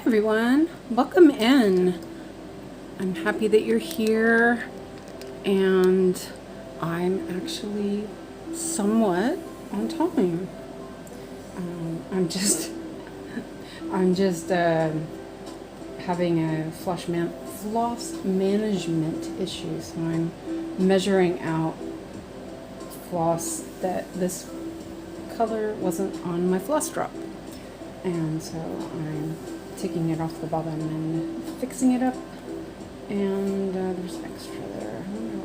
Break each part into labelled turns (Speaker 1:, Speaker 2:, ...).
Speaker 1: everyone, welcome in. I'm happy that you're here, and I'm actually somewhat on time. I'm just having a floss management issue, so I'm measuring out floss that this color wasn't on my floss drop, and so I'm taking it off the bottom and fixing it up, and there's extra there. I wonder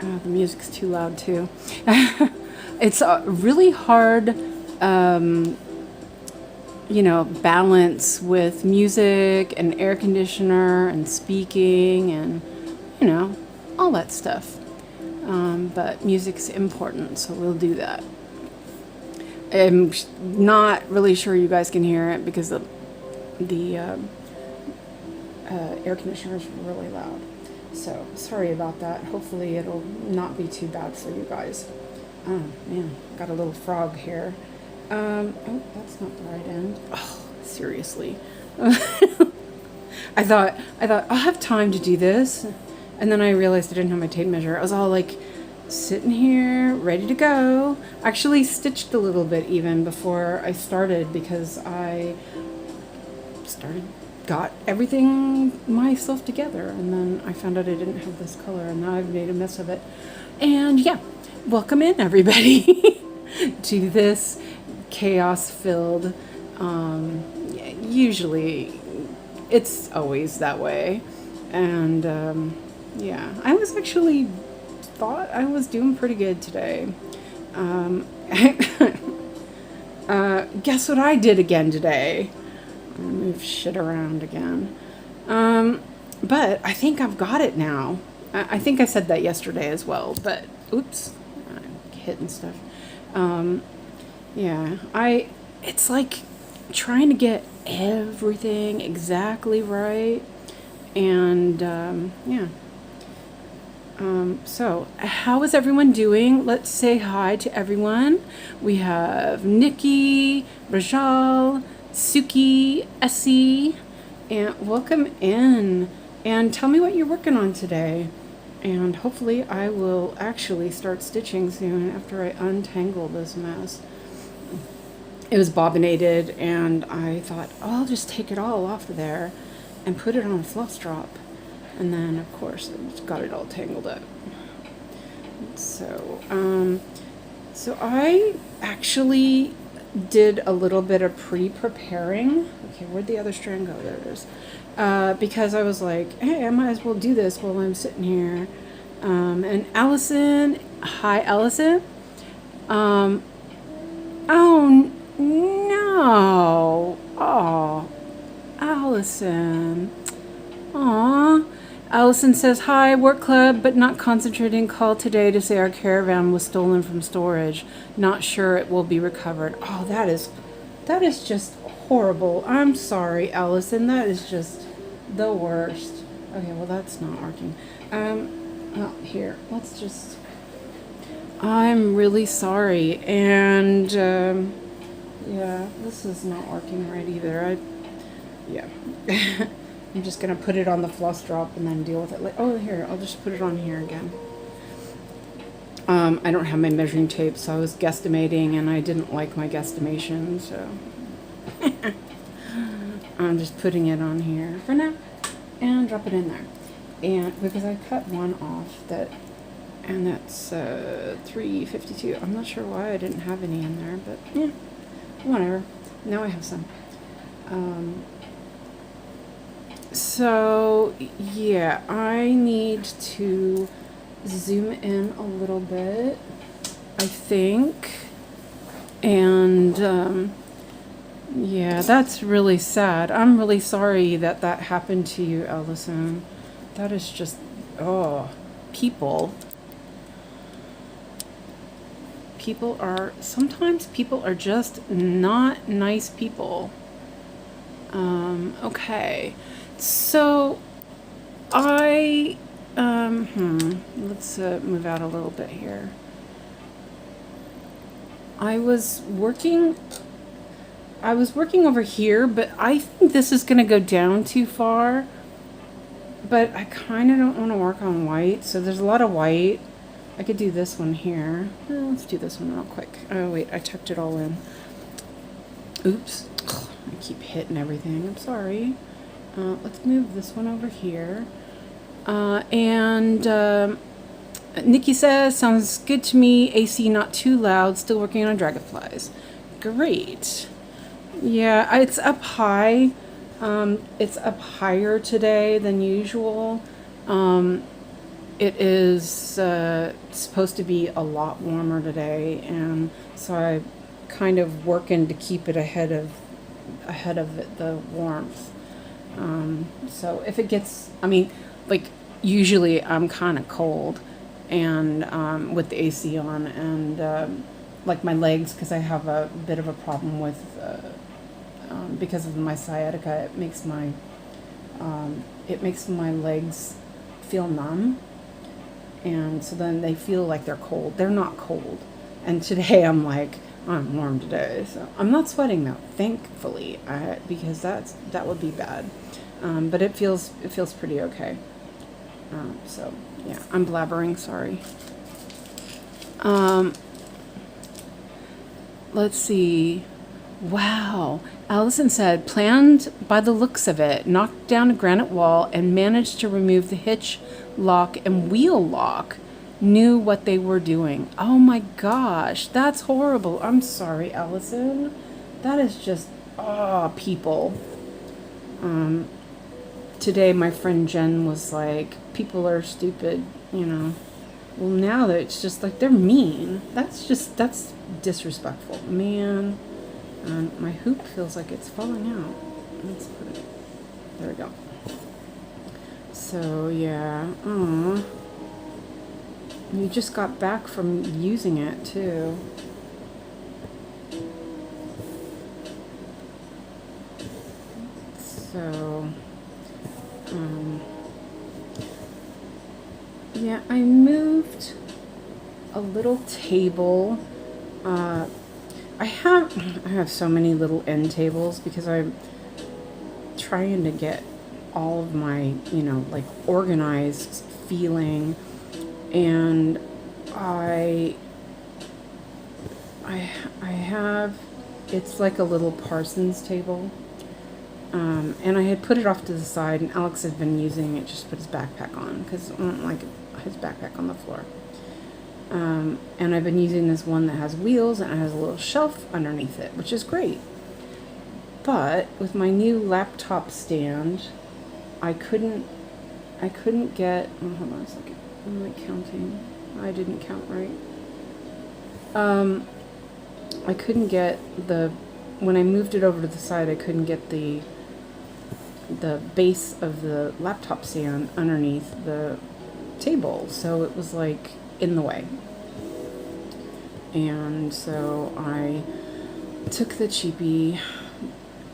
Speaker 1: why. The music's too loud too. It's really hard, balance with music and air conditioner and speaking and, all that stuff. But music's important, so we'll do that. I'm not really sure you guys can hear it because the air conditioner is really loud. So sorry about that. Hopefully it'll not be too bad for you guys. Oh man, got a little frog here. Oh, that's not the right end. Oh, seriously. I thought I'll have time to do this, and then I realized I didn't have my tape measure. I was all like sitting here ready to go. Actually stitched a little bit even before I started because I got everything myself together, and then I found out I didn't have this color, and now I've made a mess of it. And yeah, welcome in everybody to this chaos-filled, usually it's always that way, and yeah, I was actually thought I was doing pretty good today. Guess what I did again today? I'm gonna move shit around again. But I think I've got it now. I think I said that yesterday as well, but oops, I'm hitting stuff. Yeah, it's like trying to get everything exactly right, and yeah. So how is everyone doing? Let's say hi to everyone. We have Nikki, Rajal, Suki, Essie, and welcome in. And tell me what you're working on today. And hopefully I will actually start stitching soon after I untangle this mess. It was bobbinated, and I thought, oh, I'll just take it all off of there and put it on a floss drop. And then, of course, I just got it all tangled up. So, so I actually did a little bit of pre-preparing. Okay, where'd the other strand go? There it is. Because I was like, hey, I might as well do this while I'm sitting here. And Allison, hi, Allison. Oh, no. Oh, Allison. Aw. Allison says, hi, work club, but not concentrating. Call today to say our caravan was stolen from storage. Not sure it will be recovered. Oh, that is just horrible. I'm sorry, Allison. That is just the worst. Okay, well, that's not working. Well, here, let's just... I'm really sorry. And, yeah, this is not working right either. Yeah. I'm just going to put it on the floss drop and then deal with it later. Oh, here, I'll just put it on here again. I don't have my measuring tape, so I was guesstimating, and I didn't like my guesstimation, so... I'm just putting it on here for now, and drop it in there. And because I cut one off, and that's 352. I'm not sure why I didn't have any in there, but yeah, whatever. Now I have some. So, yeah, I need to zoom in a little bit, I think. And, yeah, that's really sad. I'm really sorry that happened to you, Allison. That is just, people. Sometimes people are just not nice people. Okay. So, let's move out a little bit here. I was working I was working over here, but I think this is going to go down too far. But I kind of don't want to work on white, so there's a lot of white. I could do this one here. Let's do this one real quick. Oh wait, I tucked it all in. Oops. I keep hitting everything. I'm sorry. Let's move this one over here. Nikki says, sounds good to me. AC not too loud. Still working on dragonflies. Great. Yeah, it's up high. It's up higher today than usual. It is supposed to be a lot warmer today, and so I kind of working to keep it ahead of the warmth. So if it gets, I mean, like usually I'm kind of cold, and with the AC on, and like my legs, because I have a bit of a problem with because of my sciatica, it makes my legs feel numb, and so then they feel like they're cold. They're not cold, and today I'm like, I'm warm today, so I'm not sweating though, thankfully, because that would be bad. But it feels pretty okay. So yeah, I'm blabbering. Sorry. Let's see. Wow. Allison said, planned by the looks of it, knocked down a granite wall and managed to remove the hitch lock and wheel lock. Knew what they were doing. Oh my gosh, that's horrible. I'm sorry, Allison. That is just, people. Today my friend Jen was like, people are stupid, you know. Well, now that it's just like, they're mean. That's disrespectful. Man. My hoop feels like it's falling out. Let's put it, there we go. So yeah, you just got back from using it too. So, yeah, I moved a little table. I have so many little end tables because I'm trying to get all of my, like organized feeling, and I have, it's like a little Parsons table, and I had put it off to the side, and Alex had been using it just to put his backpack on because I don't like his backpack on the floor. And I've been using this one that has wheels and it has a little shelf underneath it, which is great. But with my new laptop stand, I couldn't get, hold on a second, I'm like counting. I didn't count right. I couldn't get when I moved it over to the side, I couldn't get the base of the laptop stand underneath the table, so it was like in the way. And so I took the cheapy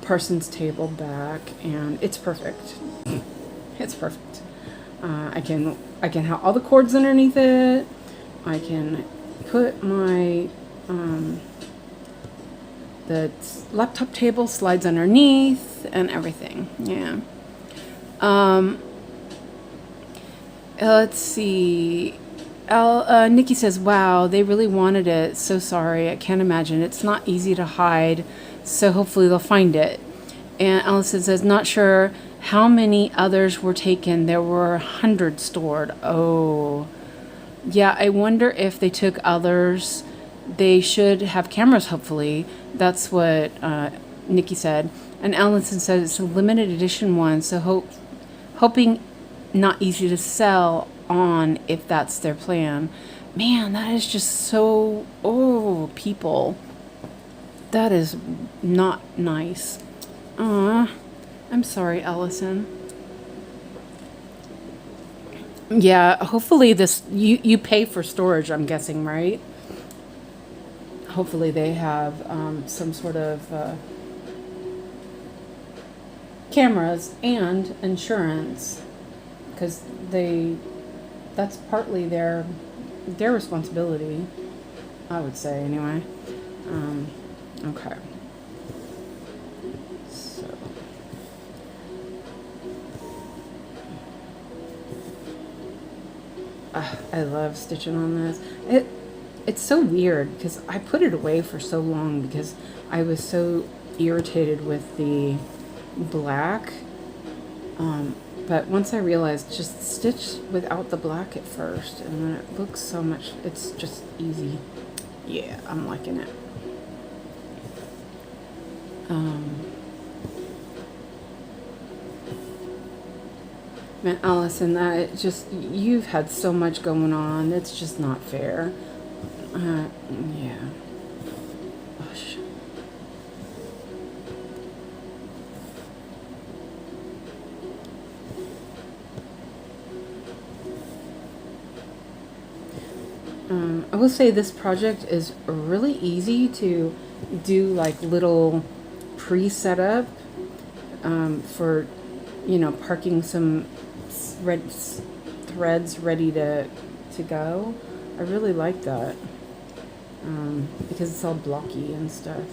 Speaker 1: Parsons table back, and it's perfect. It's perfect. I can have all the cords underneath it. I can put my the laptop table slides underneath and everything. Yeah. Let's see. Nikki says, wow, they really wanted it. So sorry. I can't imagine. It's not easy to hide. So hopefully they'll find it. And Allison says, not sure how many others were taken. There were 100 stored. Oh. Yeah, I wonder if they took others. They should have cameras, hopefully. That's what Nikki said. And Allison said it's a limited edition one, so hoping not easy to sell on if that's their plan. Man, that is just so, people. That is not nice. I'm sorry, Allison. Yeah, hopefully this, you pay for storage, I'm guessing, right? Hopefully they have some sort of cameras and insurance, because that's partly their responsibility, I would say, anyway. Okay. So I love stitching on this. It's so weird because I put it away for so long because I was so irritated with the black. But once I realized, just stitch without the black at first, and then it looks so much, it's just easy. Yeah, I'm liking it. Man, Allison, you've had so much going on. It's just not fair. Yeah. Gosh. I will say this project is really easy to do, like little pre-setup for, you know, parking some threads ready to go. I really like that because it's all blocky and stuff.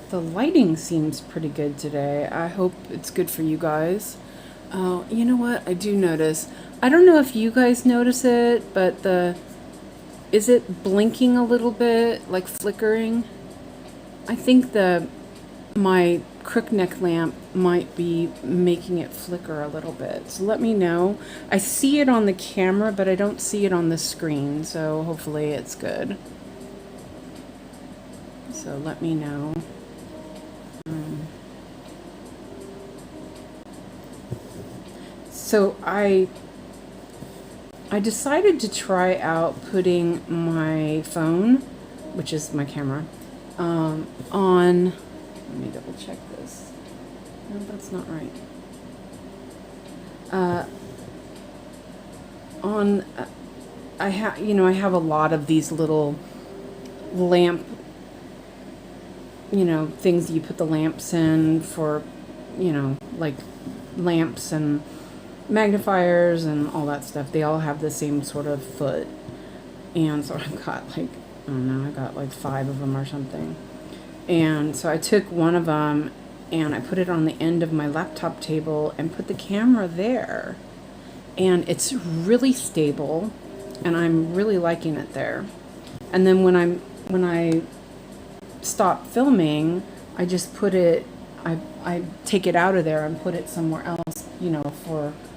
Speaker 1: The lighting seems pretty good today. I hope it's good for you guys. Oh, you know what? I do notice. I don't know if you guys notice it, but is it blinking a little bit, like flickering? I think my crook neck lamp might be making it flicker a little bit. So let me know. I see it on the camera, but I don't see it on the screen. So hopefully it's good. So let me know. So I decided to try out putting my phone, which is my camera, on, let me double check this. No, that's not right. I have a lot of these little lamp, things you put the lamps in for, like lamps and magnifiers and all that stuff. They all have the same sort of foot. And so I've got like, I don't know, I got like 5 of them or something. And so I took one of them and I put it on the end of my laptop table and put the camera there. And it's really stable and I'm really liking it there. And then when I stop filming, I just put it, I take it out of there and put it somewhere else,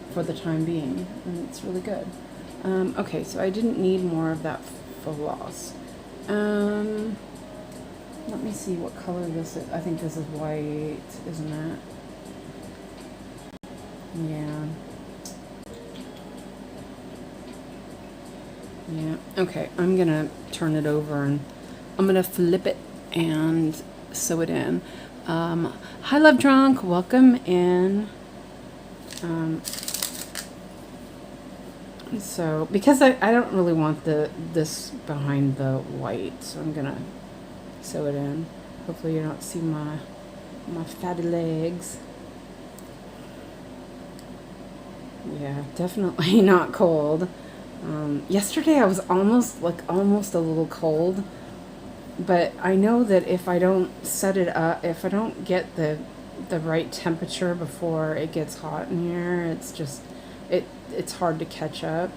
Speaker 1: for the time being, and it's really good. Okay, so I didn't need more of that floss. Let me see what color this is. I think this is white, isn't it? Yeah. Yeah, okay, I'm gonna turn it over and I'm gonna flip it and sew it in. Hi, Love Drunk, welcome in. So because I don't really want this behind the white, so I'm gonna sew it in. Hopefully you don't see my fatty legs. Yeah, definitely not cold. Yesterday I was almost a little cold, but I know that if I don't set it up, if I don't get the right temperature before it gets hot in here, it's just it's hard to catch up.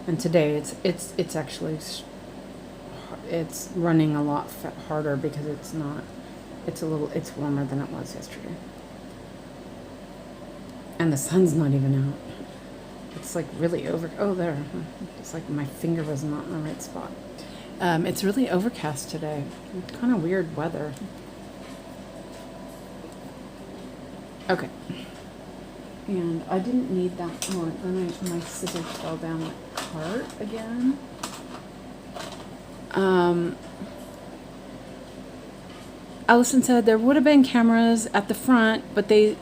Speaker 1: And today it's actually it's running a lot harder because it's warmer than it was yesterday. And the sun's not even out. It's like really there. It's like my finger was not in the right spot. It's really overcast today. Kind of weird weather. Okay. And I didn't need that more. Then my scissors fell down the cart again. Allison said there would have been cameras at the front, but they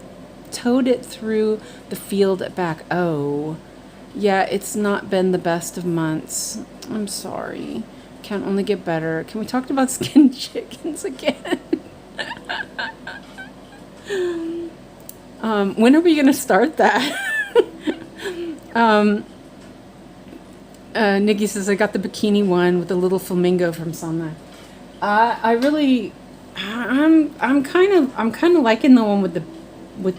Speaker 1: towed it through the field at back. Oh, yeah, it's not been the best of months. I'm sorry. Can only get better. Can we talk about skin chickens again? When are we going to start that? Nikki says, I got the bikini one with the little flamingo from Sana. I'm kind of liking the one with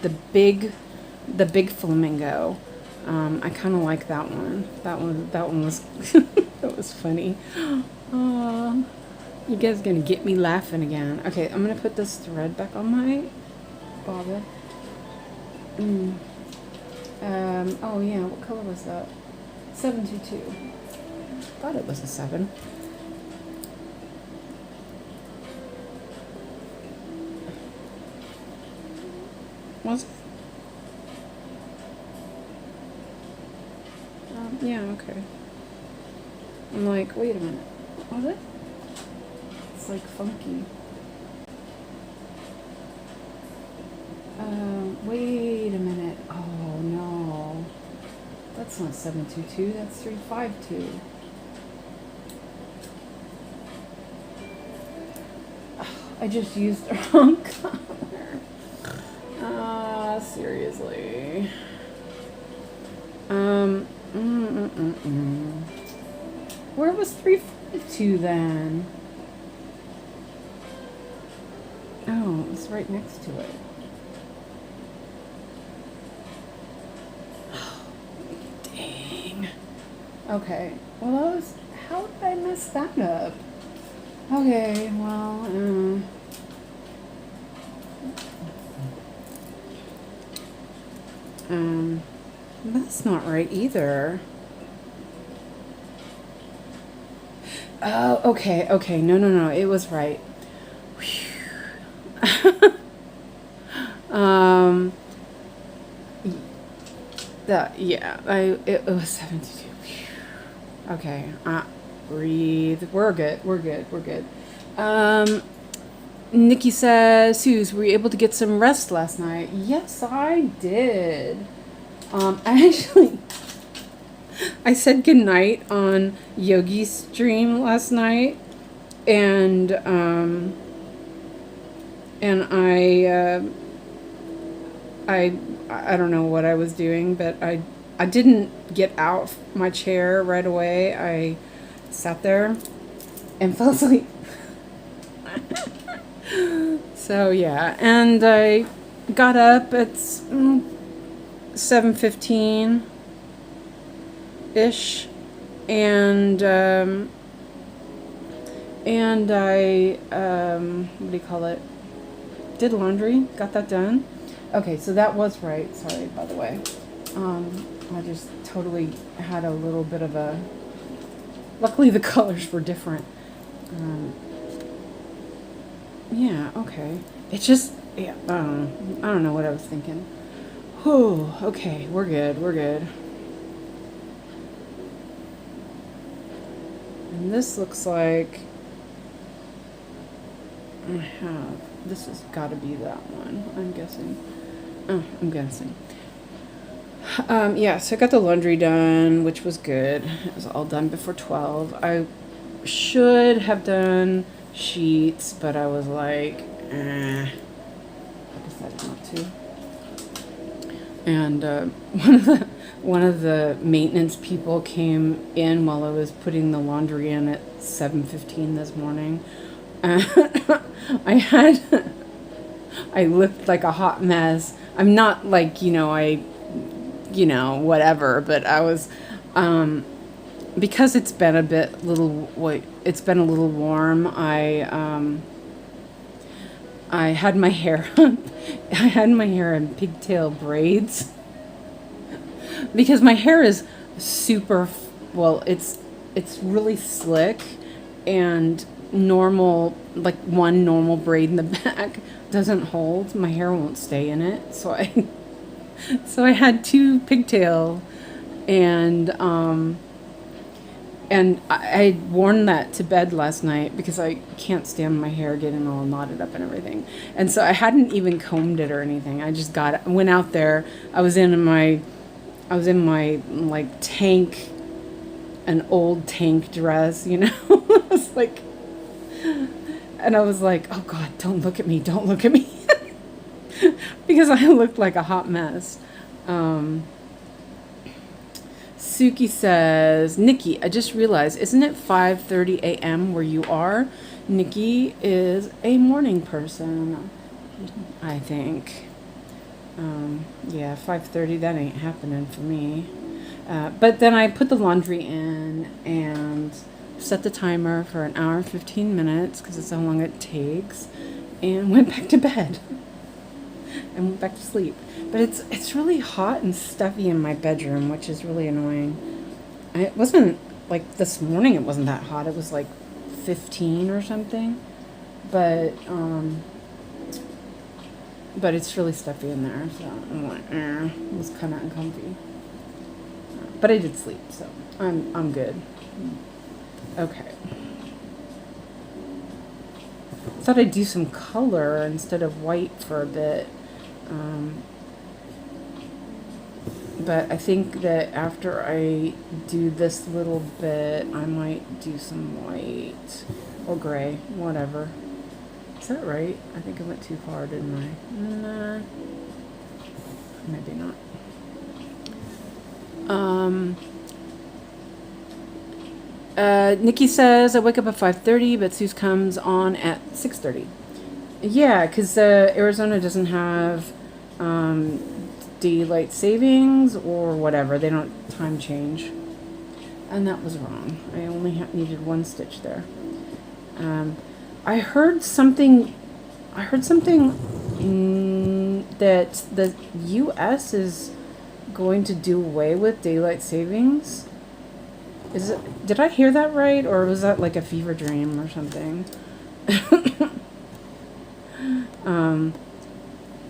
Speaker 1: the big flamingo. I kind of like that one. That one was that was funny. Oh, you guys are gonna get me laughing again. Okay, I'm gonna put this thread back on my bobbin. Oh yeah, what color was that? 722. Thought it was a 7. Was it? Yeah, okay. I'm like, wait a minute. Was it? It's like funky. Wait a minute. Oh no. That's not 722, that's 352. I just used the wrong color. Seriously. Where was 352 then? Oh, it was right next to it. Oh, dang. Okay. Well, how did I mess that up? Okay, well, that's not right either. Oh, okay, no, it was right. It was 72. Okay, breathe. We're good. Nikki says, Suze, were you able to get some rest last night? Yes, I did. I said goodnight on Yogi's stream last night, and I don't know what I was doing, but I didn't get out my chair right away. I sat there and fell asleep. So yeah, and I got up at 7:15 ish, and I what do you call it? Did laundry, got that done. Okay, so that was right. Sorry, by the way. I just totally had a little bit of a. Luckily, the colors were different. Yeah, okay. It just, yeah, I don't know what I was thinking. Whew, okay, we're good. And this looks like this has got to be that one, I'm guessing. Yeah, so I got the laundry done, which was good. It was all done before 12. I should have done sheets, but I was like, I decided not to. And one of the maintenance people came in while I was putting the laundry in at 7:15 this morning. I looked like a hot mess. I'm not like, whatever, but I was, because it's been a little warm. I had my hair in pigtail braids because my hair is super, it's really slick, and normal, like one normal braid in the back doesn't hold. My hair won't stay in it, so I had 2 pigtail, and I'd worn that to bed last night because I can't stand my hair getting all knotted up and everything. And so I hadn't even combed it or anything. I just went out there. I was in my like tank, an old tank dress, I was like, and I was like, oh God, don't look at me. because I looked like a hot mess. Suki says, Nikki, I just realized, isn't it 5:30 a.m. where you are? Nikki is a morning person, I think. Yeah, 5:30, that ain't happening for me. But then I put the laundry in and set the timer for an hour and 15 minutes because it's how long it takes, and went back to bed and went back to sleep. But it's really hot and stuffy in my bedroom, which is really annoying. And it wasn't like this morning, it wasn't that hot. It was like 15 or something. But it's really stuffy in there, so I'm like, it was kind of uncomfy. But I did sleep, so I'm good. Okay. Thought I'd do some color instead of white for a bit. But I think that after I do this little bit, I might do some white or gray, whatever. Is that right? I think I went too far, didn't I? Nah. Maybe not. Nikki says, I wake up at 5:30, but Suze comes on at 6:30. Yeah, because Arizona doesn't have daylight savings or whatever. They don't time change. And that was wrong. I only needed one stitch there. I heard something that the U.S. is going to do away with daylight savings. Did I hear that right, or was that like a fever dream or something?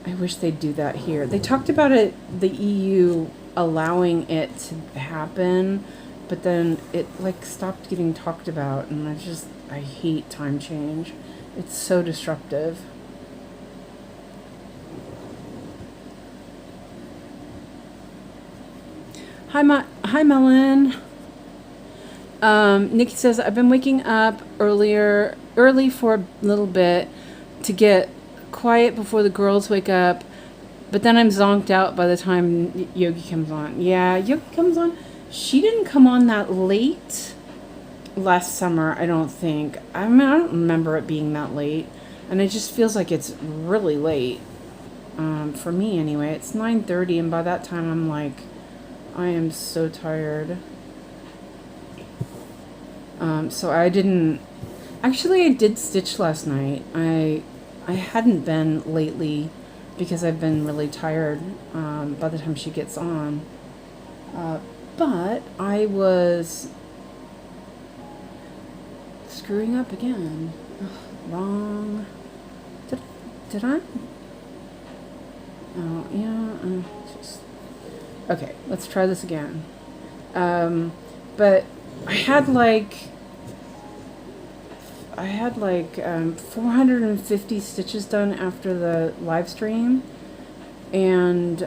Speaker 1: I wish they'd do that here. They talked about it, the EU allowing it to happen, but then it like stopped getting talked about, and I hate time change. It's so disruptive. Hi, Melon. Nikki says, I've been waking up early for a little bit to get quiet before the girls wake up, but then I'm zonked out by the time Yogi comes on. Yeah, Yogi comes on. She didn't come on that late last summer, I don't think. I mean, I don't remember it being that late, and it just feels like it's really late. For me anyway. It's 9:30, and by that time I'm like, I am so tired. So I didn't... Actually, I did stitch last night. I hadn't been lately because I've been really tired by the time she gets on. But I was screwing up again. Ugh, wrong. Did I? Oh, yeah. Okay, let's try this again. But I had like 450 stitches done after the live stream, and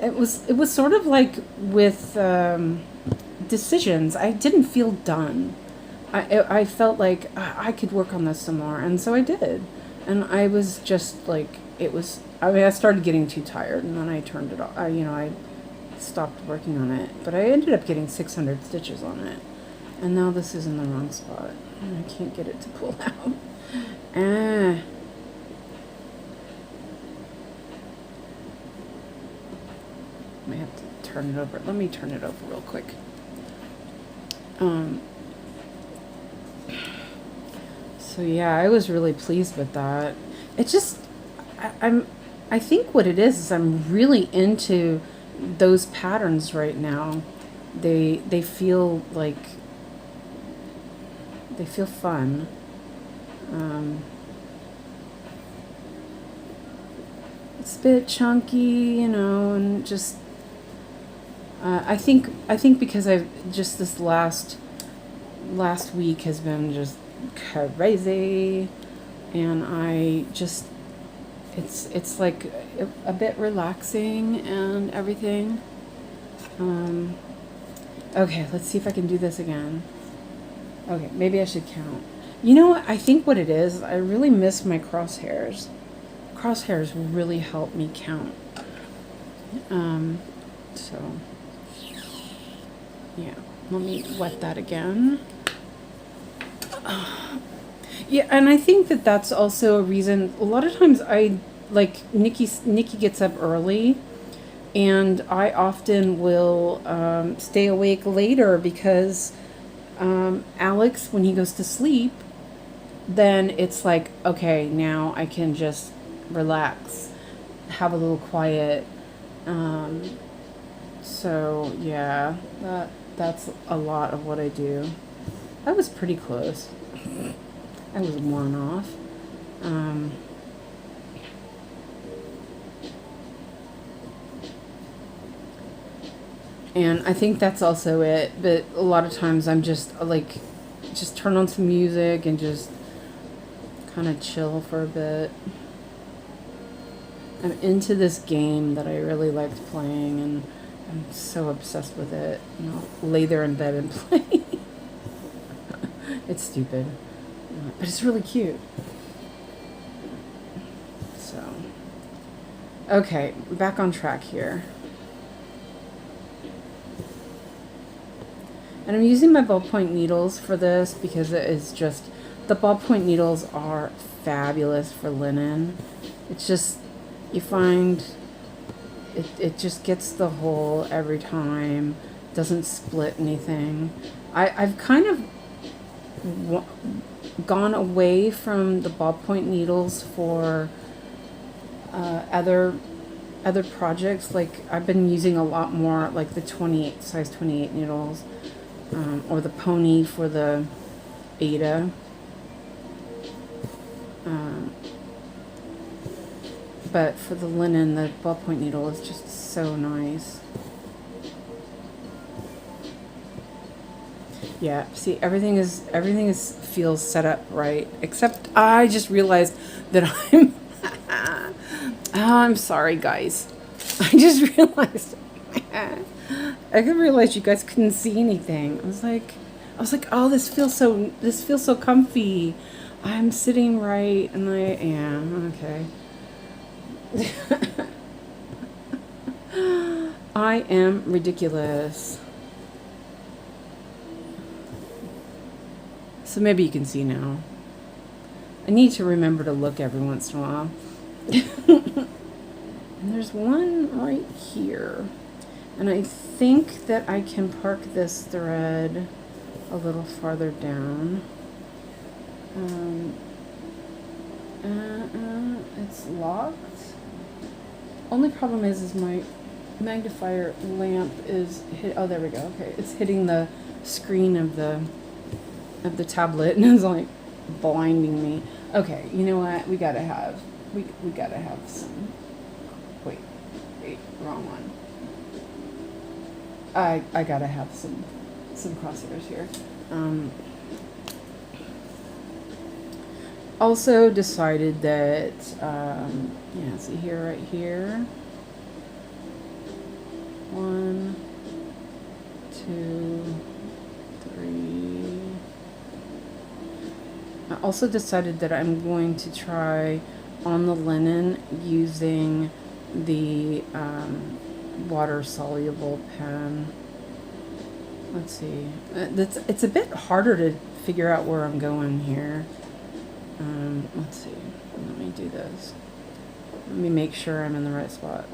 Speaker 1: it was sort of like with decisions. I didn't feel done. I felt like I could work on this some more, and so I did. And I was just like, I started getting too tired, and then I turned it off. I stopped working on it, but I ended up getting 600 stitches on it. And now this is in the wrong spot, and I can't get it to pull out. I may have to turn it over. Let me turn it over real quick. So yeah, I was really pleased with that. It just, I think what it is I'm really into those patterns right now. They feel like, they feel fun. It's a bit chunky, and just I think because I've just this last week has been just crazy, and I just it's like a bit relaxing and everything. Okay, let's see if I can do this again. Okay, maybe I should count. You know what? I think what it is, I really miss my crosshairs. Crosshairs really help me count. So, yeah. Let me wet that again. Yeah, and I think that that's also a reason. A lot of times Nikki gets up early, and I often will stay awake later because Alex, when he goes to sleep, then it's like, okay, now I can just relax, have a little quiet. So yeah, that's a lot of what I do. That was pretty close. I was 1 off. And I think that's also it. But a lot of times I'm just just turn on some music and just kind of chill for a bit. I'm into this game that I really liked playing, and I'm so obsessed with it. I'll lay there in bed and play. It's stupid, but it's really cute. So, okay, back on track here. And I'm using my ballpoint needles for this because it is just, the ballpoint needles are fabulous for linen. It's just, you find it just gets the hole every time, doesn't split anything. I've kind of gone away from the ballpoint needles for other projects. Like I've been using a lot more like the size 28 needles, or the pony for the Ada. But for the linen, the ballpoint needle is just so nice. Yeah, see, everything feels set up right, except I just realized that I'm oh, I'm sorry, guys. I just realized I realized you guys couldn't see anything. I was like, oh, this feels so comfy. I'm sitting right, and I am okay. I am ridiculous. So maybe you can see now. I need to remember to look every once in a while. And there's one right here. And I think that I can park this thread a little farther down. It's locked. Only problem is my magnifier lamp is oh, there we go. Okay, it's hitting the screen of the tablet and it's like blinding me. Okay, you know what? We gotta have some. Wait, wrong one. I gotta have some crosshairs here. Also decided that, yeah, see here, right here. 1, 2, 3. I also decided that I'm going to try on the linen using the water-soluble pen. Let's see. It's a bit harder to figure out where I'm going here. Let's see. Let me do this. Let me make sure I'm in the right spot.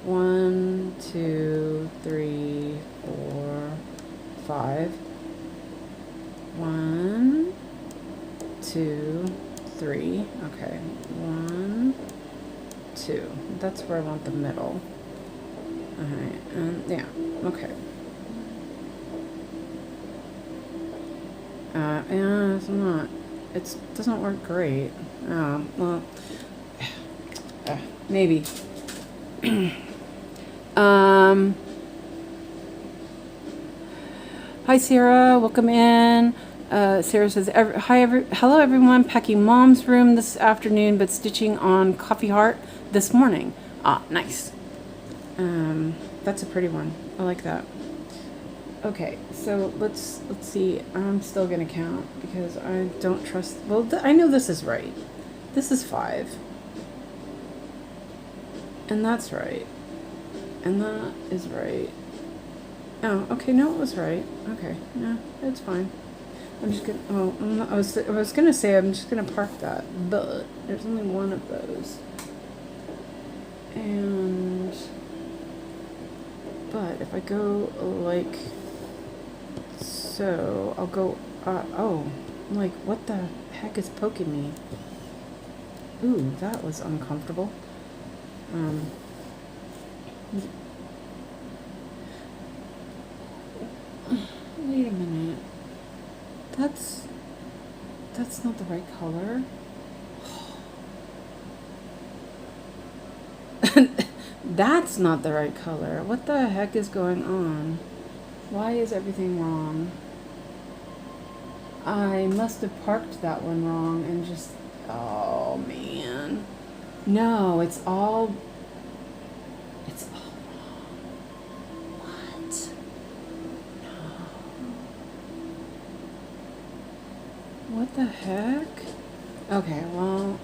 Speaker 1: 1, 2, 3, 4, 5. 1, 2, 3. Okay. 1, 2. That's where I want the middle. Alright, and yeah, okay. Yeah, it's not. It doesn't work great. Oh, well, maybe. Hi, Sarah. Welcome in. Sarah says, hello, everyone. Packing mom's room this afternoon, but stitching on Coffee Heart this morning. Ah, nice. That's a pretty one. I like that. Okay, so let's see. I'm still gonna count because I don't trust. Well, I know this is right. This is 5, and that's right, and that is right. Oh, okay. No, it was right. Okay, yeah, it's fine. I'm just gonna. Oh, I was gonna say I'm just gonna park that, but there's only one of those, and but if I go like. So I'll go, oh, I'm like, what the heck is poking me? Ooh, that was uncomfortable. Wait a minute. That's not the right color. That's not the right color. What the heck is going on? Why is everything wrong? I must have parked that one wrong and just, oh man. No, it's all wrong. What? No. What the heck? Okay, well,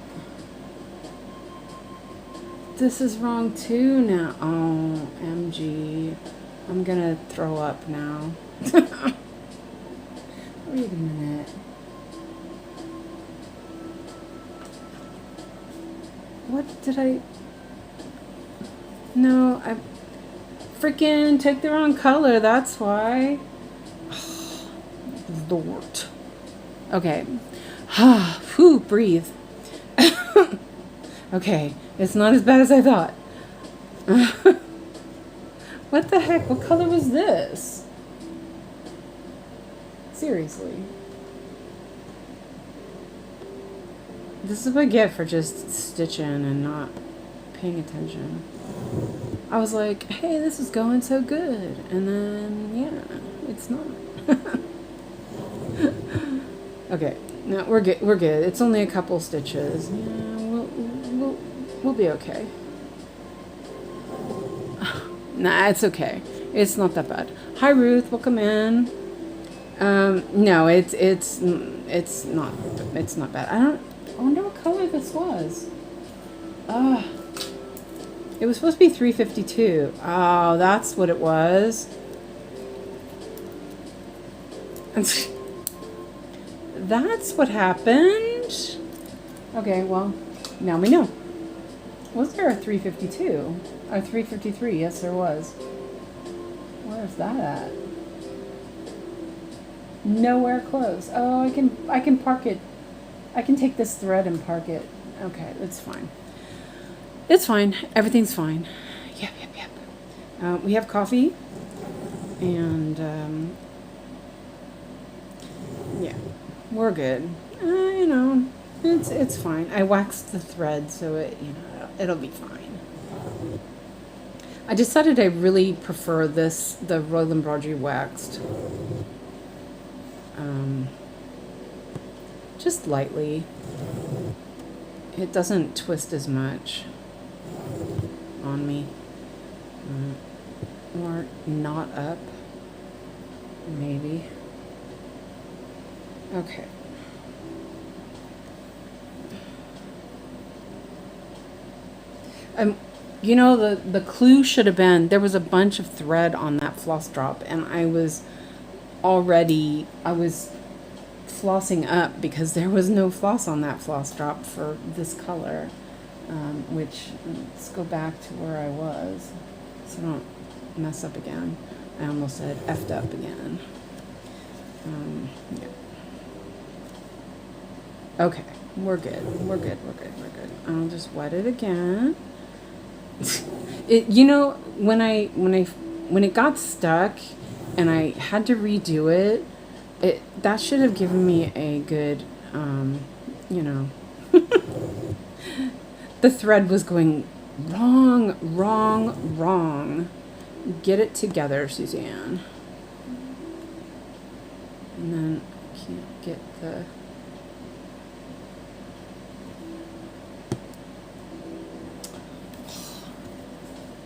Speaker 1: this is wrong too now. Oh, MG. I'm gonna throw up now. Wait a minute. What did I... No, I freaking took the wrong color, that's why. Oh, Lord. Okay. Whew, breathe. Okay, it's not as bad as I thought. What the heck? What color was this? Seriously. This is what I get for just stitching and not paying attention. I was like, hey, this is going so good. And then, yeah, it's not. Okay, no, we're good. We're good. It's only a couple stitches. Yeah, we'll be okay. Nah, it's okay. It's not that bad. Hi, Ruth. Welcome in. No, it's not bad. I wonder what color this was. It was supposed to be 352. Oh, that's what it was. That's what happened. Okay, well, now we know. Was there a 352? Or 353? Yes, there was. Where's that at? Nowhere close. Oh, I can park it. I can take this thread and park it. Okay, it's fine. It's fine. Everything's fine. Yep. We have coffee, and yeah, we're good. You know, it's fine. I waxed the thread, so it'll be fine. I decided I really prefer the Royal Embroidery waxed. Just lightly. It doesn't twist as much on me. Or not up. Maybe. Okay. You know, the clue should have been, there was a bunch of thread on that floss drop, and I was flossing up because there was no floss on that floss drop for this color, which, let's go back to where I was so I don't mess up again. I almost said effed up again. Yeah. Okay, we're good. I'll just wet it again. You know, when it got stuck and I had to redo it, that should have given me a good, you know, the thread was going wrong. Get it together, Suzanne. And then I can't get the...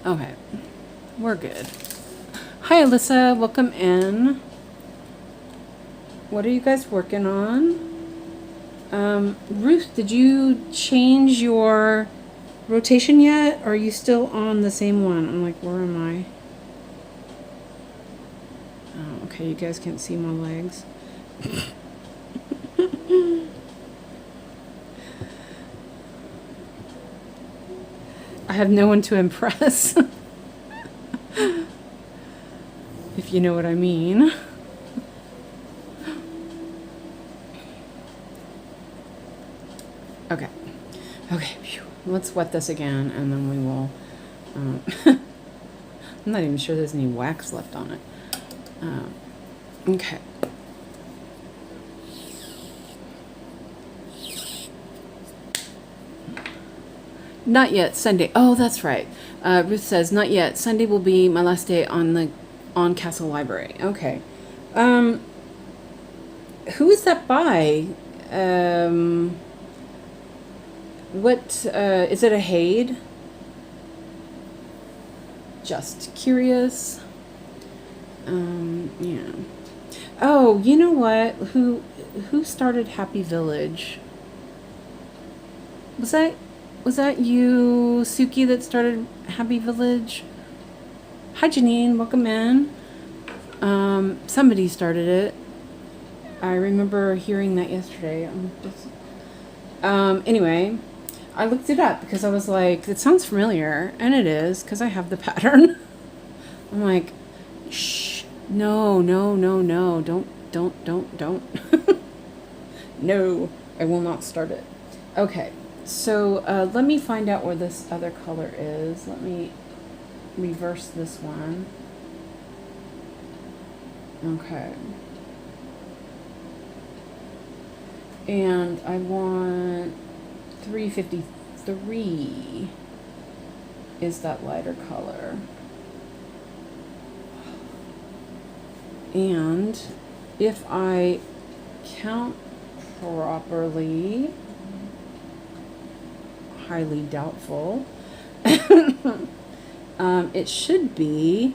Speaker 1: Okay, we're good. Hi, Alyssa. Welcome in. What are you guys working on? Ruth, did you change your rotation yet? Or are you still on the same one? I'm like, where am I? Oh, okay, you guys can't see my legs. I have no one to impress. If you know what I mean. Okay. Okay. Phew. Let's wet this again, and then we will. I'm not even sure there's any wax left on it. Okay. Not yet. Sunday. Oh, that's right. Ruth says not yet. Sunday will be my last day on Castle Library. Okay. Who is that by? What is it? A Haid? Just curious. Yeah. Oh, you know what? Who started Happy Village? Was that you, Suki, that started Happy Village? Hi, Janine. Welcome in. Somebody started it. I remember hearing that yesterday. Anyway, I looked it up because I was like, it sounds familiar, and it is because I have the pattern. I'm like, shh, no, don't. No, I will not start it. Okay, so let me find out where this other color is. Let me reverse this one. Okay. And I want 353 is that lighter color. And if I count properly, highly doubtful, it should be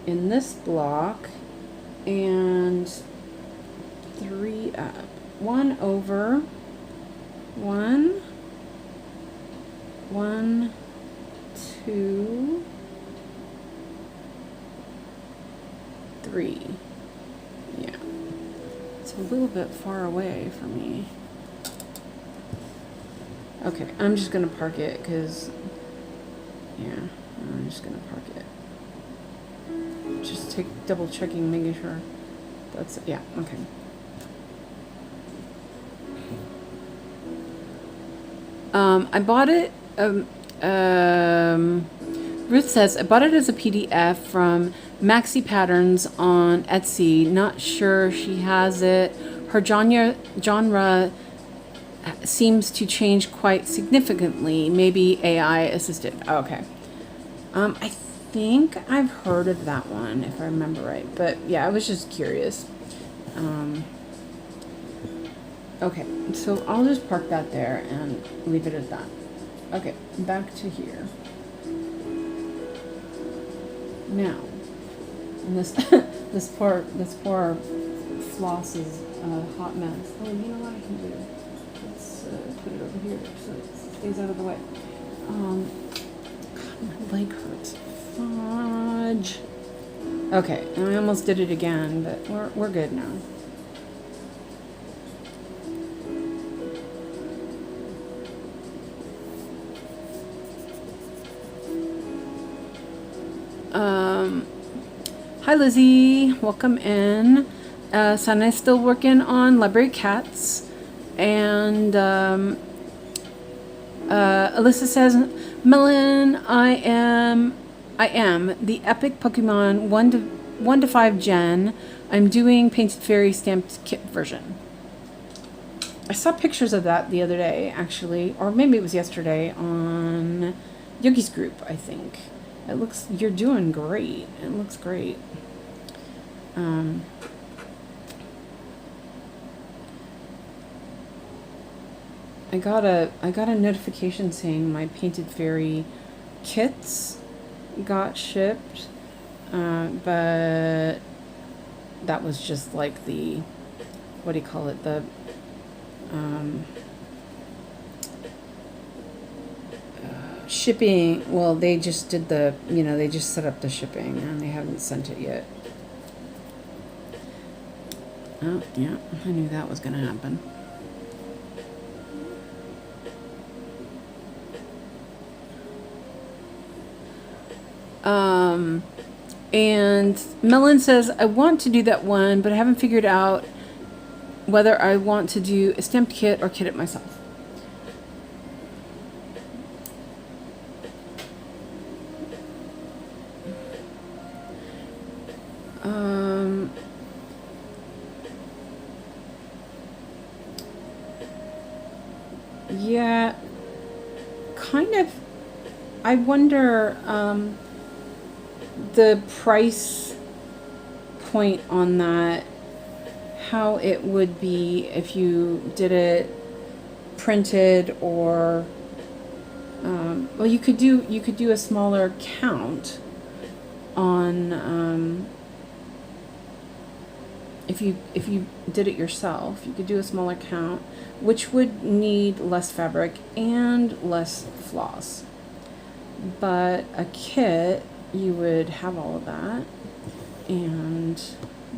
Speaker 1: in this block and 3 up. 1 over 1, 1, 2, 3. Yeah, it's a little bit far away for me. Okay, I'm just gonna park it because, yeah, I'm just gonna park it. Just double checking, making sure that's, yeah, okay. I bought it, Ruth says, I bought it as a PDF from Maxi Patterns on Etsy. Not sure she has it. Her genre seems to change quite significantly. Maybe AI assisted. Oh, okay. I think I've heard of that one, if I remember right. But yeah, I was just curious. Okay, so I'll just park that there and leave it at that. Okay, back to here. Now, and this this poor floss is a hot mess. Oh, you know what I can do? Let's put it over here so it stays out of the way. God, my leg hurts. Fudge. Okay, and I almost did it again, but we're good now. Hi Lizzie, welcome in. Sana's still working on Library Cats, and Alyssa says, Melon, I am the epic Pokemon 1 to 5 gen. I'm doing Painted Fairy stamped kit version. I saw pictures of that the other day, actually, or maybe it was yesterday on Yogi's group, I think. It looks, you're doing great. It looks great. I got a notification saying my Painted Fairy kits got shipped. but that was just like the, what do you call it, the shipping. Well, they just did the, they just set up the shipping and they haven't sent it yet. Oh, yeah, I knew that was going to happen. And Melon says, I want to do that one, but I haven't figured out whether I want to do a stamped kit or kit it myself. Yeah, kind of. I wonder the price point on that, how it would be if you did it printed, or well, you could do a smaller count on if you did it yourself. You could do a smaller count, which would need less fabric and less floss. But a kit, you would have all of that, and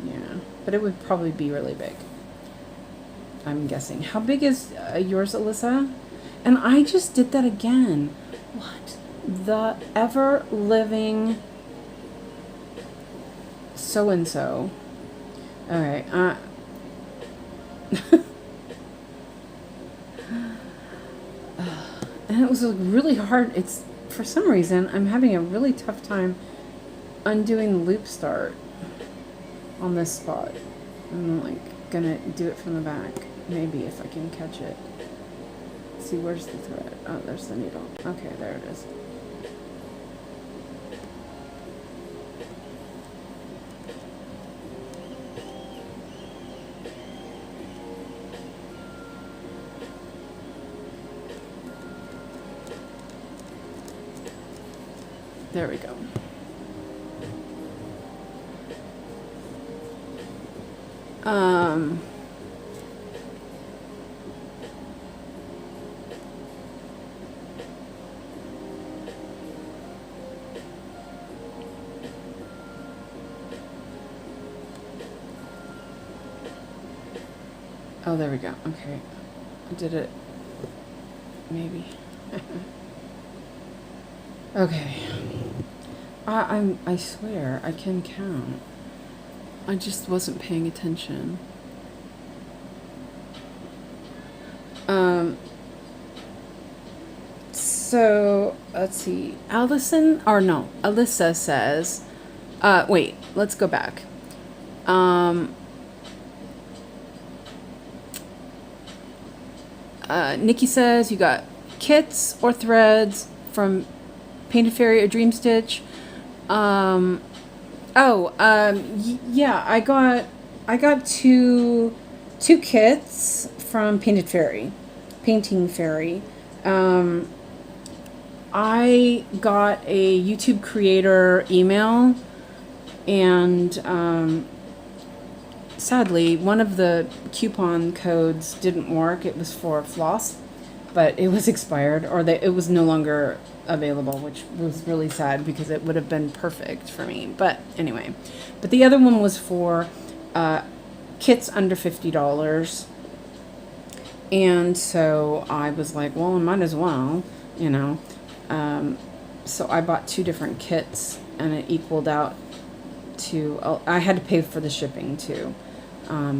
Speaker 1: yeah, but it would probably be really big, I'm guessing. How big is yours, Alyssa? And I just did that again. What the ever living so and so. All right. And it was really hard. It's, for some reason, I'm having a really tough time undoing the loop start on this spot. I'm like gonna do it from the back, maybe, if I can catch it. Let's see, where's the thread? Oh, there's the needle. Okay, there it is. There we go. Oh, there we go. Okay. I did it. Maybe. Okay. I swear I can count. I just wasn't paying attention. So let's see. Alyssa says, wait, let's go back. Nikki says, you got kits or threads from Painted Fairy or Dream Stitch. Yeah, I got two kits from Painting Fairy. I got a YouTube creator email, and sadly, one of the coupon codes didn't work. It was for floss, but it was expired, or it was no longer available, which was really sad because it would have been perfect for me. But anyway, but the other one was for kits under $50. And so I was like, well, I might as well, so I bought two different kits, and it equaled out to, I had to pay for the shipping too.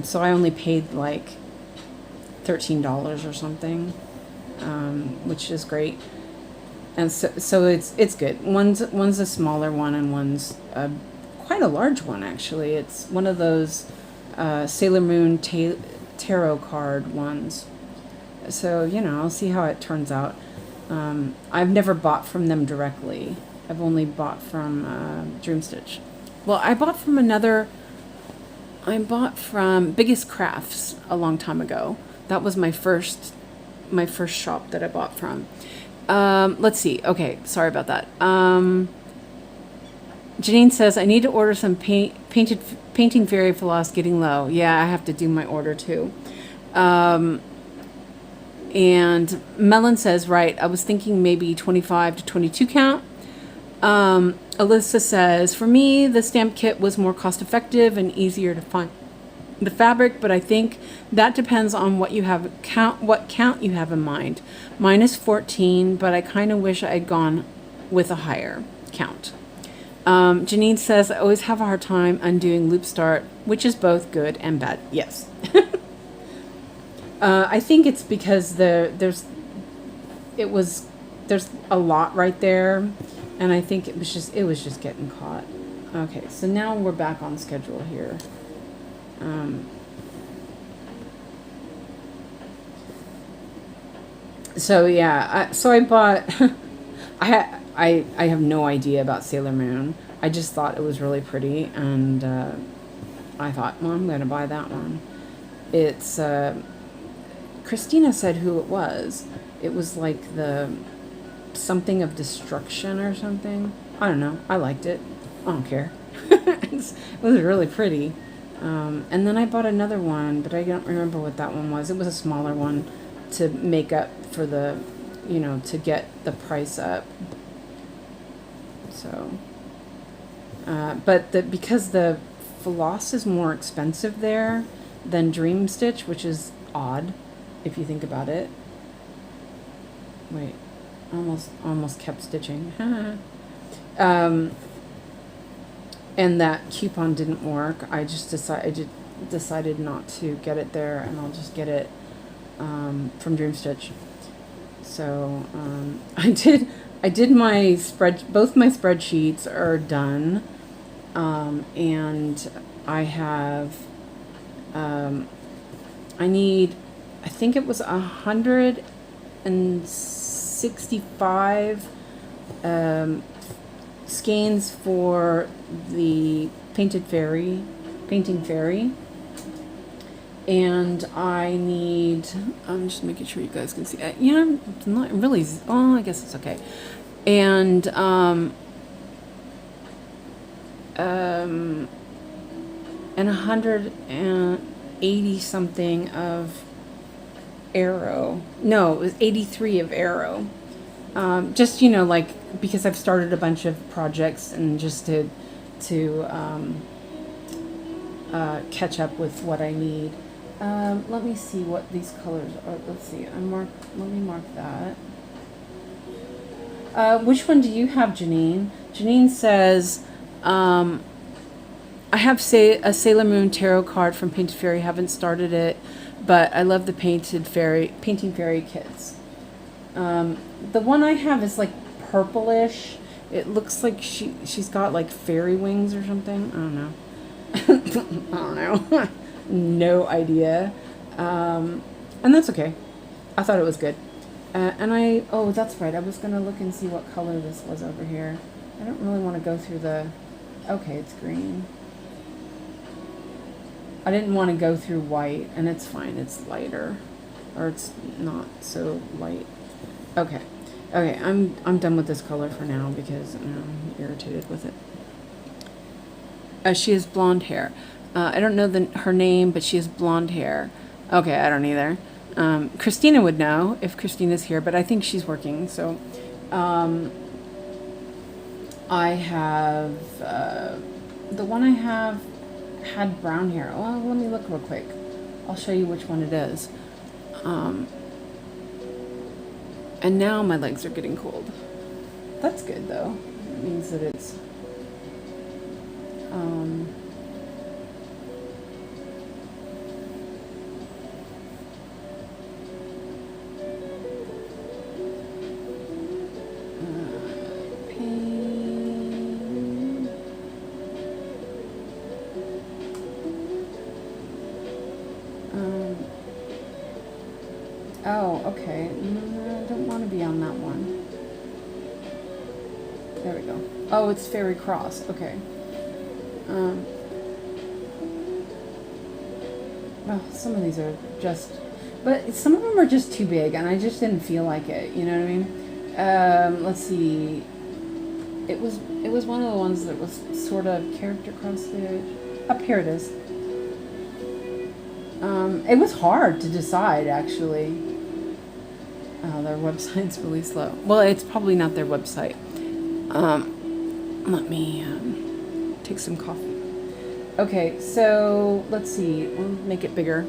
Speaker 1: So I only paid like $13 or something, which is great. And so it's good. One's a smaller one, and one's quite a large one, actually. It's one of those Sailor Moon tarot card ones. So, I'll see how it turns out. I've never bought from them directly. I've only bought from Dream Stitch. Well, I bought from Biggest Crafts a long time ago. That was my first shop that I bought from. Let's see. Okay, sorry about that. Janine says, I need to order some painting fairy floss getting low. Yeah, I have to do my order too. And Melon says, right, I was thinking maybe 25 to 22 count. Alyssa says, for me, the stamp kit was more cost effective and easier to find the fabric, but I think that depends on what count you have in mind. Mine is 14, but I kind of wish I'd gone with a higher count. Janine says, I always have a hard time undoing loop start, which is both good and bad. Yes. I think it's because there's a lot right there, and I think it was just getting caught. Okay, so now we're back on schedule here. So yeah, so I bought. I have no idea about Sailor Moon. I just thought it was really pretty, and I thought, well, I'm going to buy that one. It's Christina said who it was. It was like the something of destruction or something. I don't know. I liked it. I don't care. It was really pretty. And then I bought another one, but I don't remember what that one was. It was a smaller one to make up for the, to get the price up. So, but because the floss is more expensive there than Dream Stitch, which is odd if you think about it. Wait, almost kept stitching. And that coupon didn't work. I just decided not to get it there, and I'll just get it from Dream Stitch. So I did my both my spreadsheets are done, and I have I think it was 165 skeins for the painting fairy, and I need, I'm just making sure you guys can see, I'm not really, I guess it's okay, and 180 something of Arrow. No, it was 83 of Arrow. Just, like, because I've started a bunch of projects, and just to catch up with what I need. Let me see what these colors are. Let's see. Let me mark that. Which one do you have, Janine? Janine says, I have a Sailor Moon tarot card from Painted Fairy. Haven't started it, but I love the painting fairy kits. The one I have is like purplish. It looks like she's got like fairy wings or something. I don't know. I don't know. No idea. And that's okay. I thought it was good. Oh, that's right. I was going to look and see what color this was over here. I don't really want to go through okay, it's green. I didn't want to go through white, and it's fine. It's lighter, or it's not so light. Okay. Okay, I'm done with this color for now because I'm irritated with it. She has blonde hair. I don't know her name, but she has blonde hair. Okay, I don't either. Christina would know if Christina's here, but I think she's working. So I have the one I have had brown hair. Oh, let me look real quick. I'll show you which one it is. And now my legs are getting cold. That's good though. It means that it's oh, okay. I don't want to be on that one. There we go. Oh, it's Fairy Cross. Okay. Well, some of these are just, but some of them are just too big, and I just didn't feel like it. You know what I mean? Let's see. It was one of the ones that was sort of character cross stitch. Up here it is. It was hard to decide, actually. Oh, their website's really slow. Well, it's probably not their website. Let me take some coffee. Okay, so let's see. We'll make it bigger.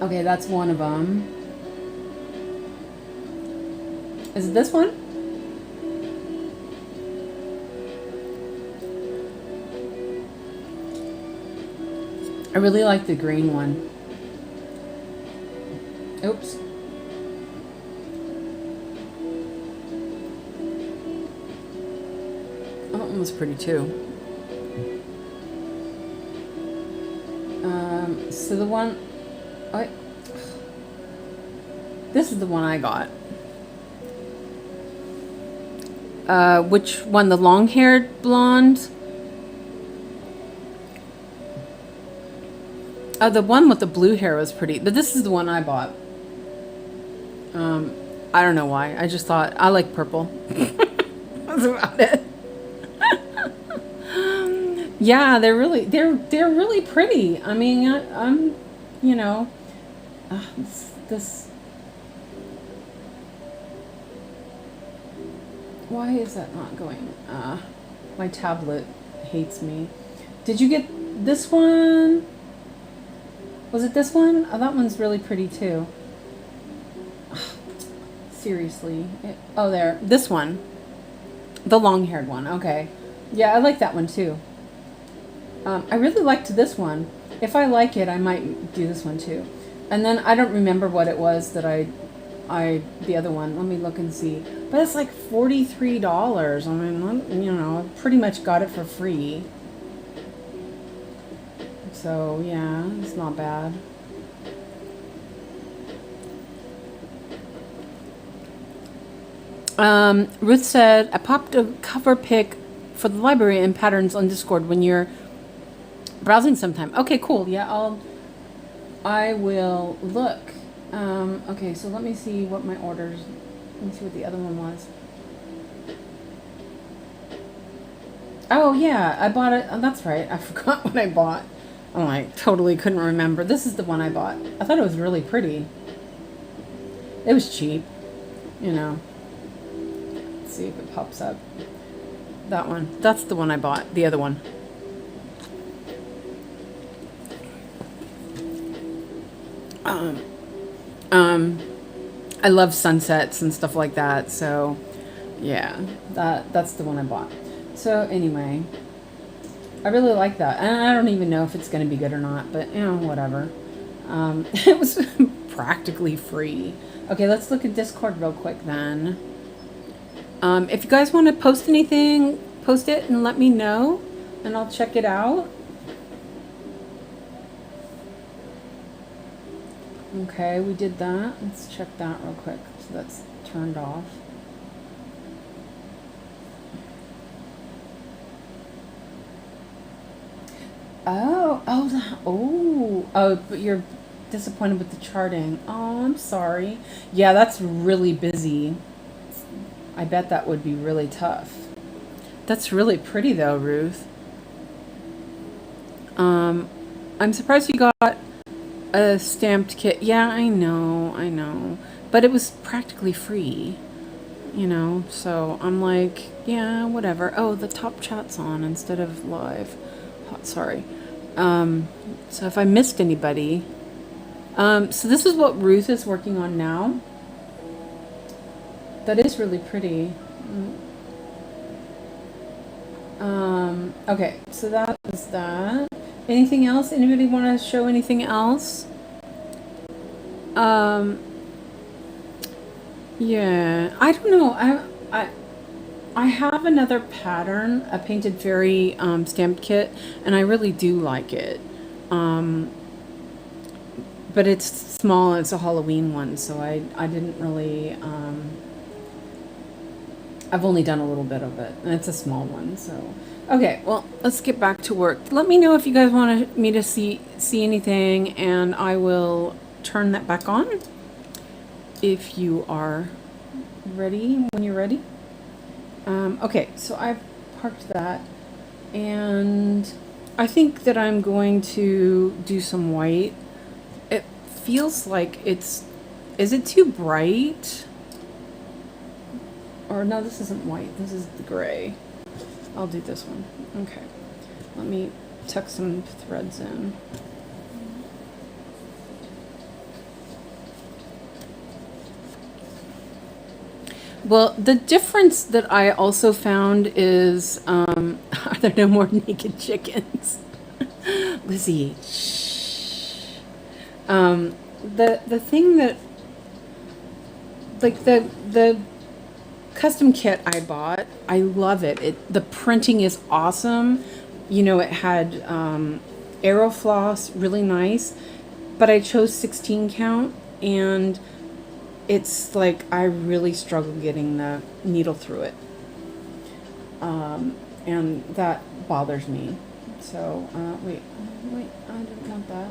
Speaker 1: Okay, that's one of them. Is it this one? I really like the green one. Oops. Oh, that one was pretty too. So the one... this is the one I got. Which one? The long-haired blonde? The one with the blue hair was pretty, but this is the one I bought. I don't know why. I just thought I like purple. That's about it. Yeah, they're really pretty. I mean, I'm you know, this. Why is that not going? My tablet hates me. Did you get this one? Was it this one? Oh, that one's really pretty too. Seriously. Oh, there. This one. The long-haired one. Okay. Yeah, I like that one too. I really liked this one. If I like it, I might do this one too. And then I don't remember what it was that the other one. Let me look and see. But it's like $43. I mean, you know, I pretty much got it for free. So, yeah, it's not bad. Ruth said, I popped a cover pic for the library and patterns on Discord when you're browsing sometime. Okay, cool. Yeah, I will look. Okay, so let me see what my orders, let me see what the other one was. Oh, yeah, I bought it. Oh, that's right. I forgot what I bought. Oh, I totally couldn't remember. This is the one I bought. I thought it was really pretty. It was cheap, you know. Let's see if it pops up. That one. That's the one I bought. The other one. I love sunsets and stuff like that. So, yeah, that's the one I bought. So anyway. I really like that. And I don't even know if it's going to be good or not, but, you know, whatever. It was practically free. Okay, let's look at Discord real quick then. If you guys want to post anything, post it and let me know, and I'll check it out. Okay, we did that. Let's check that real quick. So that's turned off. Oh, but you're disappointed with the charting. Oh, I'm sorry. Yeah, that's really busy. I bet that would be really tough. That's really pretty though, Ruth. I'm surprised you got a stamped kit. Yeah, I know. But it was practically free, you know, so I'm like, yeah, whatever. Oh, the top chat's on instead of live. Sorry. So if I missed anybody, so this is what Ruth is working on now. That is really pretty. Okay, so that was that. Anything else? Anybody want to show anything else? Yeah, I don't know. I have another pattern, a painted fairy stamped kit, and I really do like it. But it's small, it's a Halloween one, so I didn't really, I've only done a little bit of it, and it's a small one, so. Okay, well, let's get back to work. Let me know if you guys want me to see anything, and I will turn that back on if you are ready when you're ready. Okay, so I've parked that, and I think that I'm going to do some white. It feels like is it too bright? Or no, this isn't white, this is the gray. I'll do this one. Okay, let me tuck some threads in. Well, the difference that I also found is, are there no more naked chickens? Lizzie, shh. The thing that, like the custom kit I bought, I love it. The printing is awesome. You know, it had arrow floss, really nice, but I chose 16 count, and it's like I really struggle getting the needle through it, and that bothers me. So wait, I didn't want that.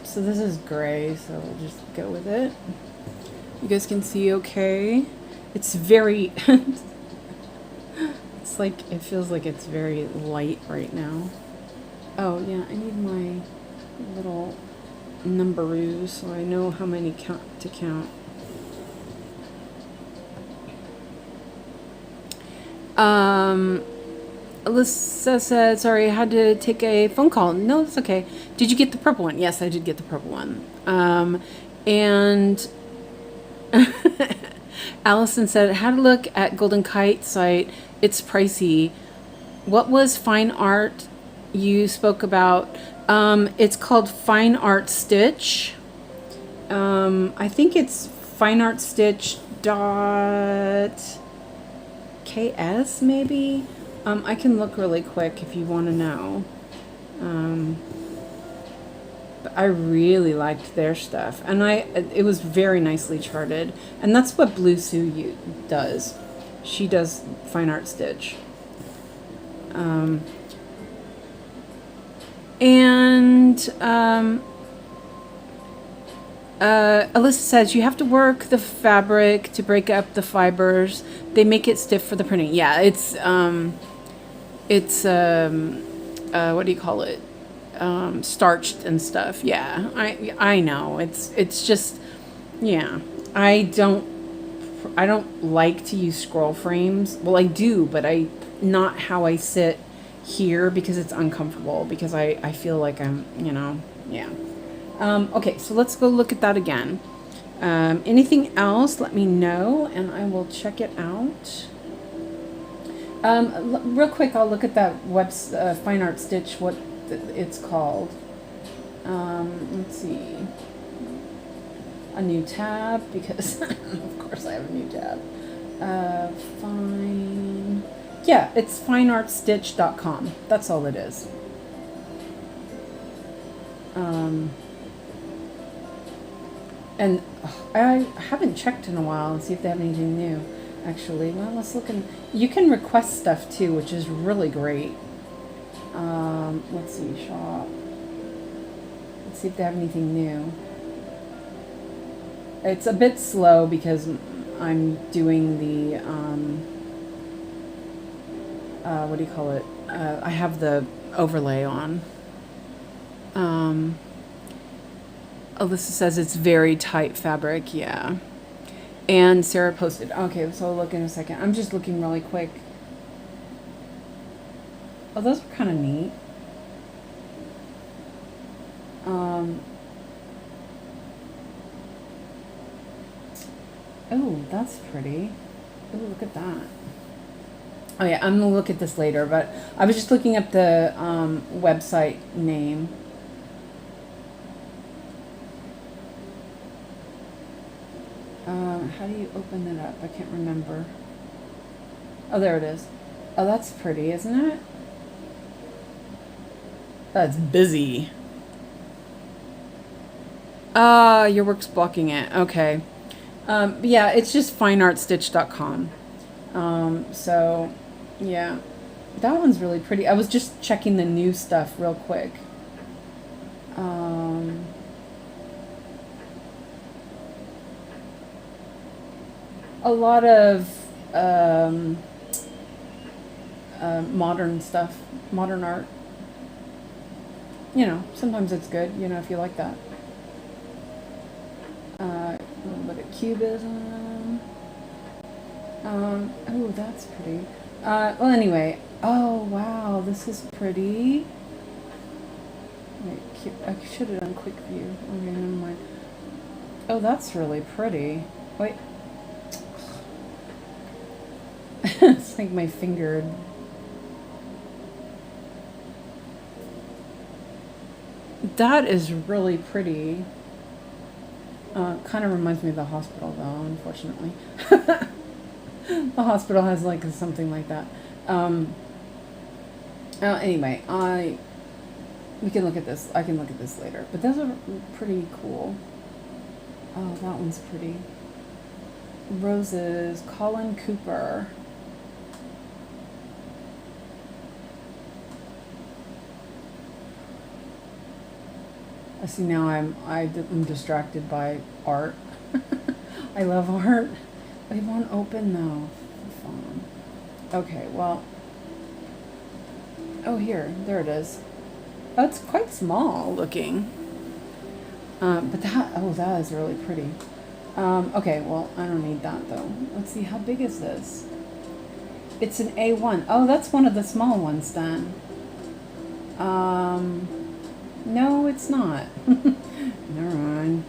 Speaker 1: So this is gray, so we'll just go with it. You guys can see okay. It's very it's like, it feels like it's very light right now. Oh yeah, I need my little numberoos so I know how many to count. Alyssa said, sorry, I had to take a phone call. No, that's okay. Did you get the purple one? Yes, I did get the purple one. And Allison said, had a look at Golden Kite site. It's pricey. What was fine art you spoke about? It's called Fine Art Stitch. I think it's fineartstitch.ks maybe. I can look really quick if you want to know. But I really liked their stuff, and it was very nicely charted, and that's what Blue Sue does. She does Fine Art Stitch. Alyssa says you have to work the fabric to break up the fibers. They make it stiff for the printing. Yeah, it's what do you call it? Starched and stuff. Yeah, I know. It's just, yeah. I don't like to use scroll frames. Well, I do, but not how I sit here, because it's uncomfortable, because I feel like I'm, yeah. Okay, so let's go look at that again. Anything else, let me know, and I will check it out. Real quick, I'll look at that Fine Art Stitch, what it's called. Let's see. A new tab, because of course I have a new tab. Fine. Yeah, it's fineartstitch.com. That's all it is. And I haven't checked in a while and see if they have anything new. Actually, well, let's look. You can request stuff too, which is really great. Let's see, shop. Let's see if they have anything new. It's a bit slow because I'm doing the what do you call it? I have the overlay on. Alyssa says it's very tight fabric, yeah. And Sarah posted. Okay, so I'll look in a second. I'm just looking really quick. Oh, those are kind of neat. Oh, that's pretty. Oh, look at that. Oh yeah, I'm gonna look at this later, but I was just looking up the website name. How do you open it up? I can't remember. Oh, there it is. Oh, that's pretty, isn't it? That's busy. Your work's blocking it. Okay. Yeah, it's just fineartstitch.com. So, yeah. That one's really pretty. I was just checking the new stuff real quick. a lot of modern stuff, modern art. You know, sometimes it's good, you know, if you like that. A little bit of cubism. Oh, that's pretty. Well, anyway. Oh, wow, this is pretty. Wait, I should have done quick view. Okay, never mind. Oh, that's really pretty. Wait. It's like my finger. That is really pretty. Kind of reminds me of the hospital, though, unfortunately. The hospital has like something like that. Anyway, we can look at this. I can look at this later. But those are pretty cool. Oh, that one's pretty. Roses, Colin Cooper. I see now I'm distracted by art. I love art. It won't open though. Phone. Okay, well. Oh, there it is. Oh, it's quite small looking. But that is really pretty. Okay, well, I don't need that though. Let's see, how big is this? It's an A1. Oh, that's one of the small ones then. No, it's not. Never mind.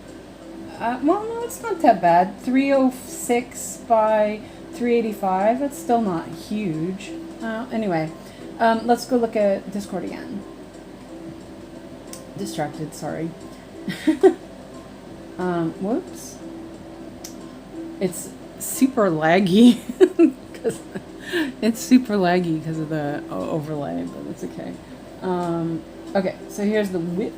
Speaker 1: Well, no, it's not that bad. 306 by 385. That's still not huge. Anyway, let's go look at Discord again. Distracted, sorry. Whoops. It's super laggy. It's super laggy because of the overlay, but it's okay. Okay, so here's the whip.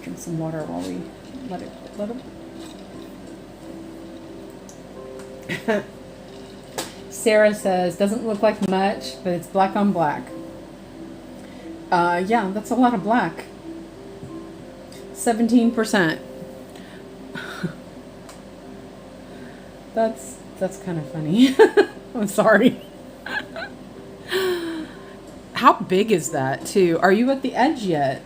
Speaker 1: Drink some water while we let it. Sarah says, doesn't look like much, but it's black on black. Yeah, that's a lot of black. 17%. That's kind of funny. I'm sorry. How big is that, too? Are you at the edge yet?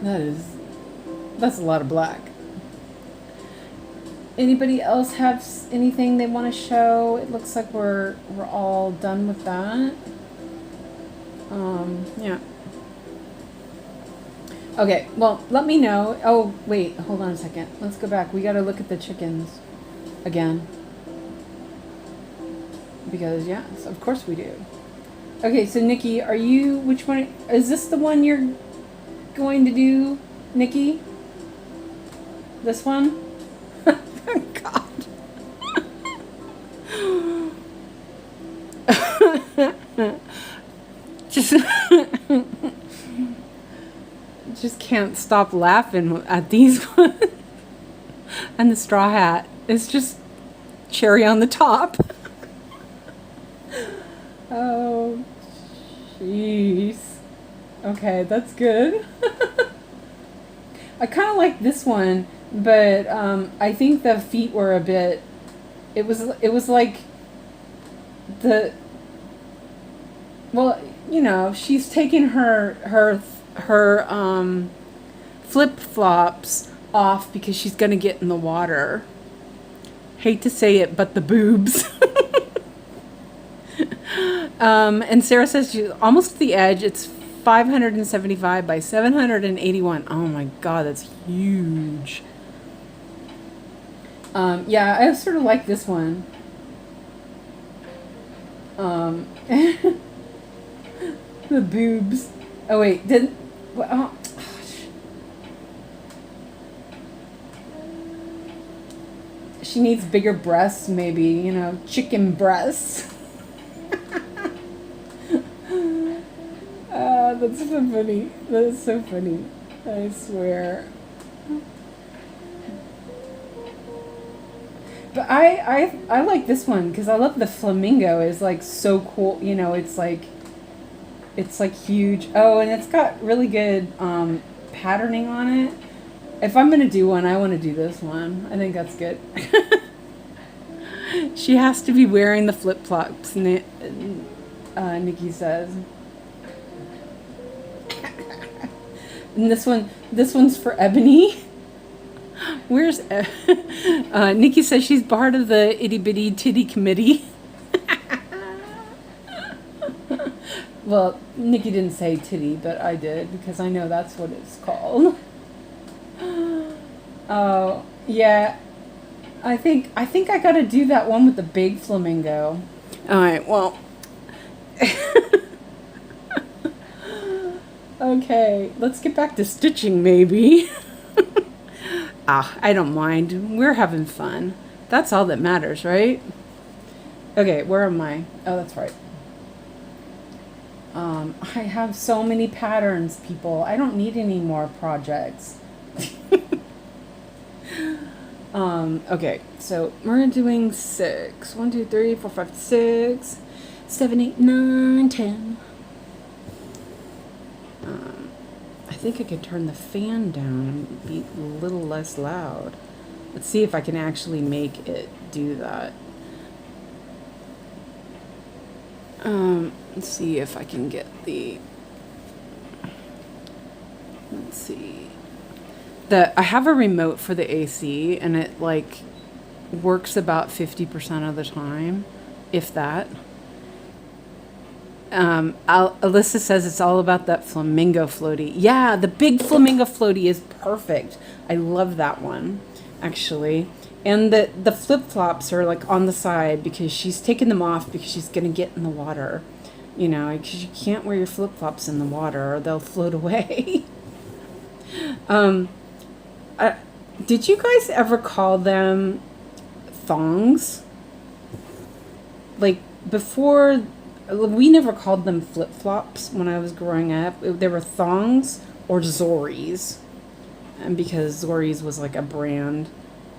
Speaker 1: That's a lot of black. Anybody else have anything they want to show? It looks like we're all done with that. Yeah. Okay, well, let me know. Oh, wait, hold on a second. Let's go back. We got to look at the chickens again. Because, yes, of course we do. Okay, so Nikki, which one, is this the one you're going to do, Nikki? This one? God. Just can't stop laughing at these ones. And the straw hat. It's just cherry on the top. Oh, jeez. Okay, that's good. I kind of like this one, but I think the feet were a bit. It was like well, you know, she's taking her flip-flops off because she's gonna get in the water. Hate to say it, but the boobs. And Sarah says she's almost to the edge. It's 575 by 781. Oh my God, that's huge. Yeah, I sort of like this one. The boobs. Oh wait, oh, she needs bigger breasts, maybe, you know, chicken breasts. That's so funny. That is so funny. I swear. But I like this one because I love the flamingo. Is like so cool. You know, it's like huge. Oh, and it's got really good patterning on it. If I'm gonna do one, I want to do this one. I think that's good. She has to be wearing the flip-flops, Nikki says. And this one's for Ebony. Where's Nikki says she's part of the itty bitty titty committee. Well, Nikki didn't say titty, but I did because I know that's what it's called. Oh, yeah. I think I gotta do that one with the big flamingo. All right, well. Okay, let's get back to stitching maybe. I don't mind. We're having fun. That's all that matters, right? Okay, where am I? Oh, that's right. I have so many patterns, people. I don't need any more projects. Okay, so we're doing 6. 1, 2, 3, 4, 5, 6, 7, 8, 9, 10. I think I could turn the fan down and be a little less loud. Let's see if I can actually make it do that. Let's see if I can get the. Let's see. I have a remote for the AC, and it like works about 50% of the time, if that. Alyssa says it's all about that flamingo floaty. Yeah, the big flamingo floaty is perfect. I love that one, actually. And the flip-flops are like on the side because she's taking them off because she's going to get in the water. You know, because you can't wear your flip-flops in the water or they'll float away. Did you guys ever call them thongs? Like, before, we never called them flip-flops when I was growing up. They were thongs or Zoris. And because Zoris was like a brand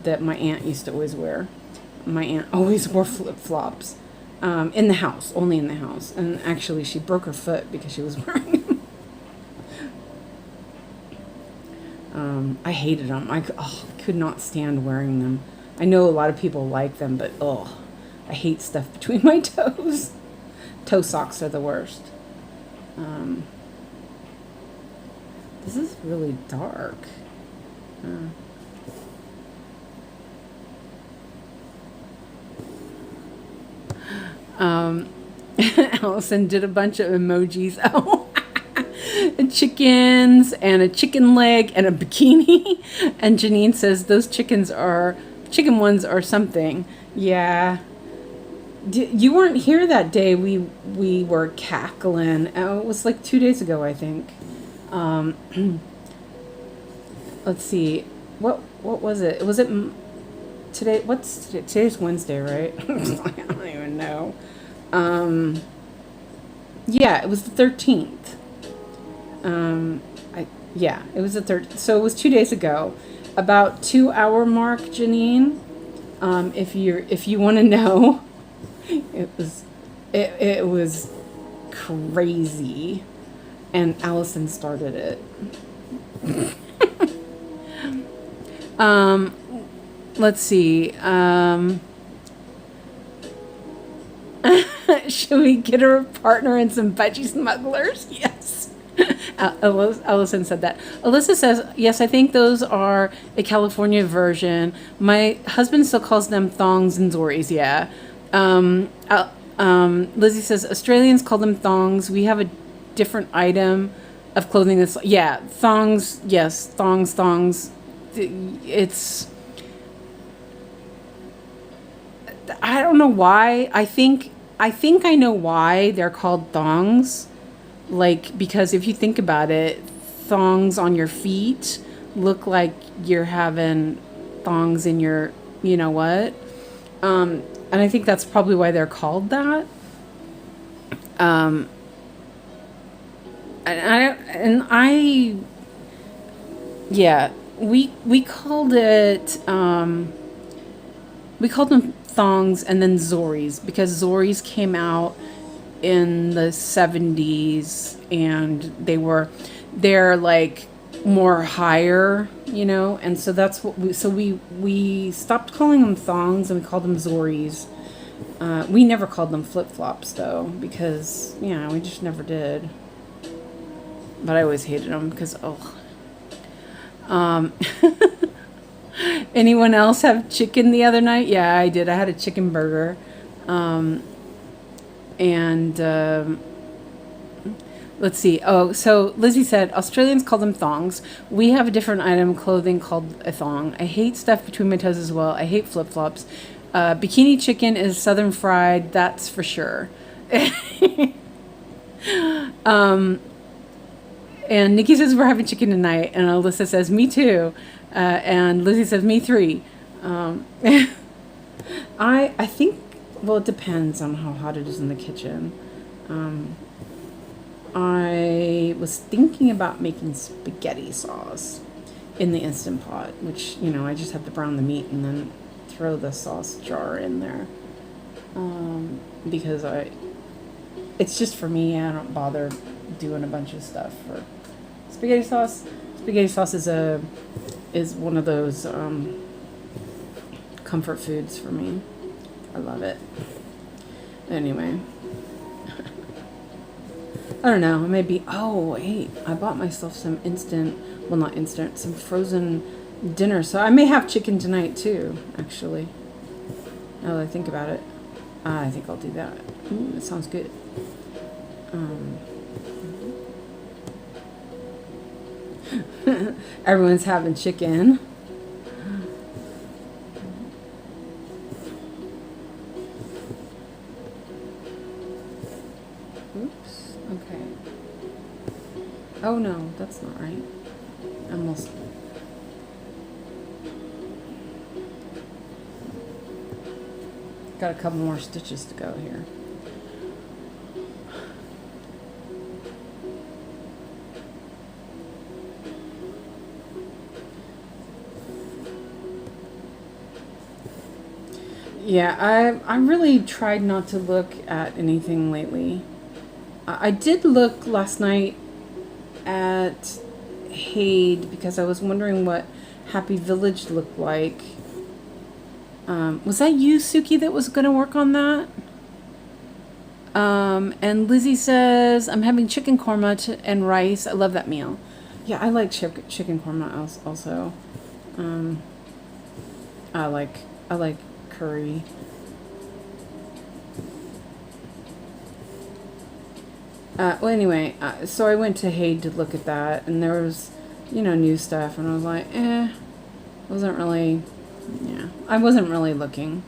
Speaker 1: that my aunt used to always wear. My aunt always wore flip-flops. In the house, only in the house. And actually, she broke her foot because she was wearing them. I hated them. I could not stand wearing them. I know a lot of people like them, but I hate stuff between my toes. Toe socks are the worst. This is really dark. Allison did a bunch of emojis. Oh, chickens and a chicken leg and a bikini. And Janine says those chicken ones are something. Yeah. You weren't here that day. We were cackling. It was like 2 days ago, I think. Let's see. What was it? Was it today? What's today? Today's Wednesday, right? I don't even know. Yeah, it was the 13th. Yeah, it was the 13th. So it was 2 days ago. About 2 hour mark, Janine. If you want to know, it was crazy, and Allison started it. Let's see. Should we get her a partner and some budgie smugglers? Yes. Allison said that. Alyssa says, yes, I think those are a California version. My husband still calls them thongs and Zoris, yeah. Lizzie says, Australians call them thongs. We have a different item of clothing that's, yeah, thongs, yes, thongs. It's, I don't know why. I think I know why they're called thongs. Like, because if you think about it, thongs on your feet look like you're having thongs in your, you know what? And I think that's probably why they're called that. Yeah, we called it, we called them thongs and then Zoris because Zoris came out in the 70s and they're like more higher, you know, and so that's what we stopped calling them thongs and we called them zoris. We never called them flip-flops though, because yeah, we just never did. But I always hated them because anyone else have chicken the other night? Yeah, I did. I had a chicken burger. Let's see. Oh, so Lizzie said, Australians call them thongs. We have a different item of clothing called a thong. I hate stuff between my toes as well. I hate flip-flops. Bikini chicken is southern fried, that's for sure. And Nikki says we're having chicken tonight, and Alyssa says me too, and Lizzie says me three. I think, well, it depends on how hot it is in the kitchen. I was thinking about making spaghetti sauce in the Instant Pot, which, you know, I just have to brown the meat and then throw the sauce jar in there. Because it's just for me. I don't bother doing a bunch of stuff for spaghetti sauce. Spaghetti sauce is one of those comfort foods for me. I love it. Anyway. I don't know, maybe, oh, hey, I bought myself some some frozen dinner, so I may have chicken tonight, too, actually, now that I think about it. I think I'll do that. Ooh, that sounds good. Everyone's having chicken. Okay. Oh no, that's not right. Almost. Got a couple more stitches to go here. Yeah, I really tried not to look at anything lately. I did look last night at 𝐏𝐸 because I was wondering what Happy Village looked like. Was that you, Suki, that was going to work on that? And Lizzie says, I'm having chicken korma and rice. I love that meal. Yeah, I like chicken korma also. I like curry. Well, anyway, so I went to 𝐏𝐸 to look at that, and there was, you know, new stuff, and I was like, wasn't really, yeah, I wasn't really looking.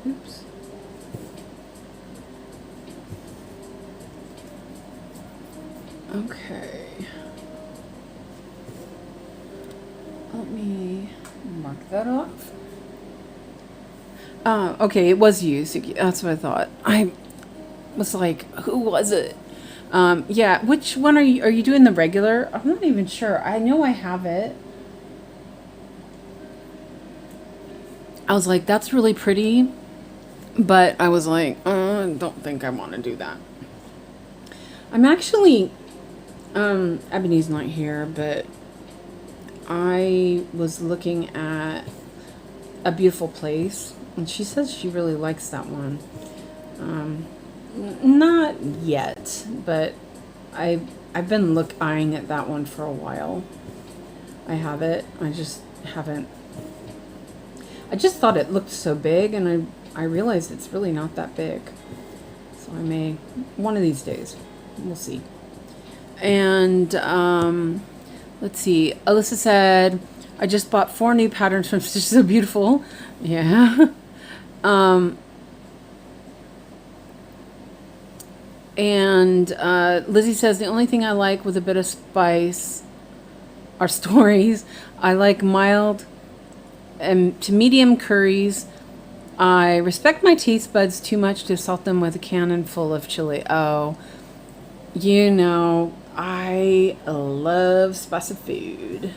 Speaker 1: Oops. Okay. Let me mark that off. Okay, it was you, Suki. That's what I thought. I was like, who was it? Yeah, which one are you? Are you doing the regular? I'm not even sure. I know I have it. I was like, that's really pretty. But I was like, I don't think I want to do that. I'm actually, Ebony's not here, but I was looking at A Beautiful Place, and she says she really likes that one. Not yet, but I've been eyeing at that one for a while. I have it. I just haven't. I just thought it looked so big, and I realized it's really not that big. So I may, one of these days, we'll see. And let's see. Alyssa said, I just bought 4 new patterns from Stitch So Beautiful. Yeah. And Lizzie says, the only thing I like with a bit of spice are stories. I like mild to medium curries I respect my taste buds too much to assault them with a cannon full of chili. Oh, you know, I love spicy food.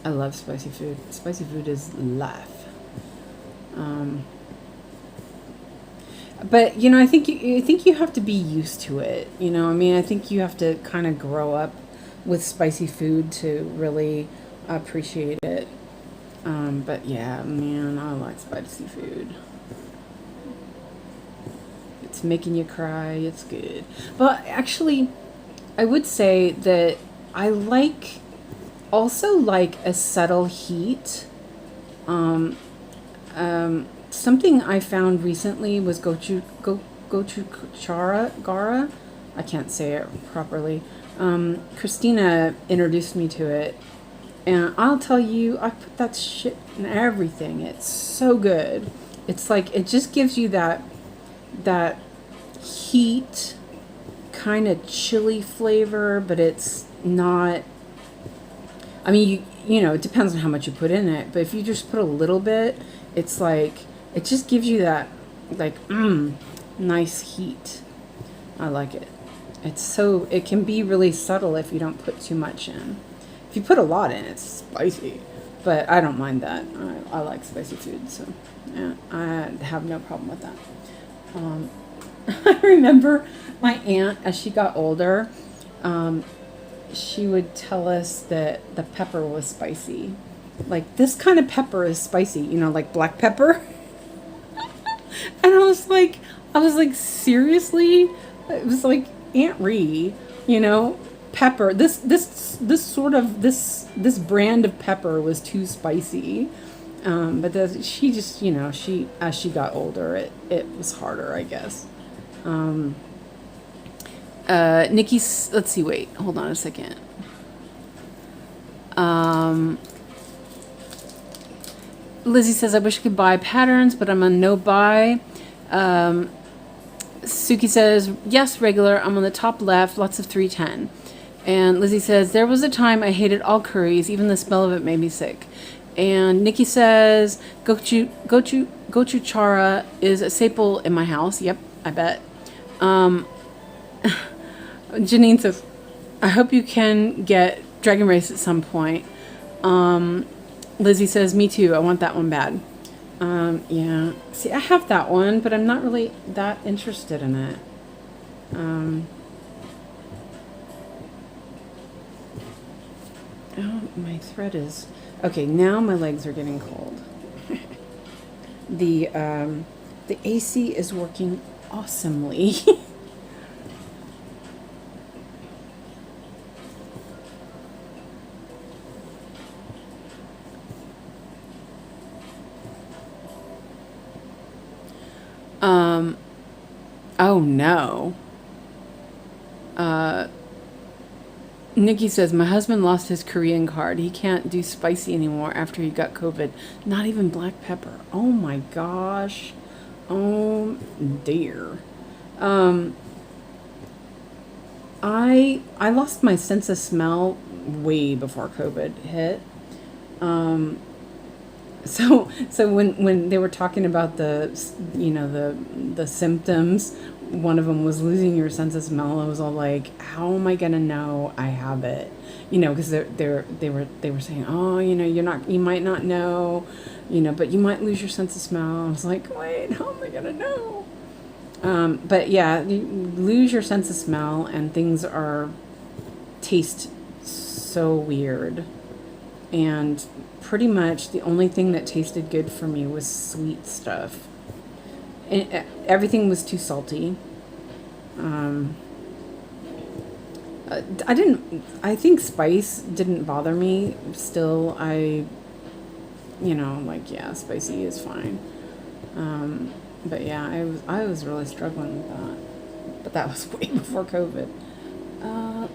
Speaker 1: I love spicy food. Spicy food is life. But you know, I think you have to be used to it. You know, I mean, I think you have to kind of grow up with spicy food to really appreciate it. But yeah, man, I like spicy food. It's making you cry. It's good. But actually, I would say that I also like a subtle heat. Something I found recently was 𝐏𝐞𝐫𝐬𝐲. I can't say it properly. Christina introduced me to it, and I'll tell you, I put that shit in everything. It's so good. It's like, it just gives you that heat, kind of chili flavor, but it's not. I mean, you know, it depends on how much you put in it, but if you just put a little bit, it's like, it just gives you that, like, nice heat. I like it. It can be really subtle if you don't put too much in. If you put a lot in, it's spicy, but I don't mind that. I like spicy food, so yeah, I have no problem with that. I remember my aunt, as she got older, she would tell us that the pepper was spicy. Like, this kind of pepper is spicy, you know, like black pepper. And I was like, seriously? It was like, Aunt Ree, you know, pepper. This brand of pepper was too spicy. But she just, you know, as she got older, it was harder, I guess. Nikki's, let's see, wait, hold on a second. Lizzie says, I wish I could buy patterns, but I'm on no buy. Suki says, yes, regular. I'm on the top left, lots of 310. And Lizzie says, there was a time I hated all curries. Even the smell of it made me sick. And Nikki says, 𝐏𝐞𝐫𝐬𝐲 is a staple in my house. Yep, I bet. Janine says, I hope you can get Dragon Race at some point. Lizzie says, me too. I want that one bad. Yeah. See, I have that one, but I'm not really that interested in it. Oh, my thread is... Okay, now my legs are getting cold. The AC is working awesomely. Oh no. Nikki says, my husband lost his Korean card. He can't do spicy anymore after he got COVID. Not even black pepper. Oh my gosh. Oh dear. I lost my sense of smell way before COVID hit. So when they were talking about the symptoms, one of them was losing your sense of smell. I was all like, how am I gonna know I have it? You know, because they were saying, oh, you know, you might not know, you know, but you might lose your sense of smell. I was like, wait, how am I gonna know? But yeah, you lose your sense of smell and things taste so weird. And pretty much the only thing that tasted good for me was sweet stuff. And everything was too salty. I think spice didn't bother me. Still, yeah, spicy is fine. But yeah, I was really struggling with that. But that was way before COVID.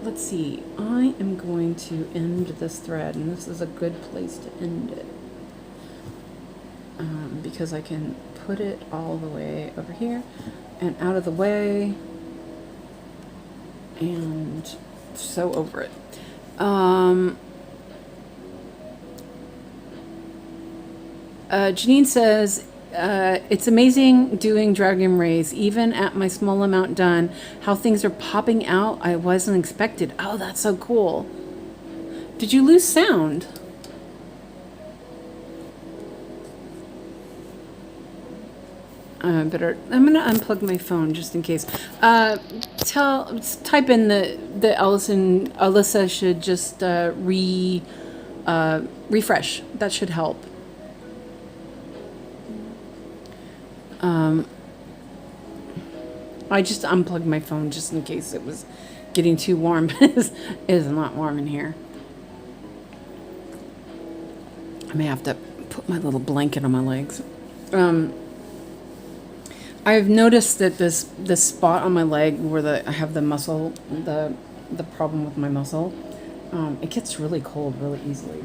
Speaker 1: Let's see. I am going to end this thread, and this is a good place to end it. Because I can put it all the way over here and out of the way, and so over it. Janine says, it's amazing doing Dragon Rays, even at my small amount done, how things are popping out I wasn't expected. Oh, that's so cool. Did you lose sound? I'm gonna unplug my phone just in case. Type in the Alyssa should just refresh. That should help. I just unplugged my phone just in case it was getting too warm. It is not warm in here. I may have to put my little blanket on my legs. I've noticed that this spot on my leg where I have the muscle, the problem with my muscle, it gets really cold really easily.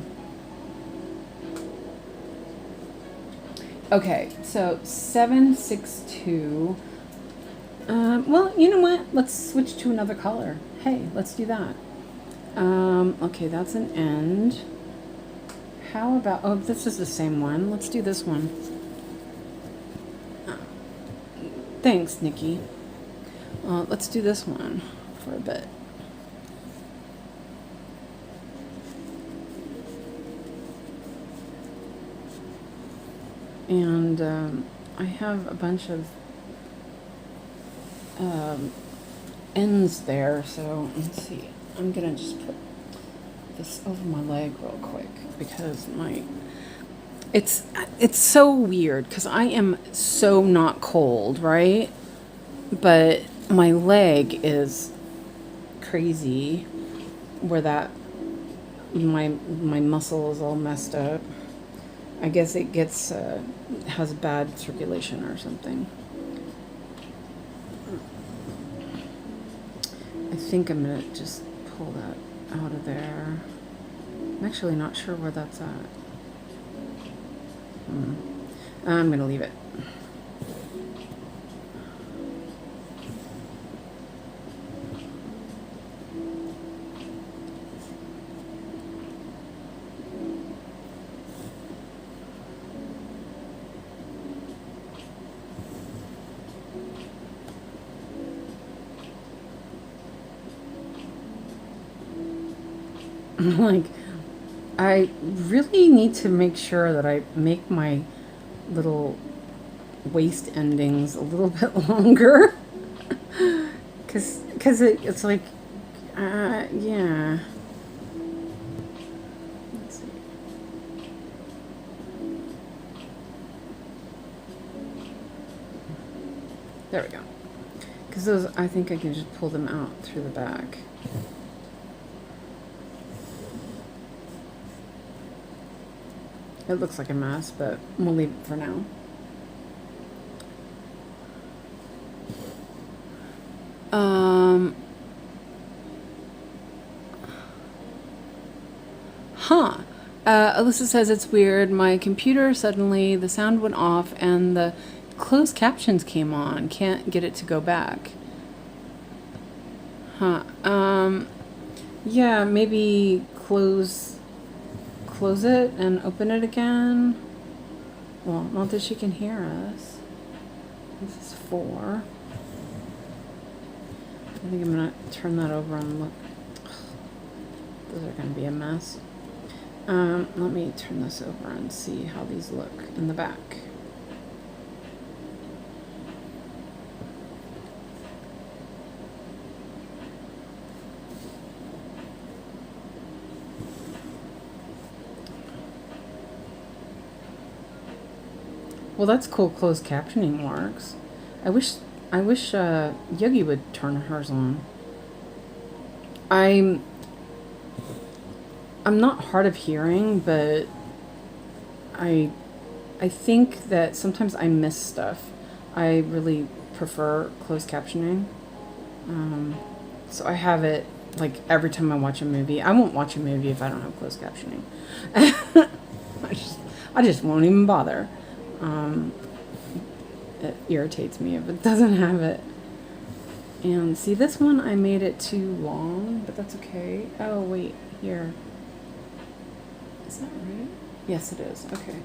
Speaker 1: Okay, so 762. Well, you know what? Let's switch to another color. Hey, let's do that. Okay, that's an end. How about, oh, this is the same one. Let's do this one. Thanks, Nikki. Let's do this one for a bit. And I have a bunch of ends there, so let's see. I'm gonna just put this over my leg real quick because it's so weird because I am so not cold, right? But my leg is crazy where that my muscle is all messed up. I guess it gets has bad circulation or something. I think I'm gonna just pull that out of there. I'm actually not sure where that's at. I'm gonna leave it. Like, I really need to make sure that I make my little waist endings a little bit longer. Cause it's like, yeah. Let's see. There we go. Cause those, I think I can just pull them out through the back. It looks like a mess, but we'll leave it for now. Alyssa says it's weird. My computer, suddenly the sound went off and the closed captions came on. Can't get it to go back. Yeah, maybe close it and open it again. Well, not that she can hear us. This is 4. I think I'm gonna turn that over and look. Those are gonna be a mess. Let me turn this over and see how these look in the back. Well, that's cool. Closed captioning works. I wish Yogi would turn hers on. I'm not hard of hearing, but I think that sometimes I miss stuff. I really prefer closed captioning. So I have it like every time I watch a movie. I won't watch a movie if I don't have closed captioning. I just won't even bother. It irritates me if it doesn't have it. And see, this one I made it too long, but that's okay. Oh wait, here. Is that right? Yes, it is. Okay.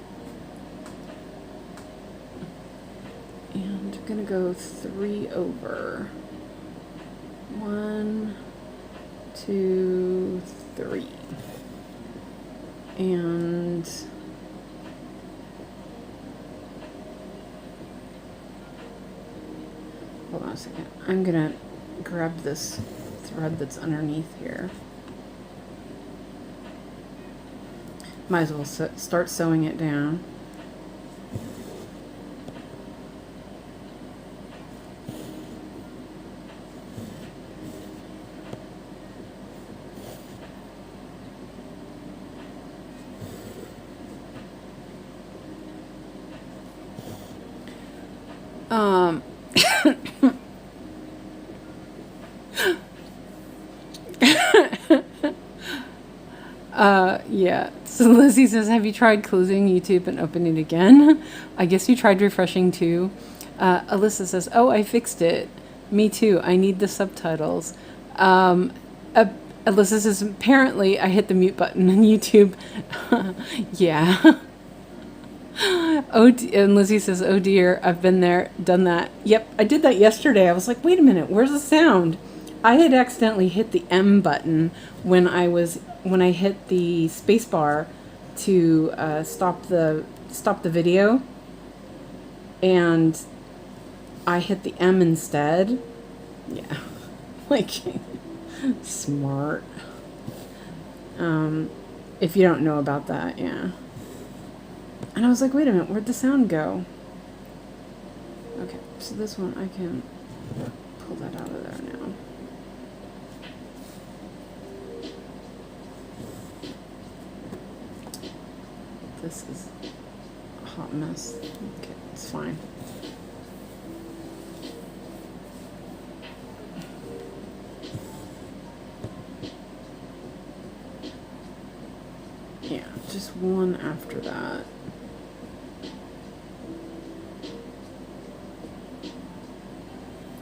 Speaker 1: gonna go 3 over. 1, 2, 3. And hold on a second. I'm gonna grab this thread that's underneath here. Might as well start sewing it down. Yeah. So Lizzie says, have you tried closing YouTube and opening it again? I guess you tried refreshing too. Alyssa says, oh, I fixed it. Me too. I need the subtitles. Alyssa says, apparently I hit the mute button on YouTube. Yeah. Oh, and Lizzie says, oh dear, I've been there, done that. Yep, I did that yesterday. I was like, wait a minute, where's the sound? I had accidentally hit the M button when I hit the space bar to stop the video, and I hit the M instead. Yeah, like smart. If you don't know about that, yeah. And I was like, wait a minute, where'd the sound go? Okay, so this one I can pull that out of there now. This is a hot mess. Okay, it's fine. Yeah, just one after that.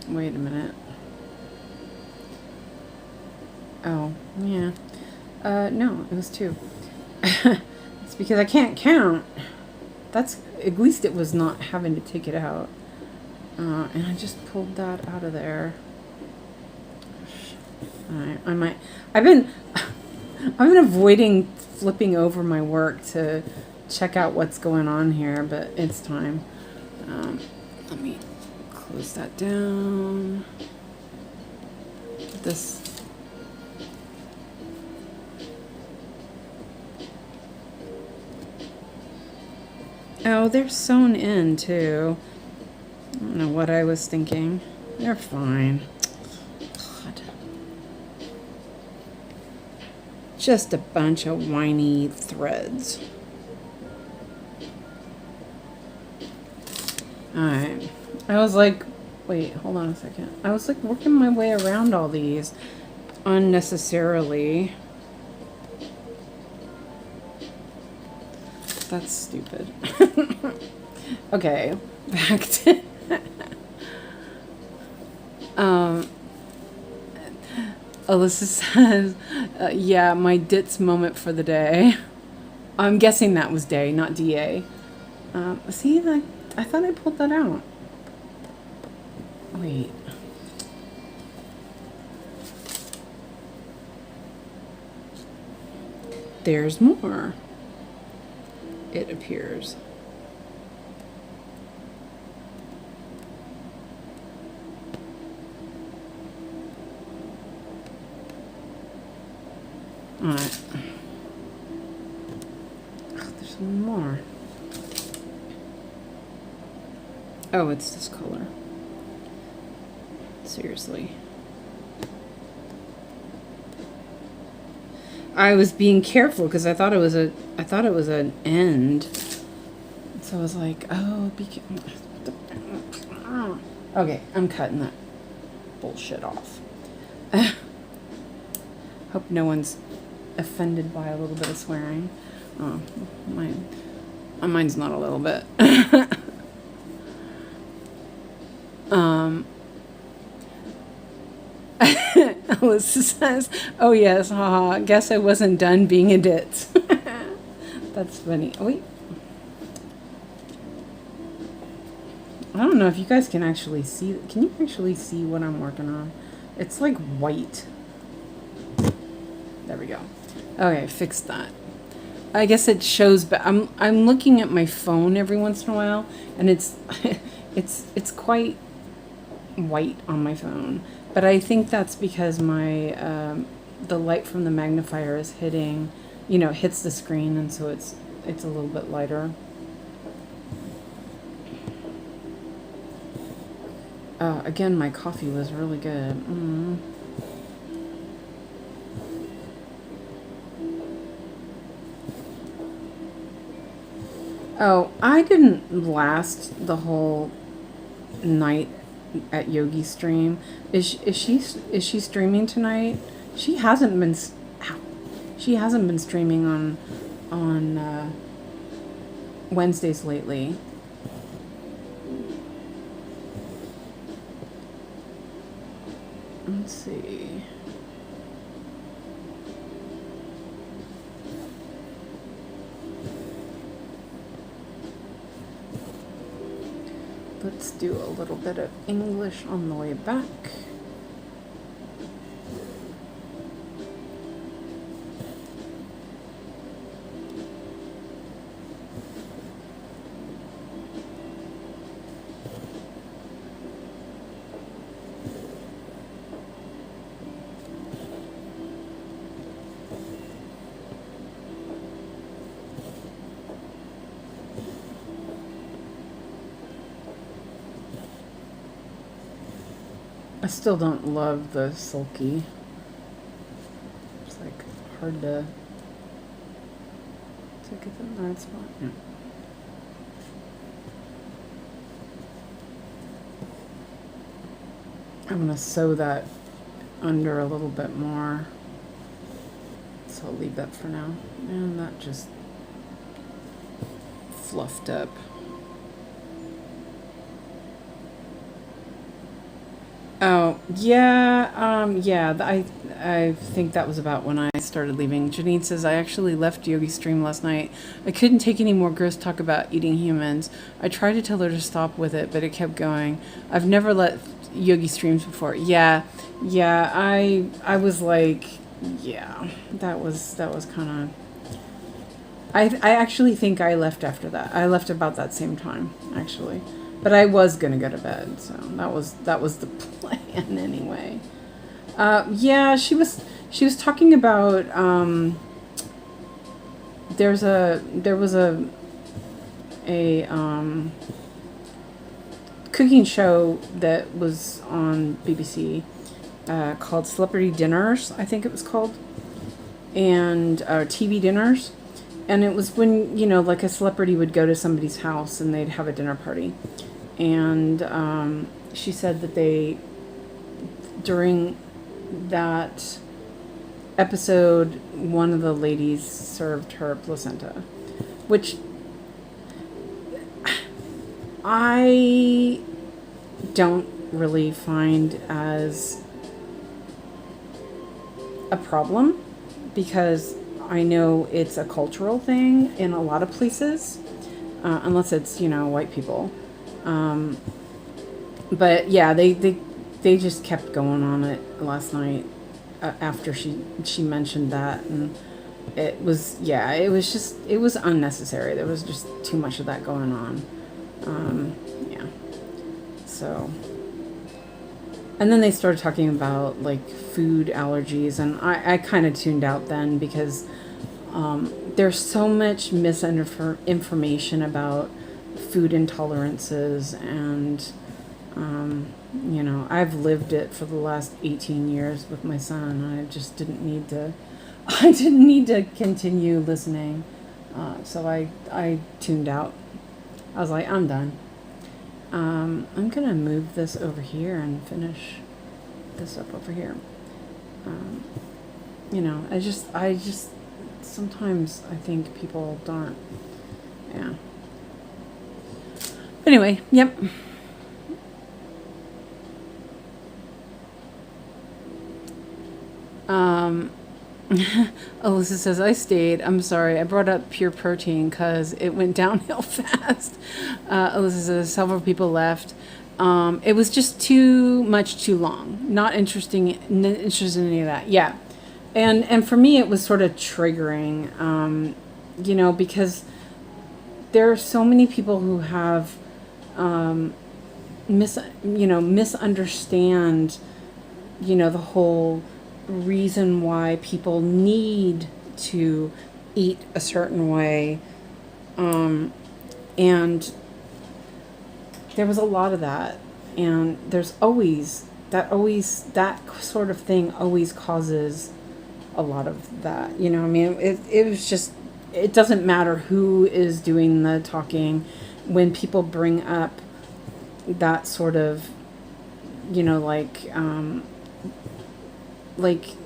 Speaker 1: Wait a minute. Oh, yeah. No, it was 2. It's because I can't count. That's, at least it was not having to take it out. And I just pulled that out of there. Alright, I've been avoiding flipping over my work to check out what's going on here, but it's time. Let me close that down. This. Oh, they're sewn in too. I don't know what I was thinking. They're fine. God. Just a bunch of whiny threads. Alright. I was like, wait, hold on a second. I was like working my way around all these unnecessarily. That's stupid. Okay, back to Alyssa says, yeah, my ditz moment for the day. I'm guessing that was day, not DA. See, like, I thought I pulled that out. Wait. There's more. It appears. Alright. Oh, there's one more. Oh, it's this color. Seriously. I was being careful because I thought it was an end. So I was like, oh, be careful. Okay, I'm cutting that bullshit off. Hope no one's offended by a little bit of swearing. Oh, mine's not a little bit. Alyssa says, oh yes, haha, guess I wasn't done being a ditz. That's funny. Oh, wait. I don't know if you guys can actually see. Can you actually see what I'm working on? It's like white. There we go. Okay, fix that. I guess it shows, but I'm looking at my phone every once in a while, and it's it's quite white on my phone. But I think that's because my the light from the magnifier is hitting, hits the screen, and so it's a little bit lighter. Again, my coffee was really good. Oh, I didn't last the whole night at Yogi's stream. Is she streaming tonight? She hasn't been. She hasn't been streaming on Wednesdays lately. Let's see. Let's do a little bit of English on the way back. I still don't love the sulky. It's like hard to get them in the right spot. Yeah. I'm gonna sew that under a little bit more. So I'll leave that for now. And that just fluffed up. Oh, yeah, I think that was about when I started leaving. Janine says, I actually left Yogi's stream last night. I couldn't take any more gross talk about eating humans. I tried to tell her to stop with it, but it kept going. I've never let Yogi streams before. Yeah, I was like, yeah, that was kind of... I actually think I left after that. I left about that same time, actually. But I was gonna go to bed, so that was the plan anyway. Yeah, she was talking about there was a cooking show that was on BBC called Celebrity Dinners, I think it was called, and TV dinners. And it was when, like a celebrity would go to somebody's house and they'd have a dinner party. And she said that during that episode, one of the ladies served her placenta, which I don't really find as a problem, because I know it's a cultural thing in a lot of places, unless it's, white people. But yeah, they just kept going on it last night after she mentioned that, and it was unnecessary. There was just too much of that going on. Yeah. So, and then they started talking about like food allergies, and I kind of tuned out then, because there's so much misinformation about food intolerances, and I've lived it for the last 18 years with my son. I just didn't need to continue listening, so I tuned out. I was like, I'm done. I'm gonna move this over here and finish this up over here. I just sometimes I think people don't. Yeah. Anyway, yep. Alyssa says, I stayed. I'm sorry. I brought up pure protein because it went downhill fast. Alyssa says, several people left. It was just too much too long. Not interested in any of that. Yeah. And for me, it was sort of triggering, because there are so many people who have misunderstand, the whole reason why people need to eat a certain way. And there was a lot of that. And there's that sort of thing always causes a lot of that. It was just, it doesn't matter who is doing the talking when people bring up that sort of, like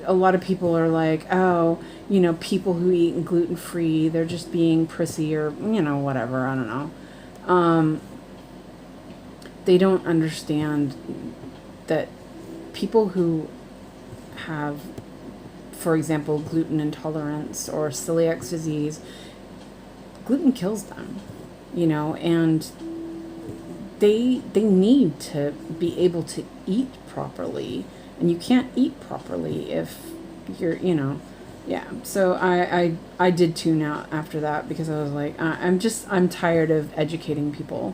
Speaker 1: a lot of people are like, oh, people who eat gluten-free, they're just being prissy or, whatever. I don't know. They don't understand that people who have, for example, gluten intolerance or celiac disease, gluten kills them, and they need to be able to eat properly, and you can't eat properly if you're, yeah. So I did tune out after that because I was like, I'm tired of educating people.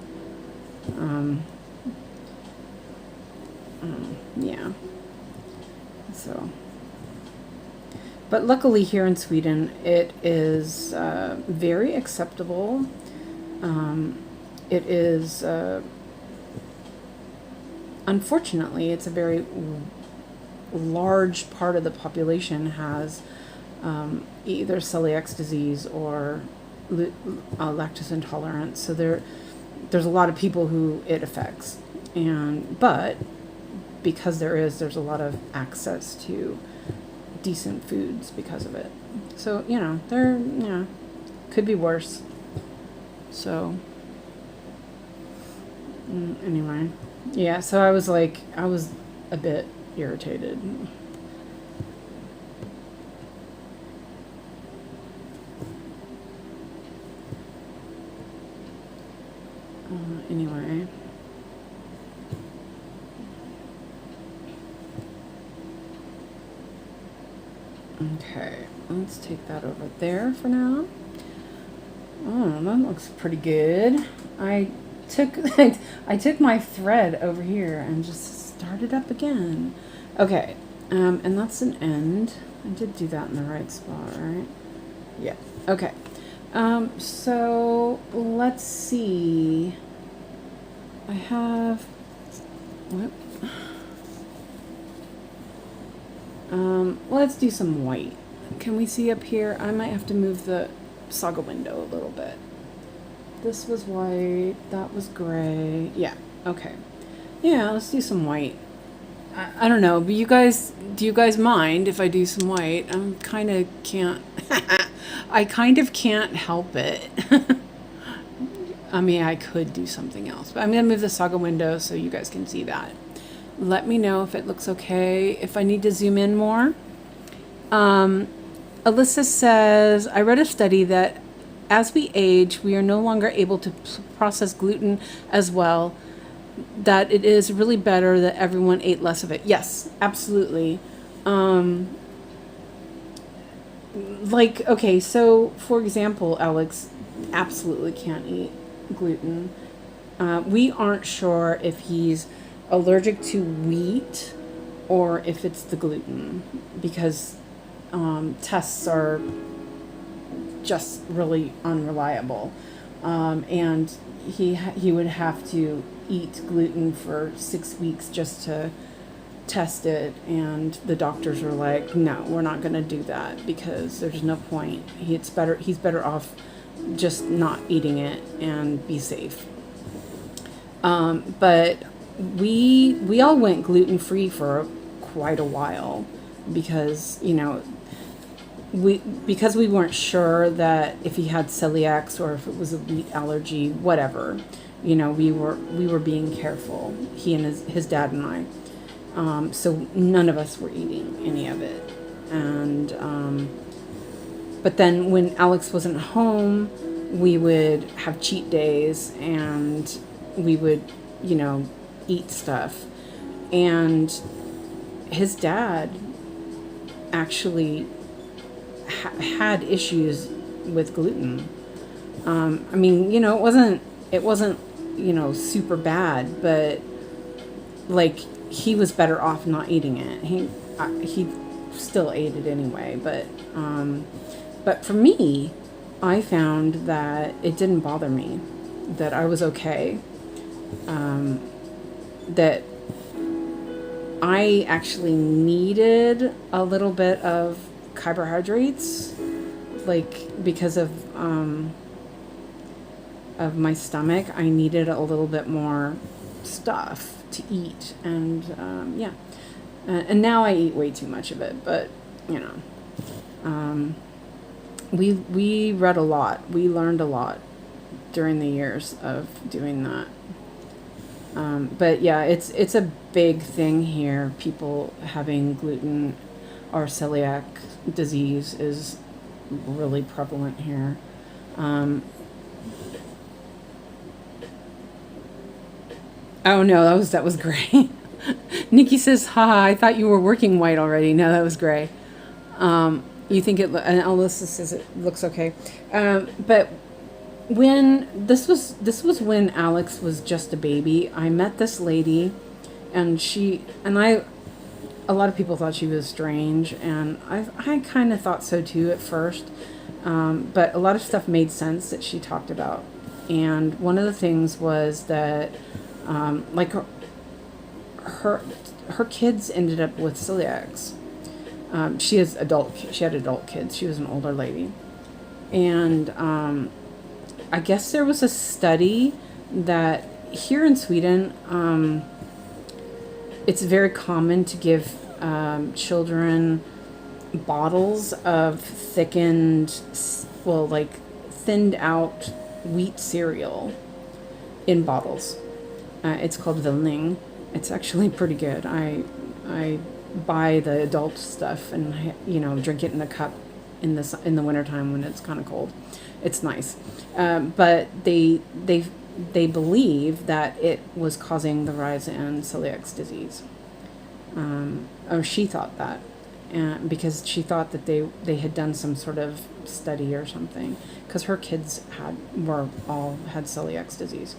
Speaker 1: Yeah. So. But luckily here in Sweden, it is very acceptable. It is, unfortunately, it's a very large part of the population has either celiac disease or lactose intolerance. So there's a lot of people who it affects. But because there's a lot of access to decent foods because of it. So, could be worse. So, anyway. Yeah, so I was a bit irritated. Anyway. Okay, let's take that over there for now. Oh, that looks pretty good. I took my thread over here and just started up again. Okay, and that's an end. I did do that in the right spot, right? Yeah. Okay. So let's see. I have. What? Let's do some white. Can we see up here? I might have to move the saga window a little bit. This was white. That was gray. Yeah. Okay. Yeah, let's do some white. I don't know, but do you guys mind if I do some white? I kind of can't help it. I mean, I could do something else, but I'm going to move the saga window so you guys can see that. Let me know if it looks okay, if I need to zoom in more. Alyssa says, I read a study that as we age, we are no longer able to process gluten as well, that it is really better that everyone ate less of it. Yes, absolutely. Okay, so for example, Alex absolutely can't eat gluten. We aren't sure if he's allergic to wheat or if it's the gluten, because tests are just really unreliable, and he would have to eat gluten for 6 weeks just to test it, and the doctors were like, no, we're not going to do that because there's no point. He's better off just not eating it and be safe. But we all went gluten-free for quite a while because, because we weren't sure that if he had celiacs or if it was a wheat allergy, whatever, we were being careful, he and his dad and I. So none of us were eating any of it. And but then when Alex wasn't home, we would have cheat days, and we would, you know, eat stuff. And his dad actually had issues with gluten. I mean, you know, it wasn't, you know, super bad, but like he was better off not eating it. He still ate it anyway, but for me, I found that it didn't bother me, that I was okay, that I actually needed a little bit of carbohydrates, like because of my stomach. I needed a little bit more stuff to eat, and yeah, and now I eat way too much of it. But you know, we read a lot, we learned a lot during the years of doing that. But yeah, it's a big thing here. People having gluten or celiac disease is really prevalent here. Oh no, that was gray. Nikki says, "Ha! I thought you were working white already." No, that was gray. You think it? And Alyssa says it looks okay. But when this was when Alex was just a baby. I met this lady, and a lot of people thought she was strange, and I kind of thought so too at first. But a lot of stuff made sense that she talked about, and one of the things was that like her kids ended up with celiacs. She had adult kids. She was an older lady, and I guess there was a study that here in Sweden, it's very common to give children bottles of thinned out wheat cereal in bottles. It's called 𝐏𝐈𝐊𝐾. It's actually pretty good. I buy the adult stuff and, you know, drink it in a cup in the wintertime when it's kind of cold. It's nice. But they believe that it was causing the rise in celiac disease. Or she thought that, because she thought that they had done some sort of study or something, because her kids all had celiac disease.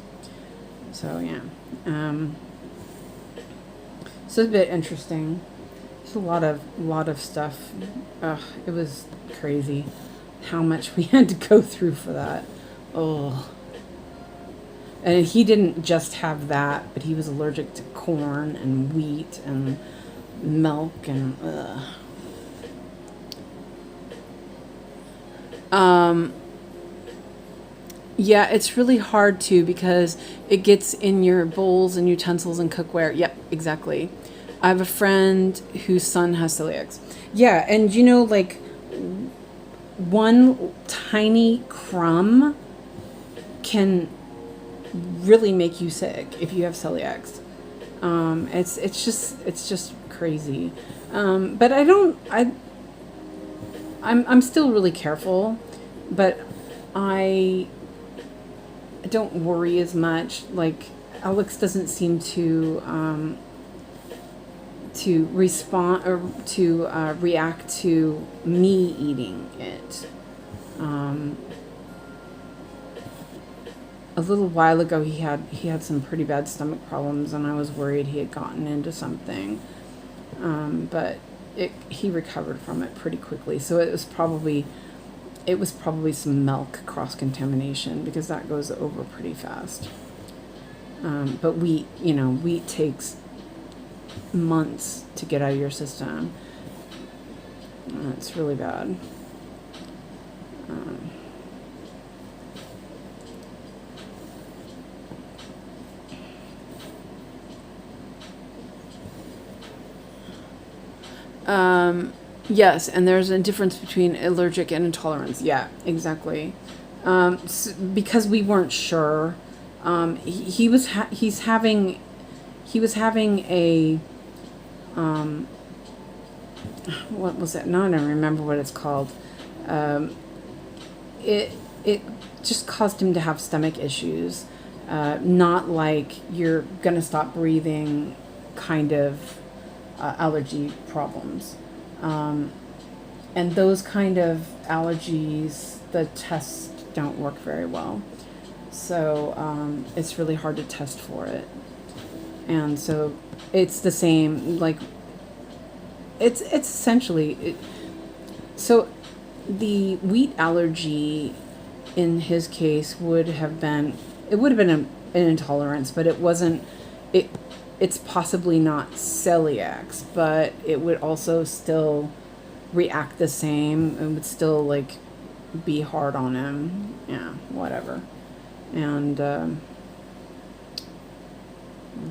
Speaker 1: So yeah, so it's a bit interesting. There's a lot of stuff. It was crazy how much we had to go through for that. Oh. And he didn't just have that, but he was allergic to corn and wheat and milk and yeah, it's really hard too, because it gets in your bowls and utensils and cookware. Yep, exactly. I have a friend whose son has celiac. Yeah, and you know, like one tiny crumb can really make you sick if you have celiac. It's just crazy. But I'm still really careful, but I don't worry as much. Like Alex doesn't seem to respond or to react to me eating it. A little while ago, he had some pretty bad stomach problems, and I was worried he had gotten into something. But he recovered from it pretty quickly. So it was probably some milk cross-contamination, because that goes over pretty fast. But wheat takes months to get out of your system. It's really bad. Yes, and there's a difference between allergic and intolerance. Yeah, exactly. Because we weren't sure. He was having a what was it? No, I don't remember what it's called. It just caused him to have stomach issues. Not like you're gonna stop breathing kind of allergy problems. And those kind of allergies, the tests don't work very well. So it's really hard to test for it. And so it's the same, like, it's essentially, so the wheat allergy in his case would have been an intolerance, but it wasn't, it's possibly not celiac, but it would also still react the same. It would still, like, be hard on him. Yeah, whatever. And I'm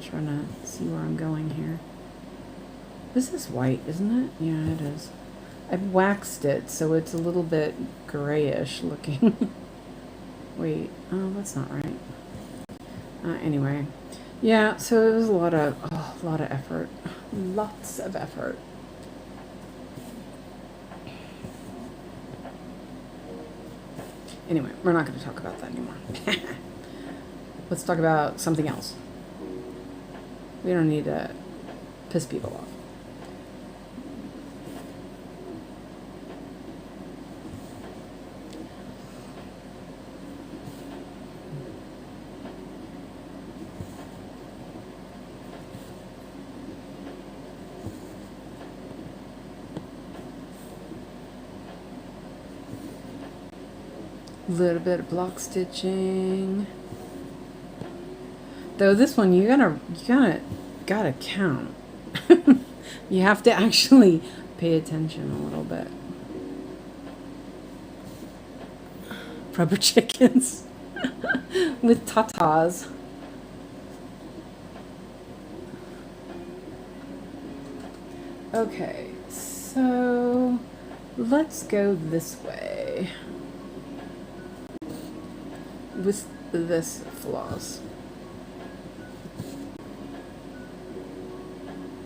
Speaker 1: trying to see where I'm going here. This is white, isn't it? Yeah, it is. I've waxed it, so it's a little bit grayish looking. Wait, oh, that's not right. Anyway, yeah, so it was a lot of effort. Lots of effort. Anyway, we're not going to talk about that anymore. Let's talk about something else. We don't need to piss people off. Little bit of block stitching. Though this one you gotta count. You have to actually pay attention a little bit. Rubber chickens with tatas. Okay, so let's go this way with this floss.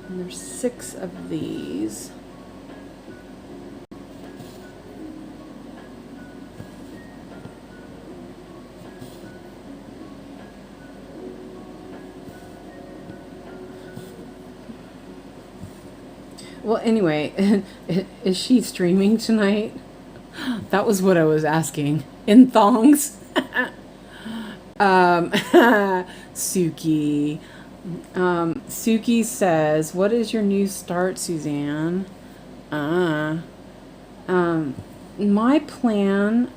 Speaker 1: And there's 6 of these. Well, anyway, is she streaming tonight? That was what I was asking. In thongs? Suki. Suki says, what is your new start, Suzanne? My plan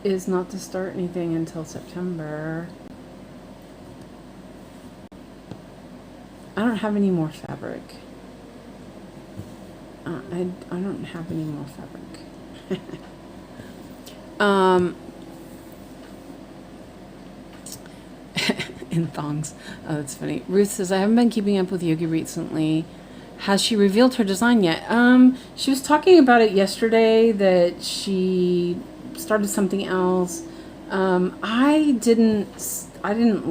Speaker 1: is not to start anything until September. I don't have any more fabric. I don't have any more fabric. In thongs. Oh, that's funny. Ruth says, I haven't been keeping up with Yogi recently. Has she revealed her design yet? She was talking about it yesterday, that she started something else. I didn't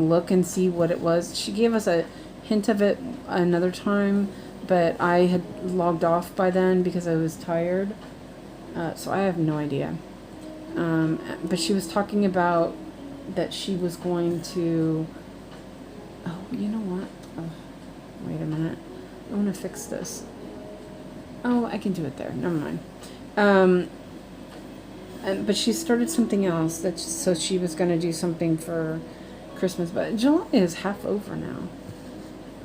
Speaker 1: look and see what it was. She gave us a hint of it another time, but I had logged off by then because I was tired. So I have no idea. But she was talking about that she was going to... Oh, you know what? Oh, wait a minute. I want to fix this. Oh, I can do it there. Never mind. But she started something else. So she was going to do something for Christmas. But July is half over now.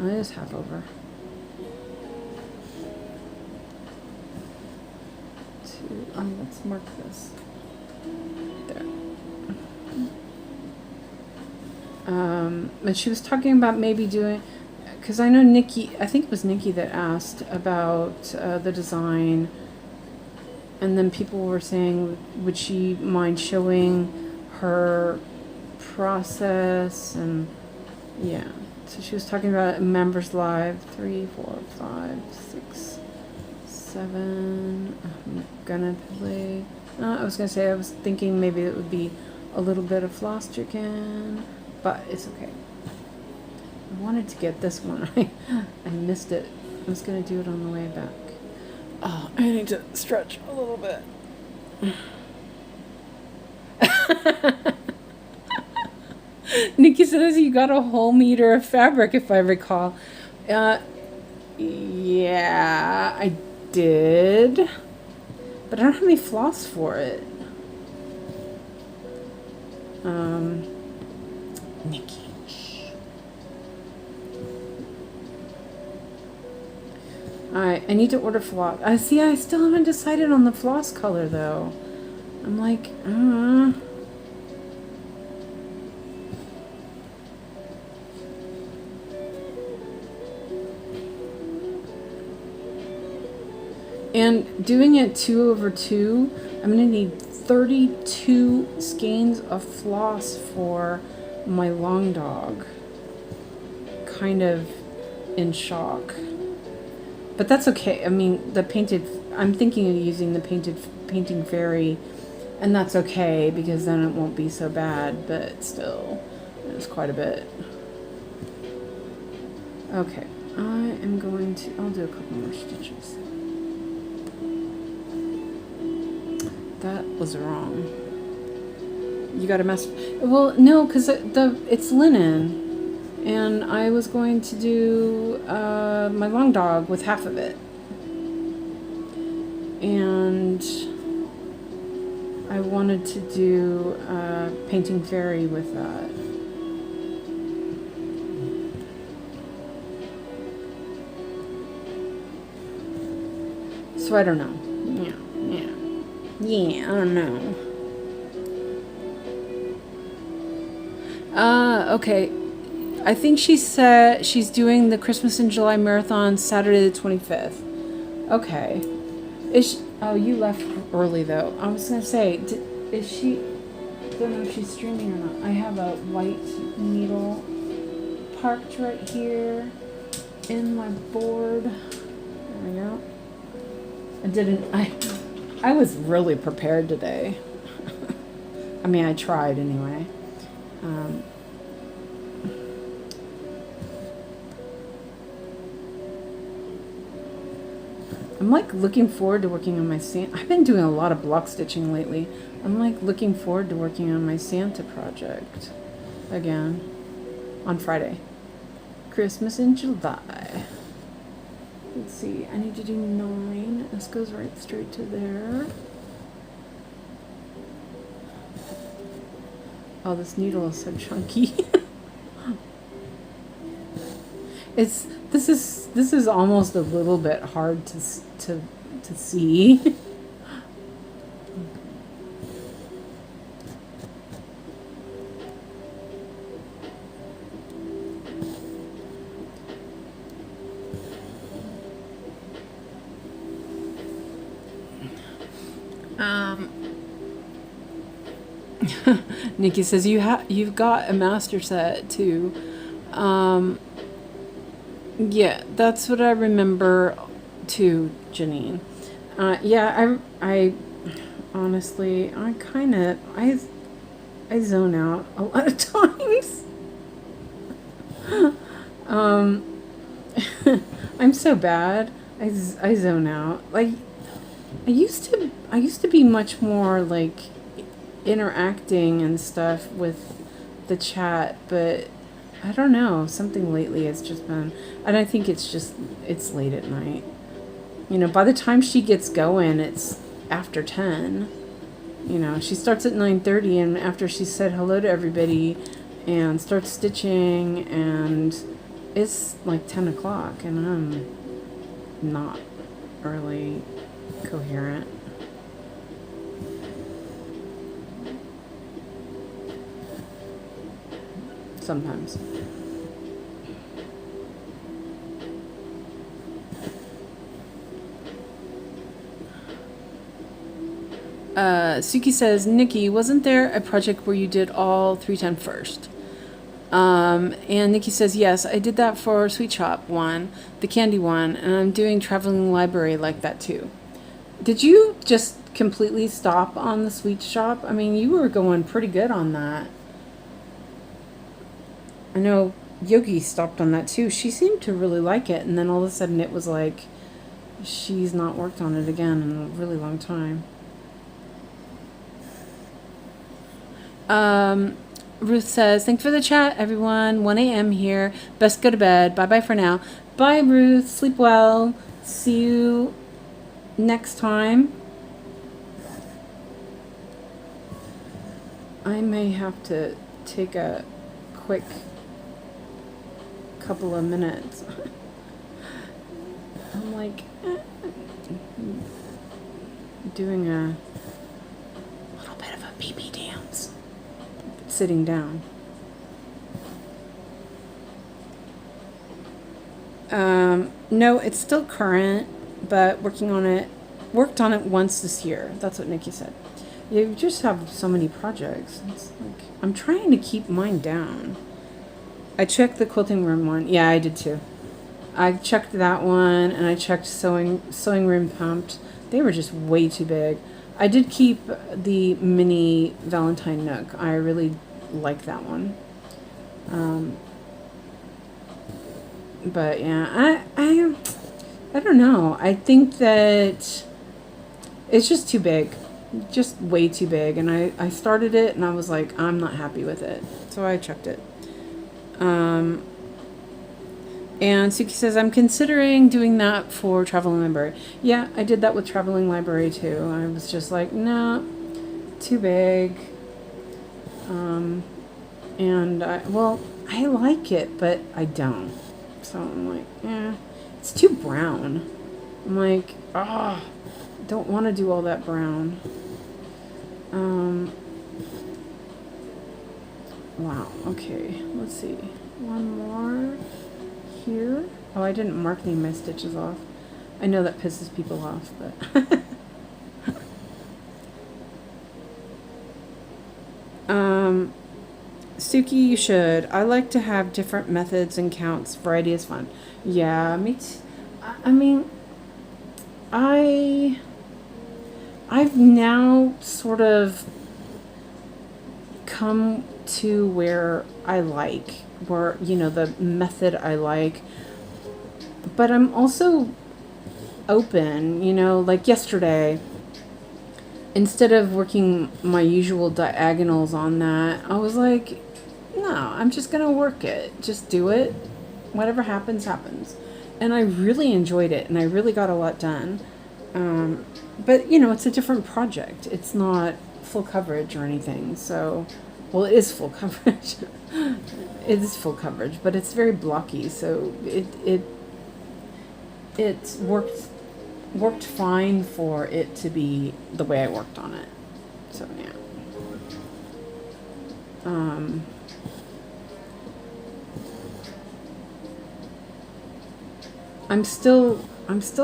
Speaker 1: Oh, it is half over. Let's mark this. There. And she was talking about maybe doing, because I know Nikki, I think it was Nikki that asked about the design, and then people were saying, would she mind showing her process? And yeah, so she was talking about members live, 3, 4, 5, 6, 7. I'm gonna play. I was gonna say, I was thinking maybe it would be a little bit of floss chicken, but it's okay. I wanted to get this one. I missed it. I was gonna do it on the way back. Oh, I need to stretch a little bit. Nikki says you got a whole meter of fabric, if I recall. Yeah, I did. But I don't have any floss for it. Nikki. Alright, I need to order floss. I see, I still haven't decided on the floss color, though. I'm like, And doing it 2/2, I'm going to need 32 skeins of floss for my long dog. Kind of in shock. But that's okay. I mean, I'm thinking of using the painting fairy, and that's okay because then it won't be so bad, but still, it's quite a bit. Okay, I'll do a couple more stitches. That was wrong. You got a mess. Well, no, because it's linen. And I was going to do my long dog with half of it. And I wanted to do painting fairy with that. So I don't know. Yeah, I don't know. Okay. I think she said she's doing the Christmas in July marathon Saturday the 25th. Okay. Oh, you left early though. I was going to say, is she, I don't know if she's streaming or not. I have a white needle parked right here in my board. There we go. I was really prepared today. I mean, I tried anyway. I'm like looking forward to working on my Santa. I've been doing a lot of block stitching lately. I'm like looking forward to working on my Santa project again on Friday. Christmas in July. Let's see, I need to do 9. This goes right straight to there. Oh, this needle is so chunky. This is almost a little bit hard to see. Nikki says you've got a master set too. Yeah, that's what I remember too, Janine. Yeah, I honestly, I zone out a lot of times. I'm so bad. I zone out. Like I used to be much more like interacting and stuff with the chat, but I don't know, something lately has just been, and I think it's late at night. You know, by the time she gets going, it's after 10. You know, she starts at 9:30, and after she said hello to everybody and starts stitching, and it's like 10 o'clock, and I'm not really coherent. Sometimes. Suki says, Nikki, wasn't there a project where you did all 310 first? And Nikki says, yes, I did that for Sweet Shop one, the candy one, and I'm doing Traveling Library like that too. Did you just completely stop on the Sweet Shop? I mean, you were going pretty good on that. I know Yogi stopped on that too. She seemed to really like it, and then all of a sudden it was like she's not worked on it again in a really long time. Ruth says, thanks for the chat, everyone. 1 a.m. here. Best go to bed. Bye-bye for now. Bye, Ruth. Sleep well. See you next time. I may have to take a quick couple of minutes. I'm like doing a little bit of a pee-pee dance, sitting down. No, it's still current, but worked on it once this year. That's what Nikki said. You just have so many projects. It's like, I'm trying to keep mine down. I checked the quilting room one. Yeah, I did too. I checked that one, and I checked sewing room pumped. They were just way too big. I did keep the mini Valentine Nook. I really like that one. But yeah, I don't know. I think that it's just too big. Just way too big. And I started it and I was like, I'm not happy with it. So I checked it. And Suki says, I'm considering doing that for Traveling Library. Yeah, I did that with Traveling Library too. I was just like, no, too big. And I like it, but I don't. So I'm like, it's too brown. I'm like, don't want to do all that brown. Wow, okay, let's see. One more here. Oh, I didn't mark any of my stitches off. I know that pisses people off, but... Suki, you should. I like to have different methods and counts. Variety is fun. Yeah, me too. I mean, I've now sort of come to where I like, where, you know, the method I like, but I'm also open, you know, like yesterday, instead of working my usual diagonals on that, I was like, no, I'm just going to work it. Just do it. Whatever happens, happens. And I really enjoyed it, and I really got a lot done. But, you know, it's a different project. It's not full coverage or anything. So, well, it is full coverage. It is full coverage, but it's very blocky. So it worked fine for it to be the way I worked on it. So, yeah. I'm still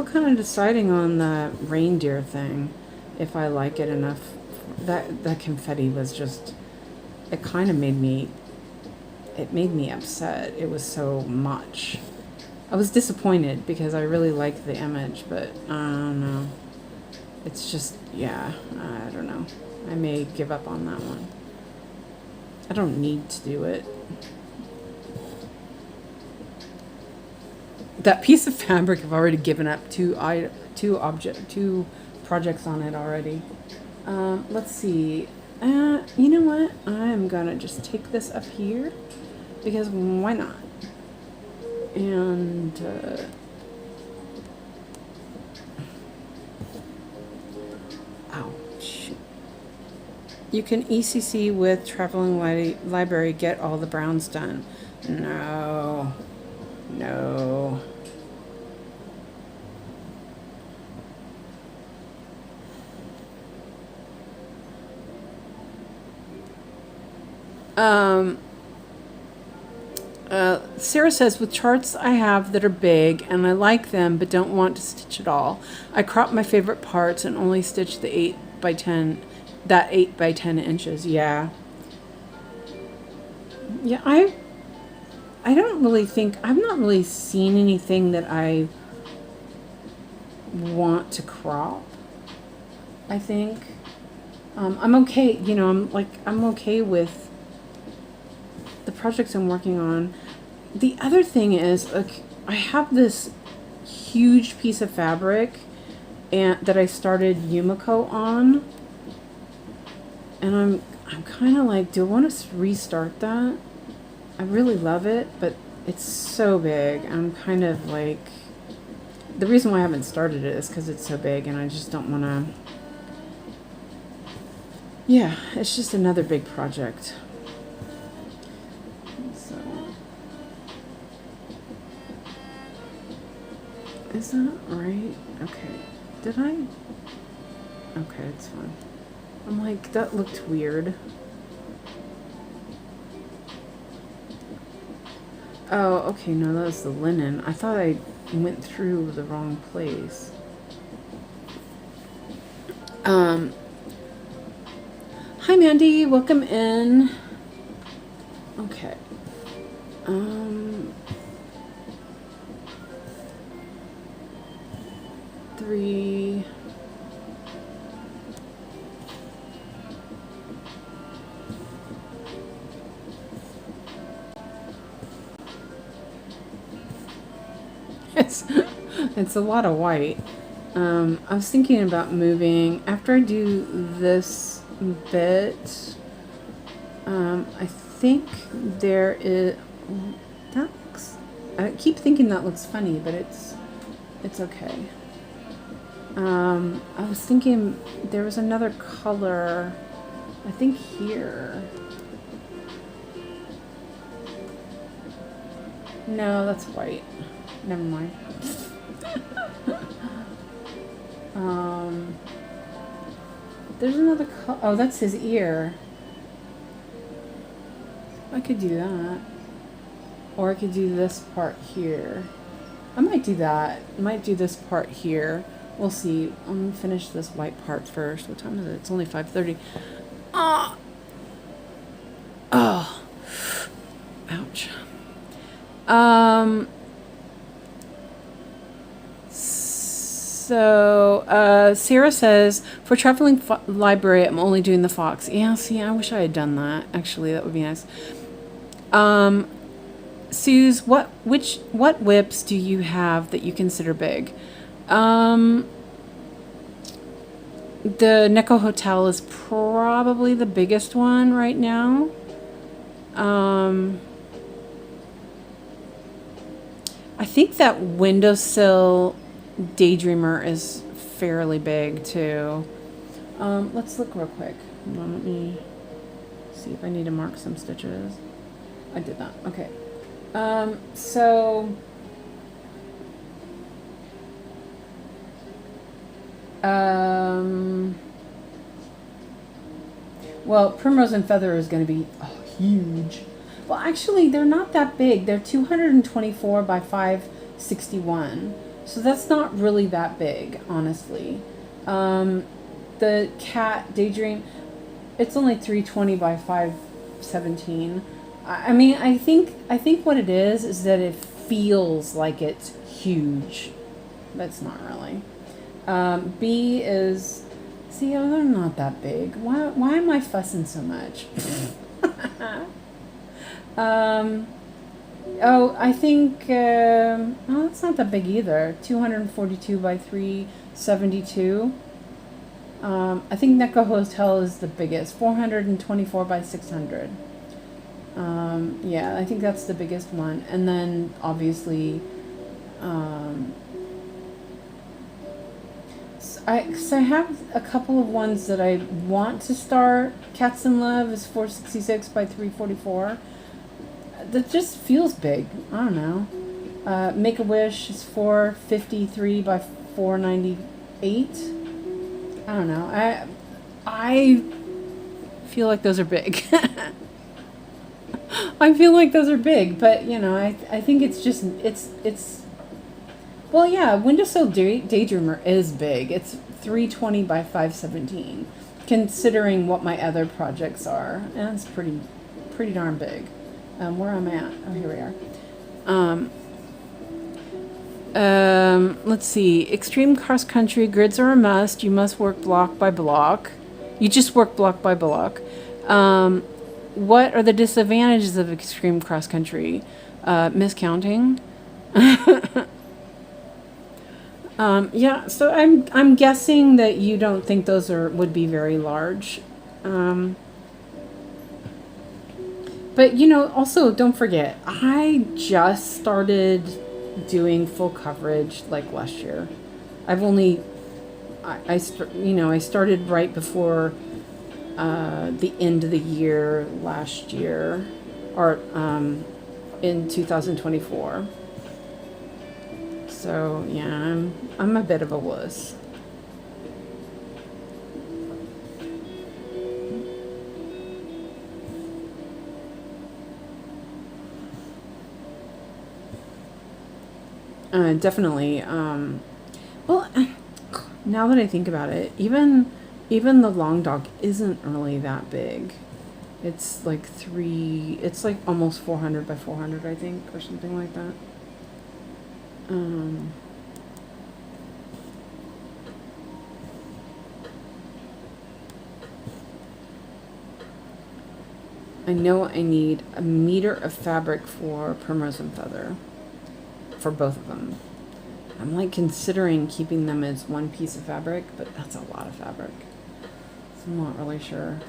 Speaker 1: kind of deciding on the reindeer thing, if I like it enough. That confetti was just, it kind of made me upset. It was so much. I was disappointed because I really liked the image, but I don't know. It's just, yeah, I don't know. I may give up on that one. I don't need to do it. That piece of fabric, I've already given up two projects on it already. Let's see. You know what? I'm gonna just take this up here because why not? And ouch. You can ECC with Traveling Library. Get all the browns done. No. Sarah says, with charts I have that are big and I like them but don't want to stitch at all, I crop my favorite parts and only stitch the 8 by 10 inches. Yeah, I don't really think, I've not really seen anything that I want to crop. I think I'm okay, you know, I'm okay with the projects I'm working on. The other thing is, like, I have this huge piece of fabric and that I started 𝐒𝐭𝐚𝐢 on. And I'm kind of like, do I want to restart that? I really love it, but it's so big. I'm kind of like, the reason why I haven't started it is because it's so big and I just don't want to, yeah, it's just another big project. So, is that right? Okay. Did I? Okay, it's fine. I'm like, that looked weird. Oh, okay, no, that was the linen. I thought I went through the wrong place. Hi Mandy, welcome in. Okay. 3. It's a lot of white. I was thinking about moving after I do this bit. I think there is that looks. I keep thinking that looks funny, but it's okay. I was thinking there was another color. I think here. No, that's white. Never mind. There's another color. Oh, that's his ear. I could do that. Or I could do this part here. I might do that. I might do this part here. We'll see. I'm going to finish this white part first. What time is it? It's only 5:30. Oh. Ouch. So, Sarah says, for traveling library, I'm only doing the fox. Yeah, see, I wish I had done that. Actually, that would be nice. Suze, what whips do you have that you consider big? The 𝐏𝐞𝐫 Hotel is probably the biggest one right now. I think that windowsill Daydreamer is fairly big too. Let's look real quick. Hold on, let me see if I need to mark some stitches. I did that. Okay. Well, Primrose and Feather is going to be huge. Well, actually, they're not that big. They're 224 by 561. So that's not really that big, honestly. The cat Daydream, it's only 320 by 517. I mean, I think what it is that it feels like it's huge, but it's not really. B is, see, oh, they're not that big. Why am I fussing so much? Oh, I think, oh, it's not that big either. 242 by 372. I think 𝐏𝐞𝐫 Hotel is the biggest. 424 by 600. Yeah, I think that's the biggest one. And then, obviously, I have a couple of ones that I want to start. Cats in Love is 466 by 344. That just feels big. I don't know. Make-A-Wish is 453 by 498. I don't know. I feel like those are big. I feel like those are big, but you know, I think it's just it's. Well, yeah, Windowsill Daydreamer is big. It's 320 by 517, considering what my other projects are, and it's pretty darn big. Where I'm at? Oh, here we are. Let's see. Extreme cross country grids are a must. You must work block by block. You just work block by block. What are the disadvantages of extreme cross country? Miscounting. Yeah, so I'm guessing that you don't think those would be very large. But you know, also don't forget, I just started doing full coverage like last year. I've only I started right before the end of the year last year, or in 2024. So yeah, I'm a bit of a wuss. Definitely. Well, now that I think about it, even the long dog isn't really that big. It's like it's like almost 400 by 400, I think, or something like that. I know I need a meter of fabric for Primrose and Feather for both of them. I'm like considering keeping them as one piece of fabric, but that's a lot of fabric. So I'm not really sure.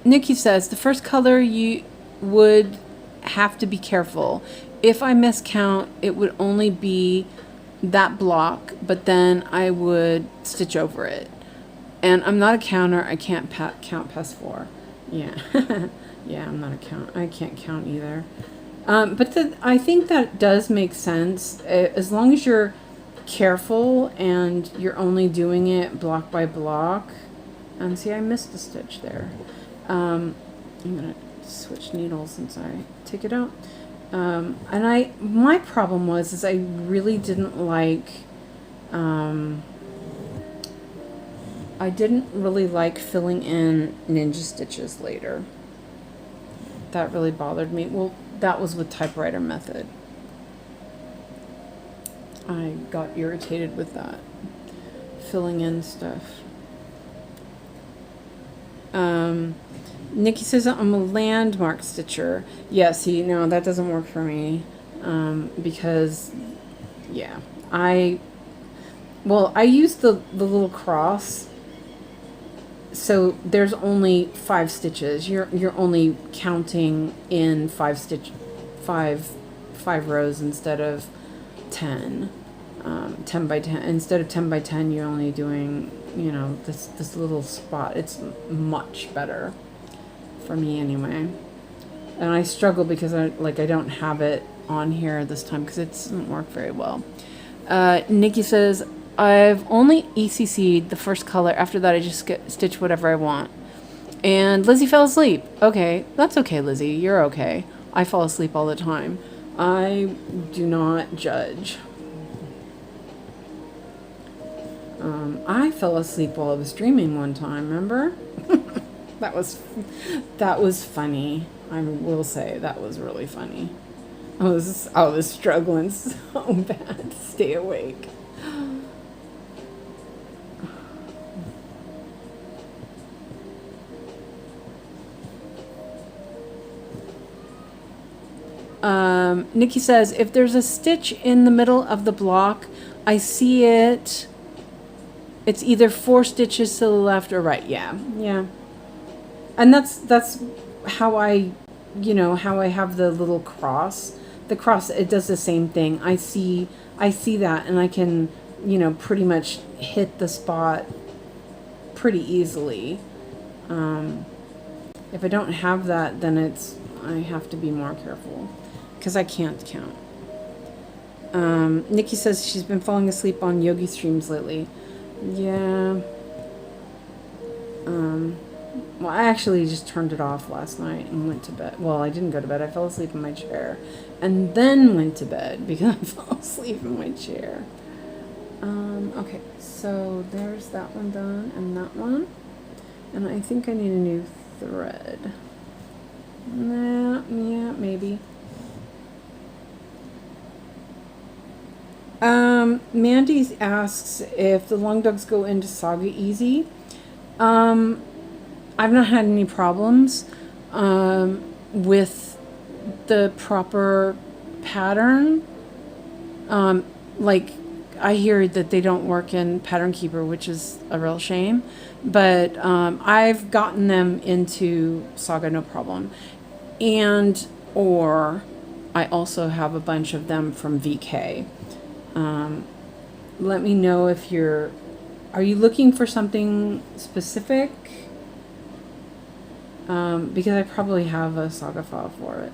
Speaker 1: Nikki says, the first color you would have to be careful. If I miscount, it would only be that block, but then I would stitch over it. And I'm not a counter. I can't count past 4. Yeah. Yeah, I'm not a count. I can't count either. But I think that does make sense. As long as you're careful and you're only doing it block by block. And see, I missed a stitch there. I'm going to switch needles since I take it out. And my problem is I really didn't like, I didn't really like filling in ninja stitches later. That really bothered me. Well, that was with typewriter method. I got irritated with that, filling in stuff. Nikki says I'm a landmark stitcher. Yeah, see, no, that doesn't work for me. Because, yeah, I use the little cross. So there's only 5 stitches. You're only counting in 5 rows instead of 10. 10 by 10. Instead of 10 by 10, you're only doing, you know, this little spot. It's much better for me anyway. And I struggle because I don't have it on here this time because it doesn't work very well. Nikki says, I've only ECC'd the first color. After that, I just stitch whatever I want. And Lizzie fell asleep. Okay, that's okay, Lizzie. You're okay. I fall asleep all the time. I do not judge. I fell asleep while I was streaming one time, remember? That was funny. I will say that was really funny. I was struggling so bad to stay awake. Nikki says, if there's a stitch in the middle of the block, I see it. It's either 4 stitches to the left or right. Yeah. And that's how I have the little cross. The cross, it does the same thing. I see that, and I can, pretty much hit the spot pretty easily. If I don't have that, then I have to be more careful because I can't count. Nikki says she's been falling asleep on yogi streams lately. Yeah. Well, I actually just turned it off last night and went to bed. Well, I didn't go to bed. I fell asleep in my chair and then went to bed because I fell asleep in my chair. Okay, so there's that one done and that one. And I think I need a new thread. Nah, yeah, maybe. Mandy asks if the long dogs go into Saga easy. I've not had any problems with the proper pattern. Like, I hear that they don't work in Pattern Keeper, which is a real shame. But I've gotten them into Saga no problem. And, or I also have a bunch of them from VK. Let me know if are you looking for something specific? Because I probably have a Saga file for it.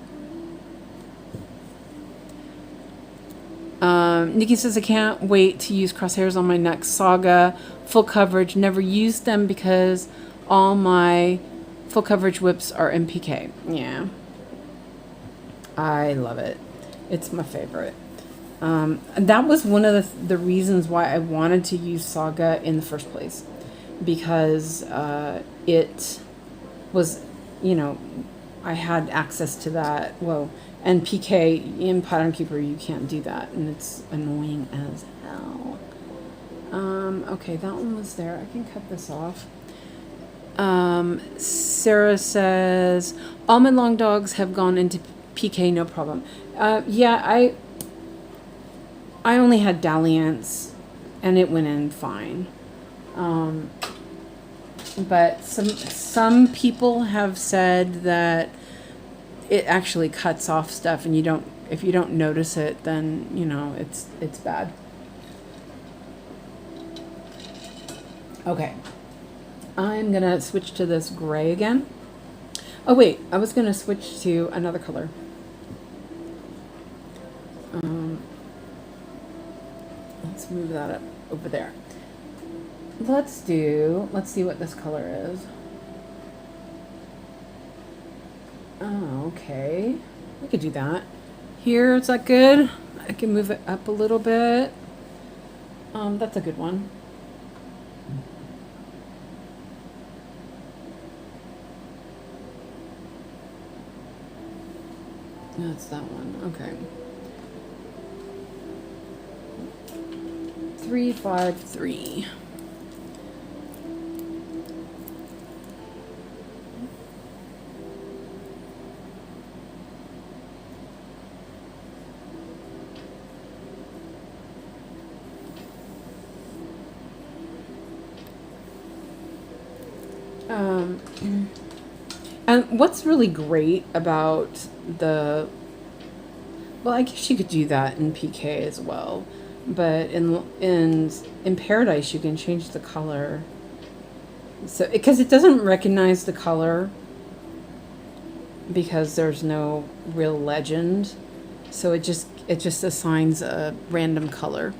Speaker 1: Nikki says, I can't wait to use crosshairs on my next Saga. Full coverage. Never used them because all my full coverage whips are MPK. Yeah. I love it. It's my favorite. That was one of the reasons why I wanted to use Saga in the first place. Because it was, you know, I had access to that. Well, and PK in Pattern Keeper, you can't do that, and it's annoying as hell. Okay, that one was there. I can cut this off. Sarah says, all my long dogs have gone into PK, no problem. Yeah, I only had Dalliance, and it went in fine. But some people have said that it actually cuts off stuff, and if you don't notice it, then you know it's bad. Okay, I'm gonna switch to this gray again. Oh wait, I was gonna switch to another color. Let's move that up over there. Let's see what this color is. Oh, okay. We could do that. Here, is that good? I can move it up a little bit. That's a good one. That's that one. Okay. 353. And what's really great about well, I guess you could do that in PK as well, but in Paradise you can change the color, so because it doesn't recognize the color because there's no real legend, so it just assigns a random color.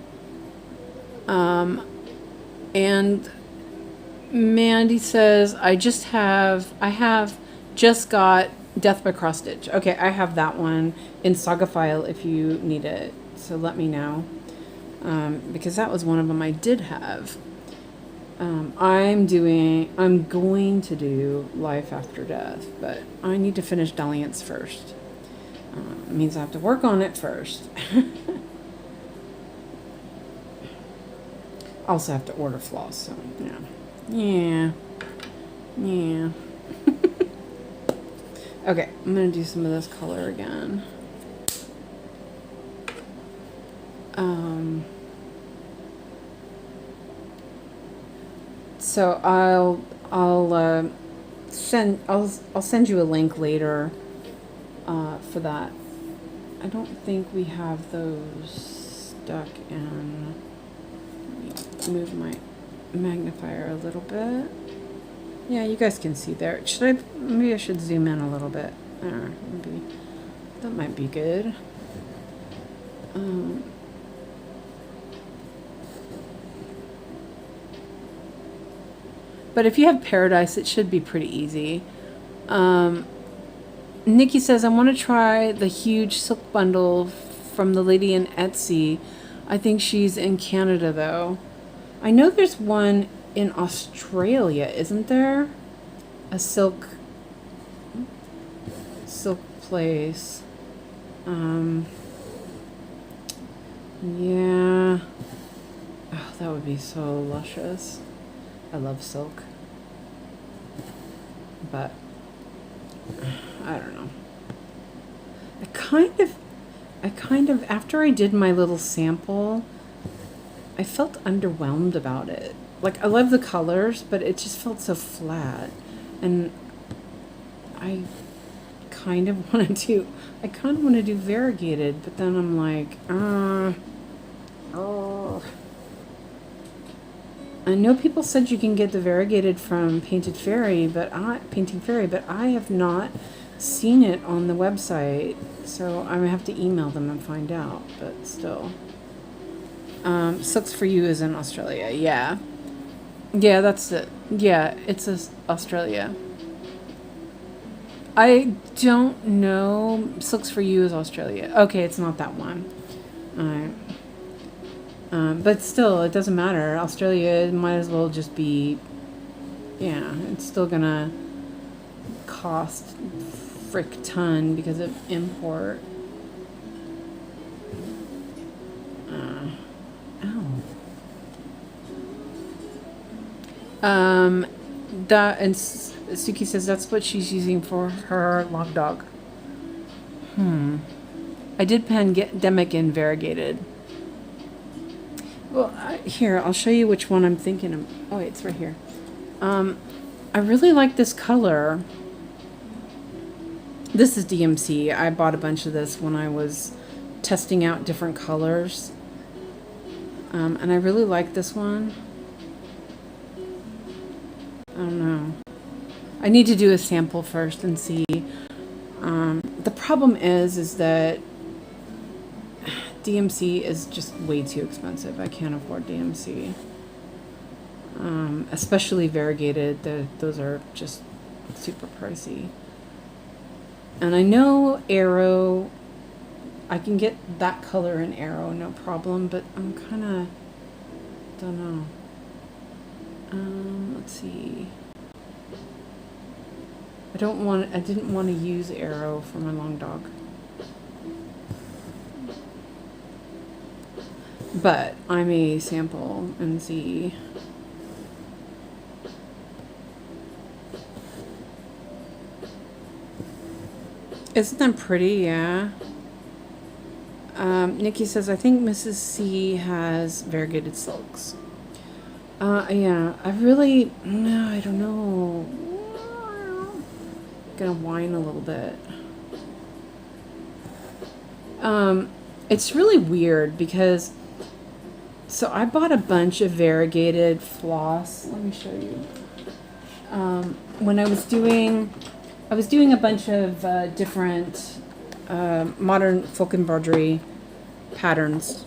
Speaker 1: And Mandy says, I have just got Death by Cross Stitch. Okay, I have that one in Saga file if you need it, so let me know. Because that was one of them I did have. I'm going to do Life After Death, but I need to finish Dalliance first. It means I have to work on it first. Also have to order floss, so yeah. Okay, I'm gonna do some of this color again. So I'll send you a link later for that. I don't think we have those stuck in. Let me move my magnifier a little bit. Yeah, you guys can see there. Maybe I should zoom in a little bit. Maybe that might be good. But if you have Paradise, it should be pretty easy. Nikki says, I want to try the huge silk bundle from the lady in Etsy. I think she's in Canada, though. I know there's one in Australia, isn't there? A silk silk place. Yeah. Oh, that would be so luscious. I love silk. But I don't know. I kind of, after I did my little sample, I felt underwhelmed about it. Like, I love the colors, but it just felt so flat. And I kind of want to do variegated, but then I'm like, I know people said you can get the variegated from Painting Fairy, but I have not seen it on the website, so I'm gonna have to email them and find out. But still, Silks for You is in Australia. Yeah, that's it. Yeah, it's Australia. I don't know. Silks for You is Australia. Okay, it's not that one. All right. But still, it doesn't matter. Australia might as well just be, yeah, it's still gonna cost frick ton because of import. That, and Suki says that's what she's using for her long dog. I did pandemic in variegated. Well, here, I'll show you which one I'm thinking of. Oh, wait, it's right here. I really like this color. This is DMC. I bought a bunch of this when I was testing out different colors. And I really like this one. I don't know. I need to do a sample first and see. The problem is that DMC is just way too expensive. I can't afford DMC. Especially variegated. Those are just super pricey. And I know Arrow, I can get that color in Arrow, no problem, but I'm kind of, don't know. Let's see. I didn't want to use Arrow for my long dog. But I may sample and see. Isn't that pretty? Yeah. Nikki says, I think Mrs. C has variegated silks. Yeah, I don't know. Gonna whine a little bit. It's really weird because, so I bought a bunch of variegated floss. Let me show you. When I was doing a bunch of different modern folk embroidery patterns.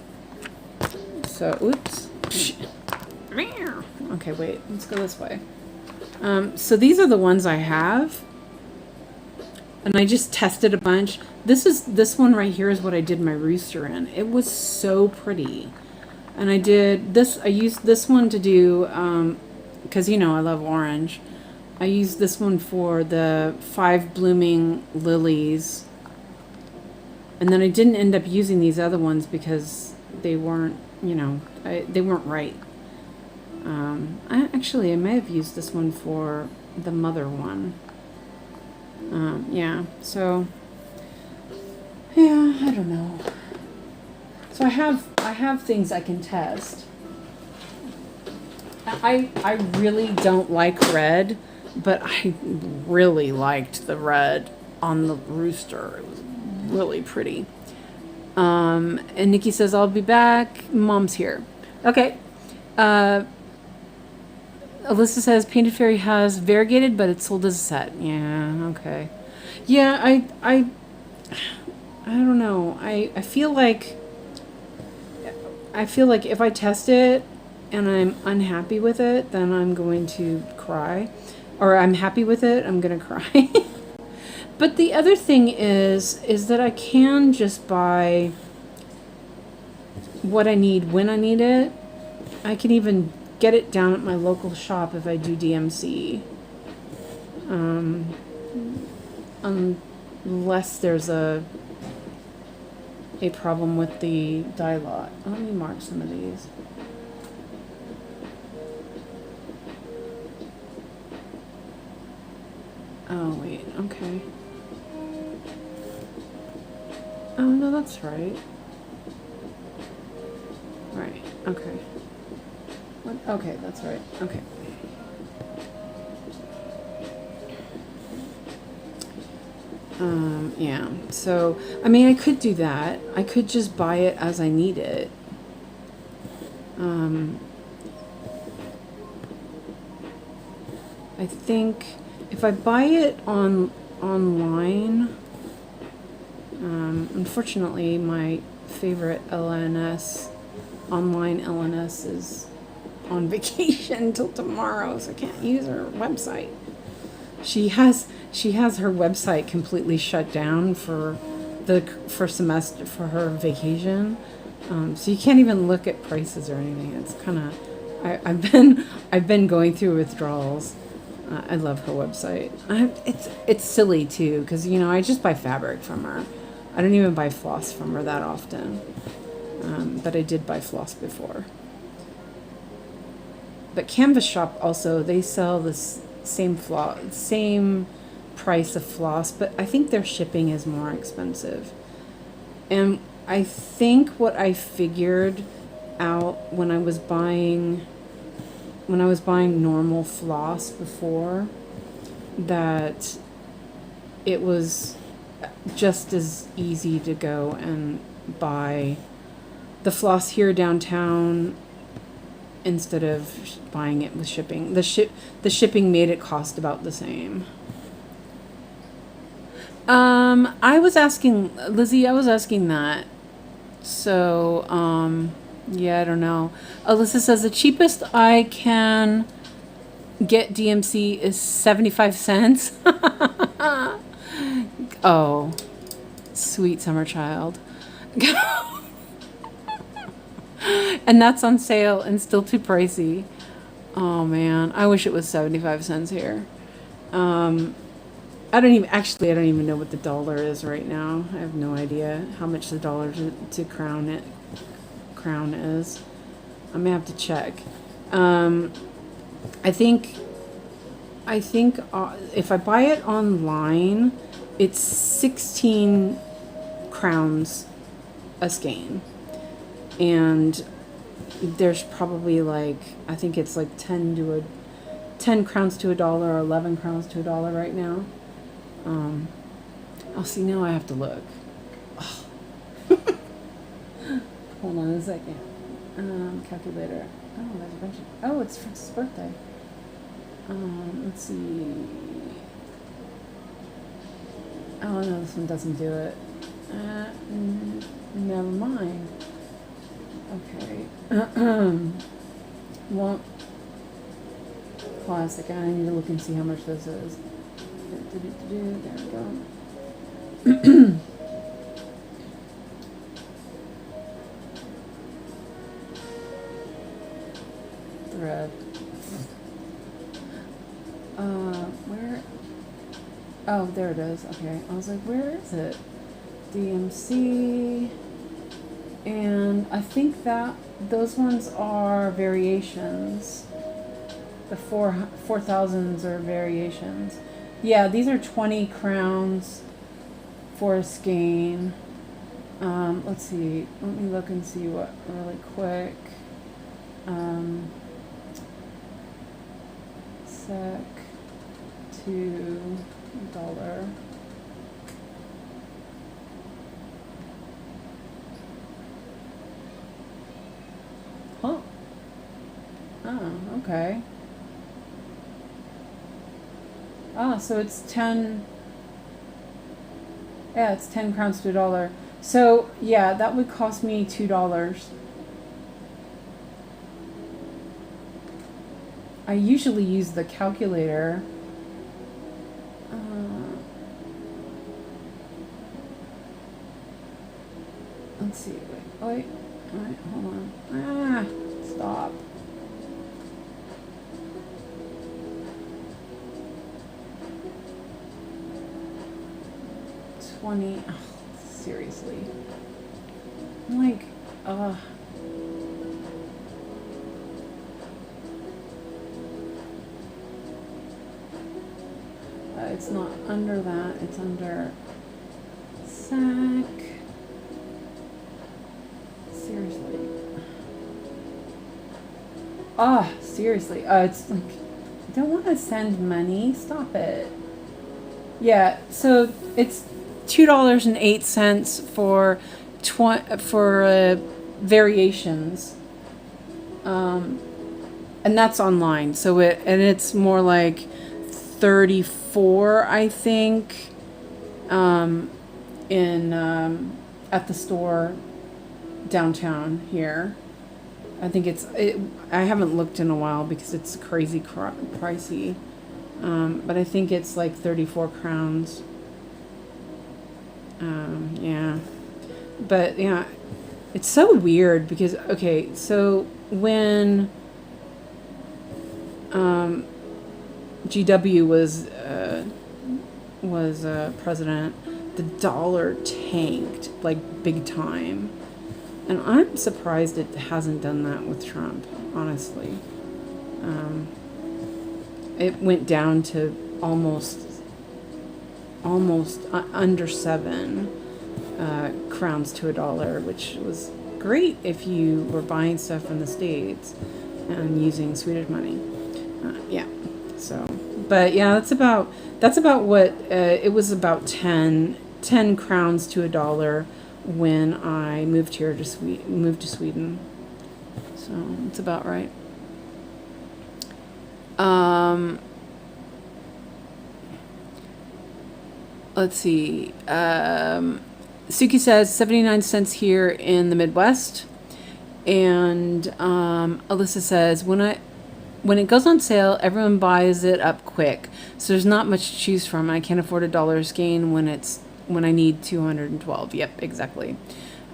Speaker 1: So, oops. Okay, wait. Let's go this way. So these are the ones I have, and I just tested a bunch. This one right here is what I did my rooster in. It was so pretty, and I used this one to do because I love orange. I used this one for the 5 blooming lilies. And then I didn't end up using these other ones because they weren't, they weren't right. I may have used this one for the mother one. Yeah, so, yeah, I don't know. So I have things I can test. I really don't like red, but I really liked the red on the rooster. It was really pretty. And Nikki says, I'll be back. Mom's here. Okay. Alyssa says, Painted Fairy has variegated, but it's sold as a set. Yeah, okay. Yeah, I don't know. I feel like if I test it and I'm unhappy with it, then I'm going to cry. Or I'm happy with it, I'm going to cry. But the other thing is that I can just buy what I need when I need it. I can even get it down at my local shop if I do DMC. unless there's a problem with the dye lot. Let me mark some of these. Oh, wait, okay. Oh, no, that's right. Right, okay. What? Okay, that's right, okay. Yeah, so, I mean, I could do that. I could just buy it as I need it. I think if I buy it online, unfortunately, my favorite LNS, online LNS, is on vacation till tomorrow, so I can't use her website. She has her website completely shut down for semester for her vacation, so you can't even look at prices or anything. It's kind of I've been going through withdrawals. I love her website. It's silly too, because I just buy fabric from her. I don't even buy floss from her that often, but I did buy floss before. But Canvas Shop also, they sell this same price of floss, but I think their shipping is more expensive. And I think what I figured out when I was buying normal floss before, that it was just as easy to go and buy the floss here downtown instead of buying it with shipping. The shipping made it cost about the same. I was asking Lizzie, that. So, yeah, I don't know. Alyssa says the cheapest I can get DMC is 75 cents. Oh, sweet summer child. And that's on sale and still too pricey. Oh man, I wish it was 75 cents here. I don't even know what the dollar is right now. I have no idea how much the dollar to crown is. I'm gonna have to check. I think if I buy it online, it's 16 crowns a skein. And there's probably I think it's 10 crowns to $1 or 11 crowns to $1 right now. I'll see, now I have to look. Oh. Hold on a second. Calculator. Oh, there's a bunch of, oh, it's Fritz's birthday. Let's see. Oh no, this one doesn't do it. Never mind. Okay. Well, classic. I need to look and see how much this is. There we go. Thread. Where? Oh, there it is. Okay. I was like, where is it? DMC. And I think that those ones are variations. The 4,000s are variations. Yeah, these are 20 crowns for a skein. Let's see. Let me look and see what really quick. Sec to $1. Huh. Oh, okay. Ah, so it's 10. Yeah, it's 10 crowns to $1. So yeah, that would cost me $2. I usually use the calculator. Let's see. Wait. Alright, hold on. Ah, stop. $1.20. Oh, seriously. I'm like, it's not under that. It's under sack. Seriously. Seriously. It's like, I don't want to send money. Stop it. Yeah, so it's $2.08 for variations, and that's online. So it's more like 34, I think, in at the store downtown here. I think I haven't looked in a while because it's crazy pricey. But I think it's like 34 crowns. Yeah. But yeah, it's so weird because, okay, so when GW was president, the dollar tanked like big time. And I'm surprised it hasn't done that with Trump, honestly. It went down to almost under 7 crowns to $1, which was great if you were buying stuff in the States and using Swedish money. Yeah. So, but yeah, that's about what it was, about 10 crowns to $1 when I moved here to Sweden. So it's about right. Let's see. Suki says 79 cents here in the Midwest. And Alyssa says, when it goes on sale, everyone buys it up quick. So there's not much to choose from. I can't afford $1 skein when I need 212. Yep, exactly.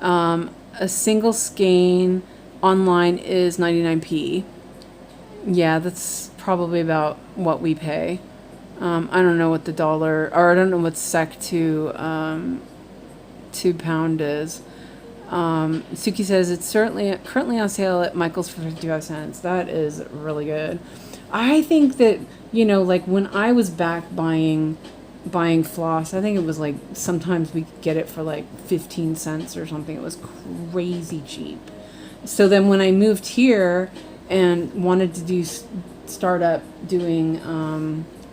Speaker 1: A single skein online is 99p. Yeah, that's probably about what we pay. I don't know what the dollar, or I don't know what SEK to £2 is. Suki says it's currently on sale at Michael's for 55 cents. That is really good. I think that, like when I was back buying floss, I think it was like sometimes we could get it for like 15 cents or something. It was crazy cheap. So then when I moved here and wanted to start up doing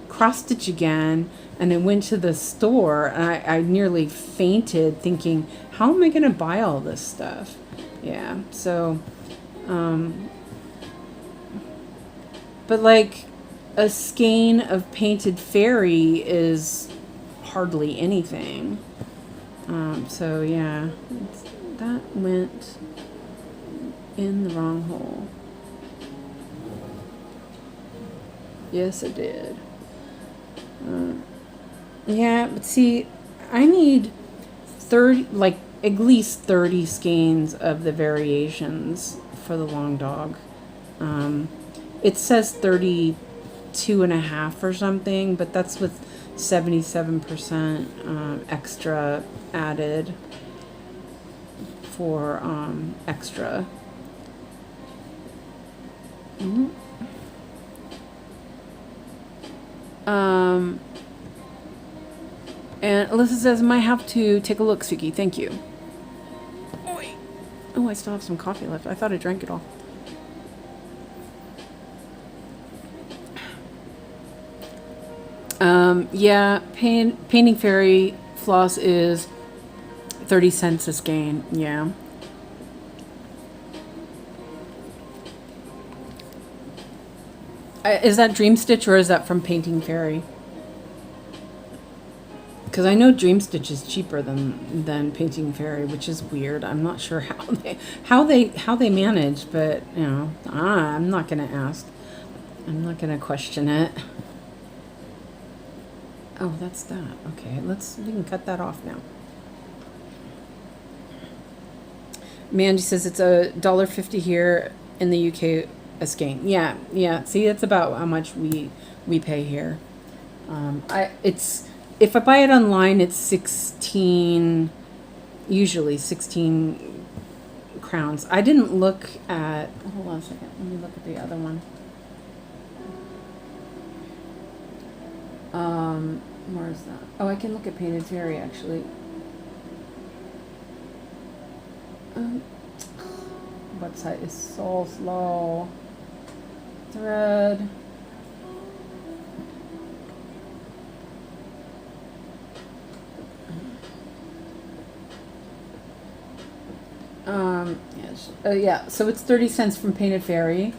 Speaker 1: cross stitch again, and I went to the store and I nearly fainted thinking, how am I going to buy all this stuff? Yeah. So, but like a skein of painted fairy is hardly anything. So yeah, that went in the wrong hole. Yes, it did. Yeah, but see, I need 30, like at least 30 skeins of the variations for the long dog. It says 32.5 or something, but that's with 77% extra added for extra. Mm-hmm. And Alyssa says, might have to take a look, Suki. Thank you. Oh, I still have some coffee left. I thought I drank it all. Yeah, painting fairy floss is 30 cents a skein. Yeah. Is that Dream Stitch or is that from Painting Fairy? Because I know Dream Stitch is cheaper than Painting Fairy, which is weird. I'm not sure how they manage, but I'm not gonna ask. I'm not gonna question it. Oh, that's that. Okay, we can cut that off now. Mandy says it's $1.50 here in the UK a skein. Yeah. See, that's about how much we pay here. if I buy it online, it's 16, usually 16 crowns. I didn't look at, hold on a second, let me look at the other one. Where is that? Oh, I can look at Painted Fairy actually. Website is so slow. Thread. Yes. Yeah, so it's 30 cents from Painted Fairy.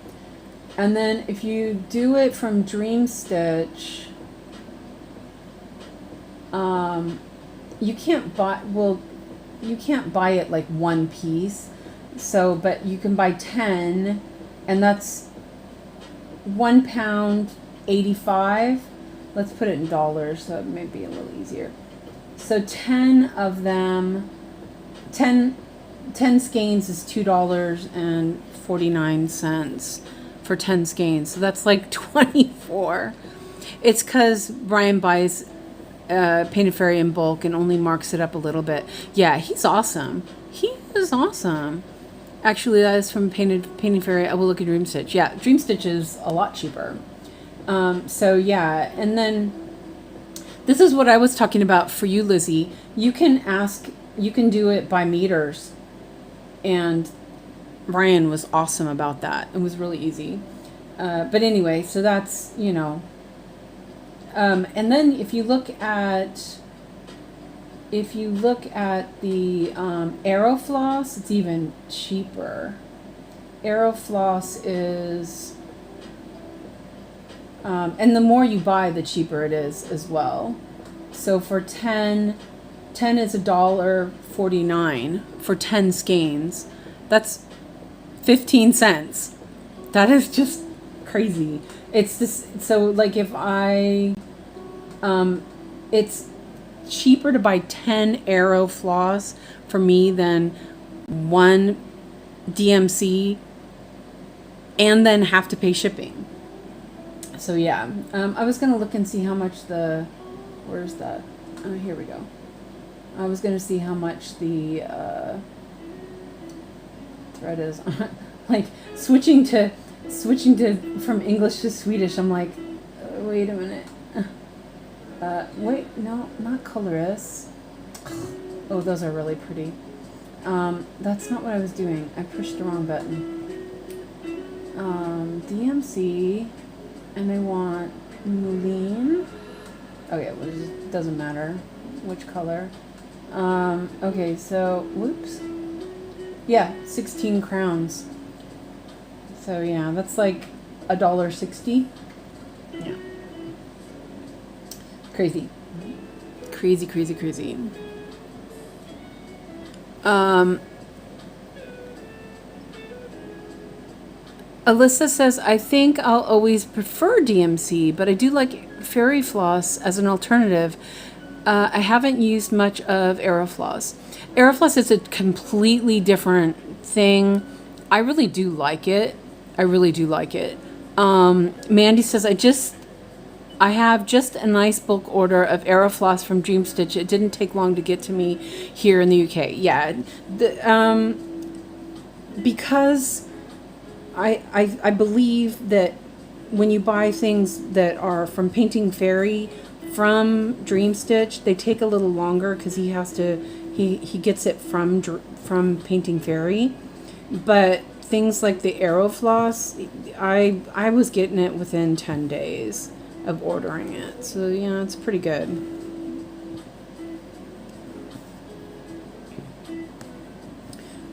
Speaker 1: And then if you do it from Dream Stitch, you can't buy, well, you can't buy it like one piece. So, but you can buy 10, and that's £1.85. Let's put it in dollars so it may be a little easier. So 10 of them, 10 skeins is $2.49 for 10 skeins. So that's like 24. It's because Brian buys Painted Fairy in bulk and only marks it up a little bit. Yeah, he's awesome. He is awesome. Actually, that is from Painted Fairy. I will look at Dream Stitch. Yeah, Dream Stitch is a lot cheaper. So yeah, and then this is what I was talking about for you, Lizzie. You can do it by meters. And Brian was awesome about that. It was really easy. But anyway, so that's, you know. And then if you look at the Arrow Floss, it's even cheaper. Arrow Floss is, and the more you buy, the cheaper it is as well. So for 10 is $1.49 for 10 skeins. That's 15 cents. That is just crazy. It's this, so like if it's cheaper to buy 10 Arrow Floss for me than one DMC and then have to pay shipping. So yeah, I was gonna look and see how much where's that? Oh, here we go. I was gonna see how much the thread is. Like switching from English to Swedish. I'm like, wait a minute. Wait, no, not colorist. Oh, those are really pretty. That's not what I was doing. I pushed the wrong button. DMC, and I want Moulin. Okay, well, it doesn't matter which color. Okay, so, whoops. Yeah, 16 crowns. So yeah, that's like $1.60. Yeah. Crazy. Crazy, crazy, crazy. Alyssa says, I think I'll always prefer DMC, but I do like Fairy Floss as an alternative. I haven't used much of Aerofloss. Aerofloss is a completely different thing. I really do like it. I really do like it. Mandy says, I have just a nice bulk order of Aerofloss from Dream Stitch. It didn't take long to get to me here in the UK. Yeah, because I believe that when you buy things that are from Painting Fairy from Dream Stitch, they take a little longer because he gets it from Painting Fairy. But things like the Aerofloss, I was getting it within 10 days of ordering it. So yeah, it's pretty good.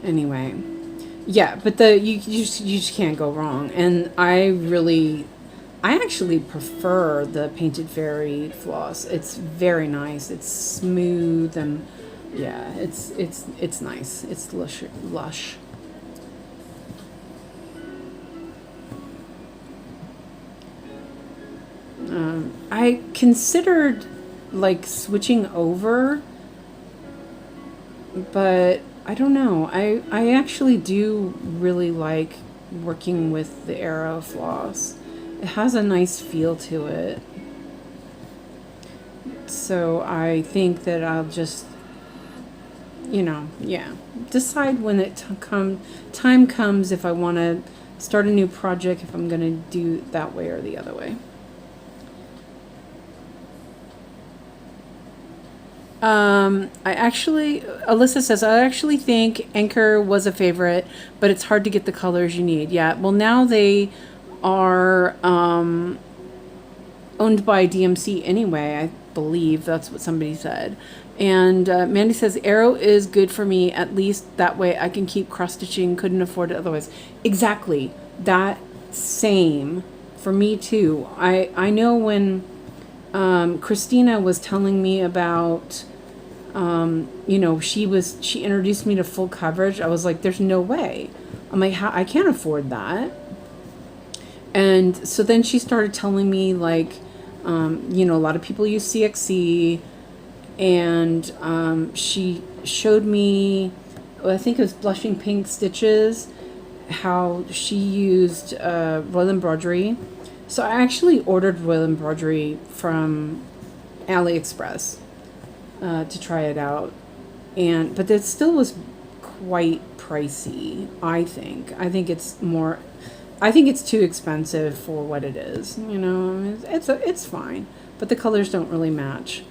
Speaker 1: Anyway, yeah, but you just can't go wrong. And I actually prefer the Painted Fairy floss. It's very nice. It's smooth and yeah, it's nice. It's lush. I considered like switching over, but I don't know. I actually do really like working with the Arrow floss. It has a nice feel to it. So I think that I'll just, decide when time comes if I want to start a new project, if I'm going to do it that way or the other way. Alyssa says, I actually think Anchor was a favorite, but it's hard to get the colors you need. Yeah, well, now they are owned by DMC anyway, I believe. That's what somebody said. And Mandy says, Arrow is good for me, at least that way I can keep cross-stitching, couldn't afford it otherwise. Exactly. That same for me too. I know when Christina was telling me about, she introduced me to full coverage. I was like, there's no way. I'm like, I can't afford that. And so then she started telling me, like, a lot of people use CXC, and she showed me, I think it was Blushing Pink Stitches, how she used Royal Embroidery. So I actually ordered Royal Embroidery from AliExpress to try it out, but it still was quite pricey. I think it's too expensive for what it is. It's fine, but the colors don't really match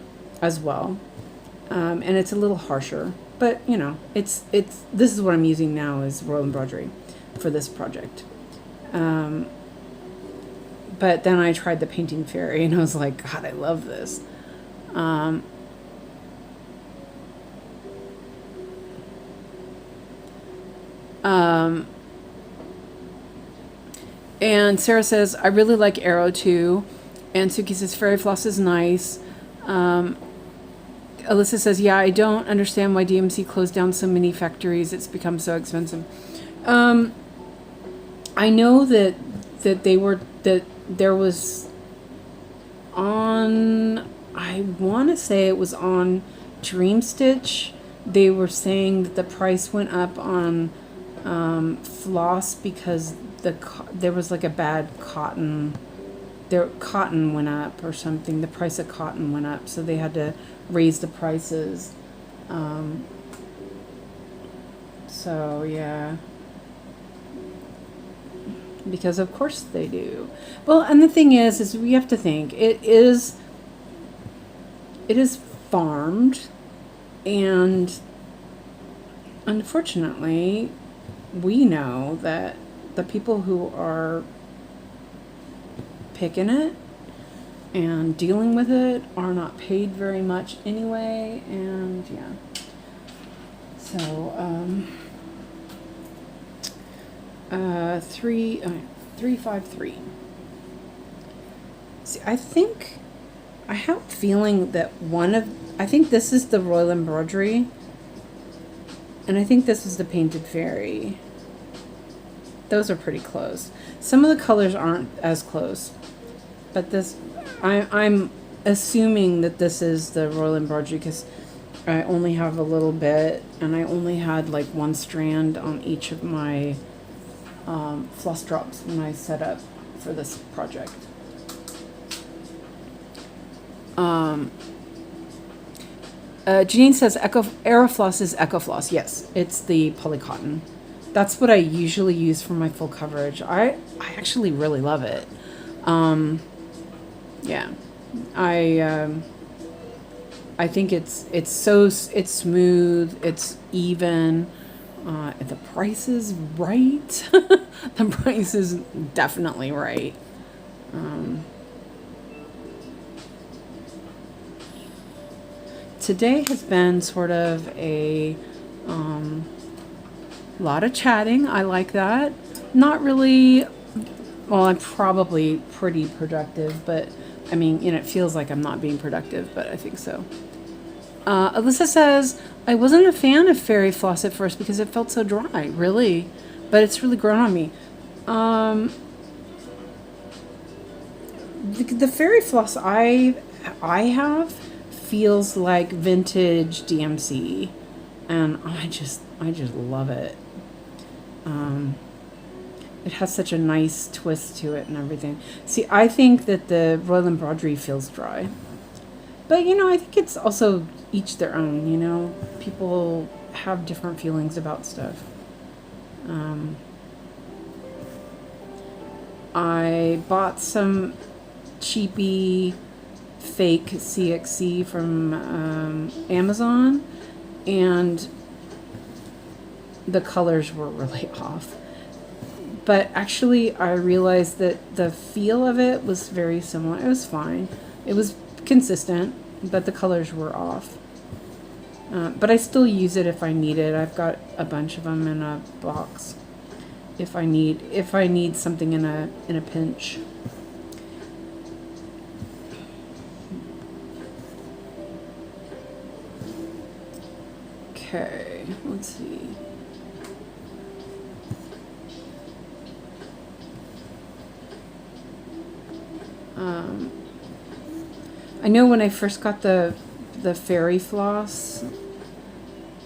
Speaker 1: as well, and it's a little harsher. But this is what I'm using now is Royal Embroidery for this project. But then I tried the Painting Fairy, and I was like, God, I love this. And Sarah says, I really like Arrow too. And Suki says, Fairy Floss is nice. Alyssa says, yeah, I don't understand why DMC closed down so many factories. It's become so expensive. I know that there was on, I want to say it was on Dream Stitch. They were saying that the price went up on floss because there was like a bad cotton. Cotton went up or something. The price of cotton went up, so they had to raise the prices. So yeah, because of course they do. Well, and the thing is we have to think it is farmed, and unfortunately, we know that the people who are picking it and dealing with it are not paid very much anyway, and yeah. So 353. See, I have a feeling that I think this is the Royal Embroidery, and I think this is the Painted Fairy. Those are pretty close. Some of the colors aren't as close, but this, I'm assuming that this is the Royal Embroidery because I only have a little bit, and I only had like one strand on each of my floss drops when I set up for this project. Janine says Aerofloss is Ecofloss. Yes, it's the polycotton. That's what I usually use for my full coverage. I actually really love it. Yeah, I think it's smooth, it's even. The price is right. The price is definitely right. Today has been sort of a lot of chatting. I like that. Not really. Well, I'm probably pretty productive, but I mean, it feels like I'm not being productive, but I think so. Alyssa says, I wasn't a fan of Fairy Floss at first because it felt so dry, really, but it's really grown on me. The Fairy Floss I have feels like vintage DMC, and I just love it. It has such a nice twist to it and everything. See, I think that the Royal Embroidery feels dry. But, you know, I think it's also each their own, you know. People have different feelings about stuff. I bought some cheapy fake CXC from Amazon, and the colors were really off. But actually, I realized that the feel of it was very similar. It was fine. It was consistent, but the colors were off. But I still use it if I need it. I've got a bunch of them in a box. If I need something in a pinch. Okay, let's see. I know when I first got the fairy floss,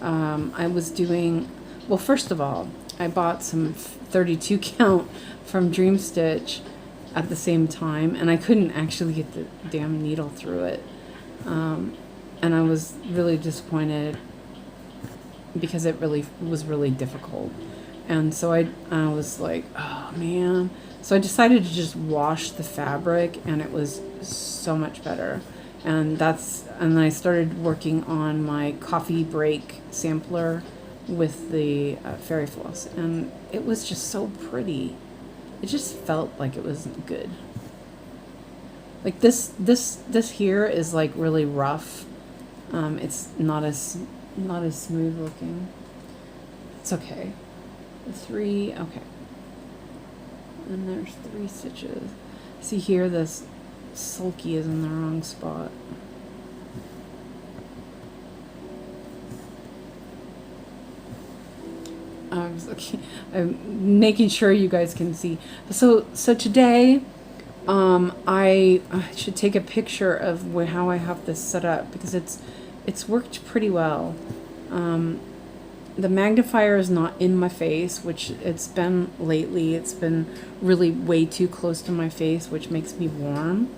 Speaker 1: I was doing, well, first of all, I bought some 32 count from Dream Stitch at the same time, and I couldn't actually get the damn needle through it. And I was really disappointed because it was really difficult. And so I was like, oh man. So I decided to just wash the fabric, and it was so much better. And I started working on my coffee break sampler with the fairy floss, and it was just so pretty. It just felt like it was good. Like this here is like really rough. It's not as smooth looking. It's okay. Okay. And there's 3 stitches. See here, this sulky is in the wrong spot. I'm making sure you guys can see. So today, I should take a picture of how I have this set up, because it's worked pretty well. The magnifier is not in my face, which it's been lately. It's been really way too close to my face, which makes me warm.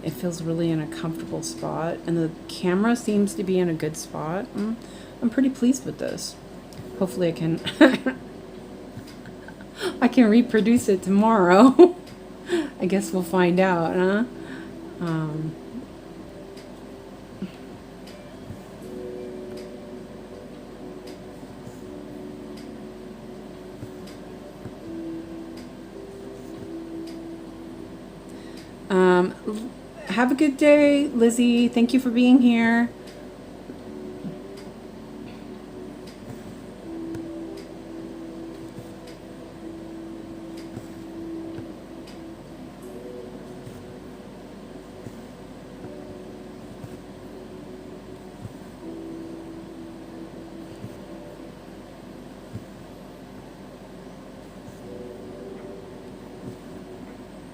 Speaker 1: It feels really in a comfortable spot, and the camera seems to be in a good spot. I'm pretty pleased with this. Hopefully I can I can reproduce it tomorrow. I guess we'll find out, huh? Have a good day, Lizzie. Thank you for being here.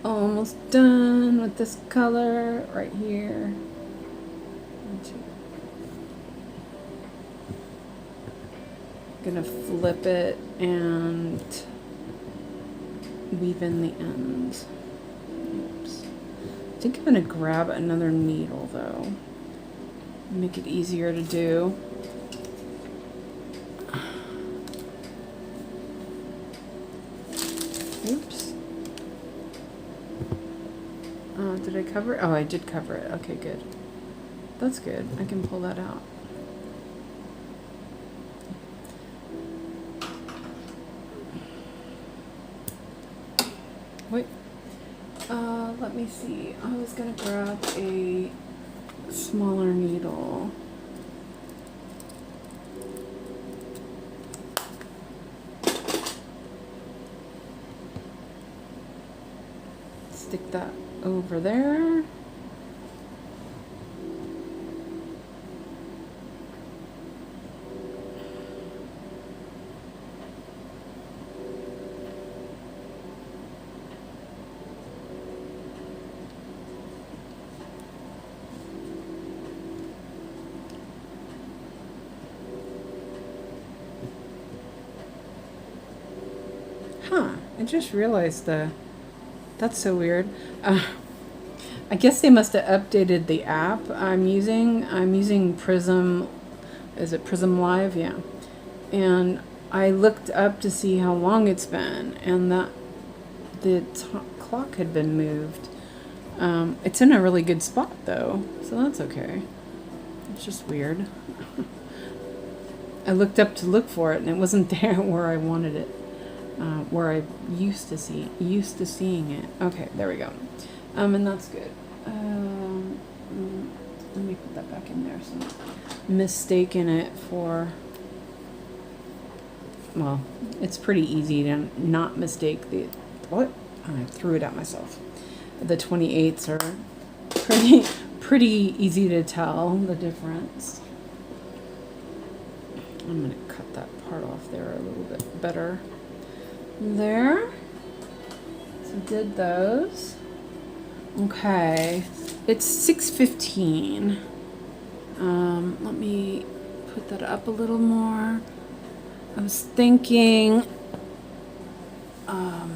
Speaker 1: Almost done with this color right here. Gonna flip it and weave in the ends. Oops. I think I'm gonna grab another needle though. Make it easier to do. Oops. Did I cover it? Oh, I did cover it. Okay, good. That's good. I can pull that out. Wait. Let me see. I was gonna grab a smaller needle. Stick that over there. I just realized that's so weird. I guess they must have updated the app I'm using. I'm using Prism. Is it Prism Live? Yeah. And I looked up to see how long it's been, and that the clock had been moved. It's in a really good spot though, so that's okay. It's just weird. I looked up to look for it, and it wasn't there where I wanted it, where I used to seeing it. Okay, there we go. And that's good. Let me put that back in there. So I'm mistaking it for. Well, it's pretty easy to not mistake the what? I threw it at myself. The 28s are pretty easy to tell the difference. I'm going to cut that part off there a little bit better. There. So did those. Okay. It's 6:15. Let me put that up a little more. I was thinking I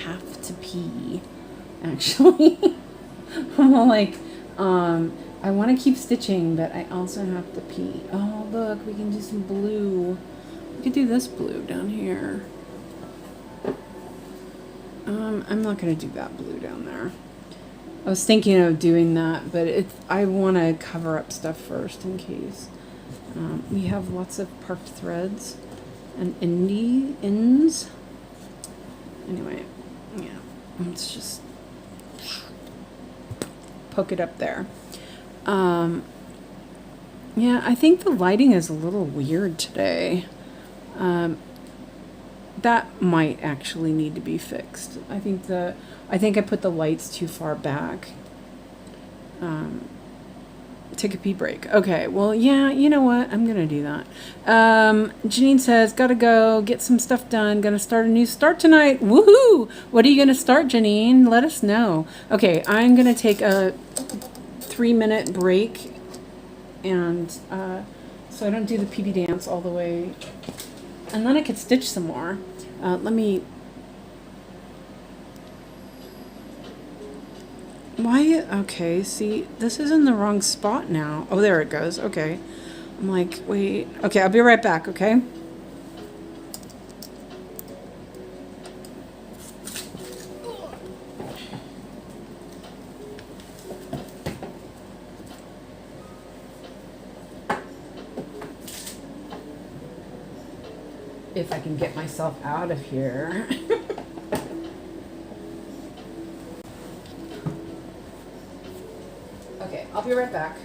Speaker 1: have to pee, actually. I'm like, I want to keep stitching, but I also have to pee. Oh, look, we can do some blue. We could do this blue down here. I'm not going to do that blue down there. I was thinking of doing that, but I want to cover up stuff first in case. We have lots of parked threads and ends. Anyway, yeah, let's just poke it up there. Yeah, I think the lighting is a little weird today. That might actually need to be fixed. I think I put the lights too far back. Take a pee break. Okay, well, yeah, you know what? I'm going to do that. Janine says, gotta go, get some stuff done. Gonna start a new start tonight. Woohoo! What are you going to start, Janine? Let us know. Okay, I'm going to take a 3-minute break, and so I don't do the PB dance all the way. And then I could stitch some more. Let me... Why? Okay, see, this is in the wrong spot now. Oh, there it goes. Okay. I'm like, wait. Okay, I'll be right back, okay? If I can get myself out of here. Okay, I'll be right back.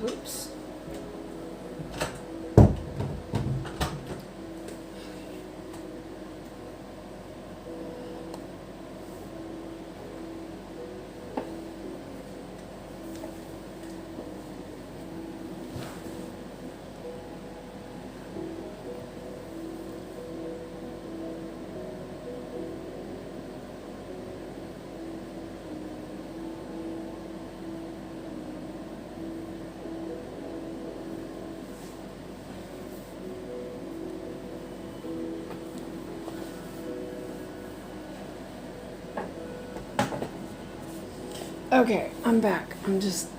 Speaker 1: Whoops. Okay, I'm back. I'm just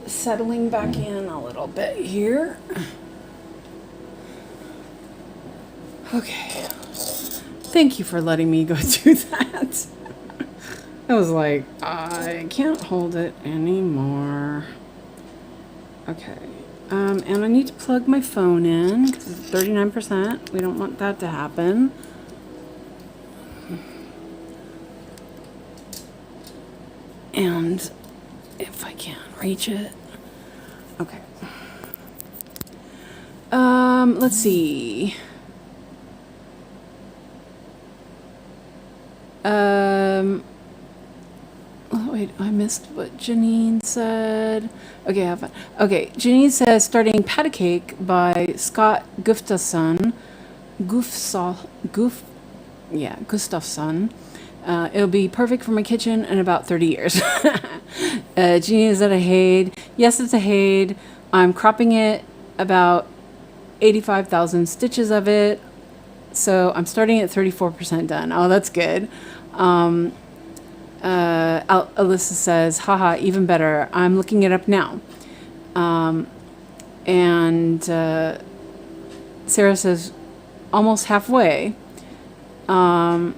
Speaker 1: settling back in a little bit here. Okay. Thank you for letting me go do that. I was like, I can't hold it anymore. Okay. And I need to plug my phone in because it's 39%. We don't want that to happen. And if I can reach it. Okay. Let's see. Oh, wait, I missed what Janine said. Okay, have fun. Okay, Janine says starting Patty Cake by Scott Gustafson. Gustafson. It'll be perfect for my kitchen in about 30 years. Janine, is that a Haid? Yes, it's a Haid. I'm cropping it about 85,000 stitches of it. So I'm starting at 34% done. Oh, that's good. Alyssa says, haha, even better. I'm looking it up now. And Sarah says, almost halfway. And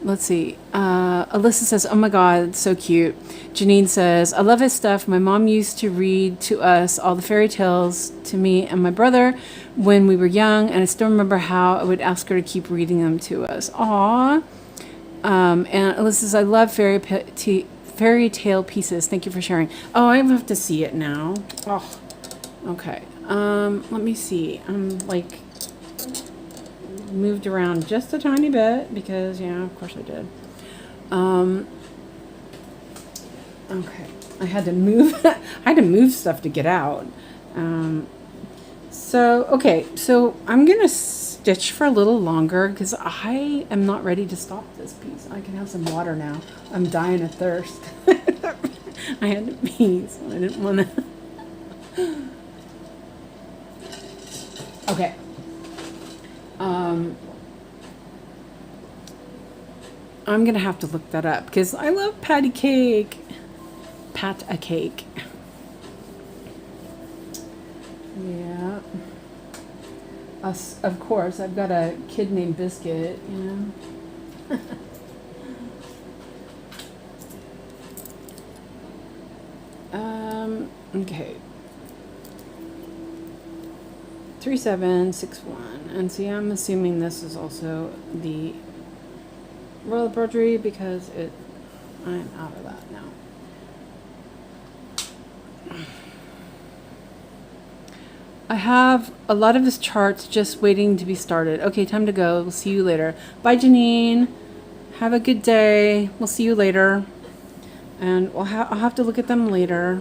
Speaker 1: let's see. Alyssa says, oh my God, it's so cute. Janine says, I love his stuff. My mom used to read to us all the fairy tales to me and my brother when we were young, and I still remember how I would ask her to keep reading them to us. Aww. And Alyssa says, I love fairy tale pieces. Thank you for sharing. Oh, I have to see it now. Oh, okay. Let me see. I'm like moved around just a tiny bit because, yeah, of course I did. Okay, I had to move. I had to move stuff to get out. Okay, so I'm gonna stitch for a little longer because I am not ready to stop this piece. I can have some water now. I'm dying of thirst. I had to pee, so I didn't want to. Okay. I'm gonna have to look that up because I love patty cake. Pat a cake. Yeah. Of course, I've got a kid named Biscuit, you know. Okay. 3761, and see, I'm assuming this is also the royal embroidery because I'm out of that now. I have a lot of his charts just waiting to be started. Okay, time to go. We'll see you later. Bye, Janine. Have a good day. We'll see you later. And I'll have to look at them later.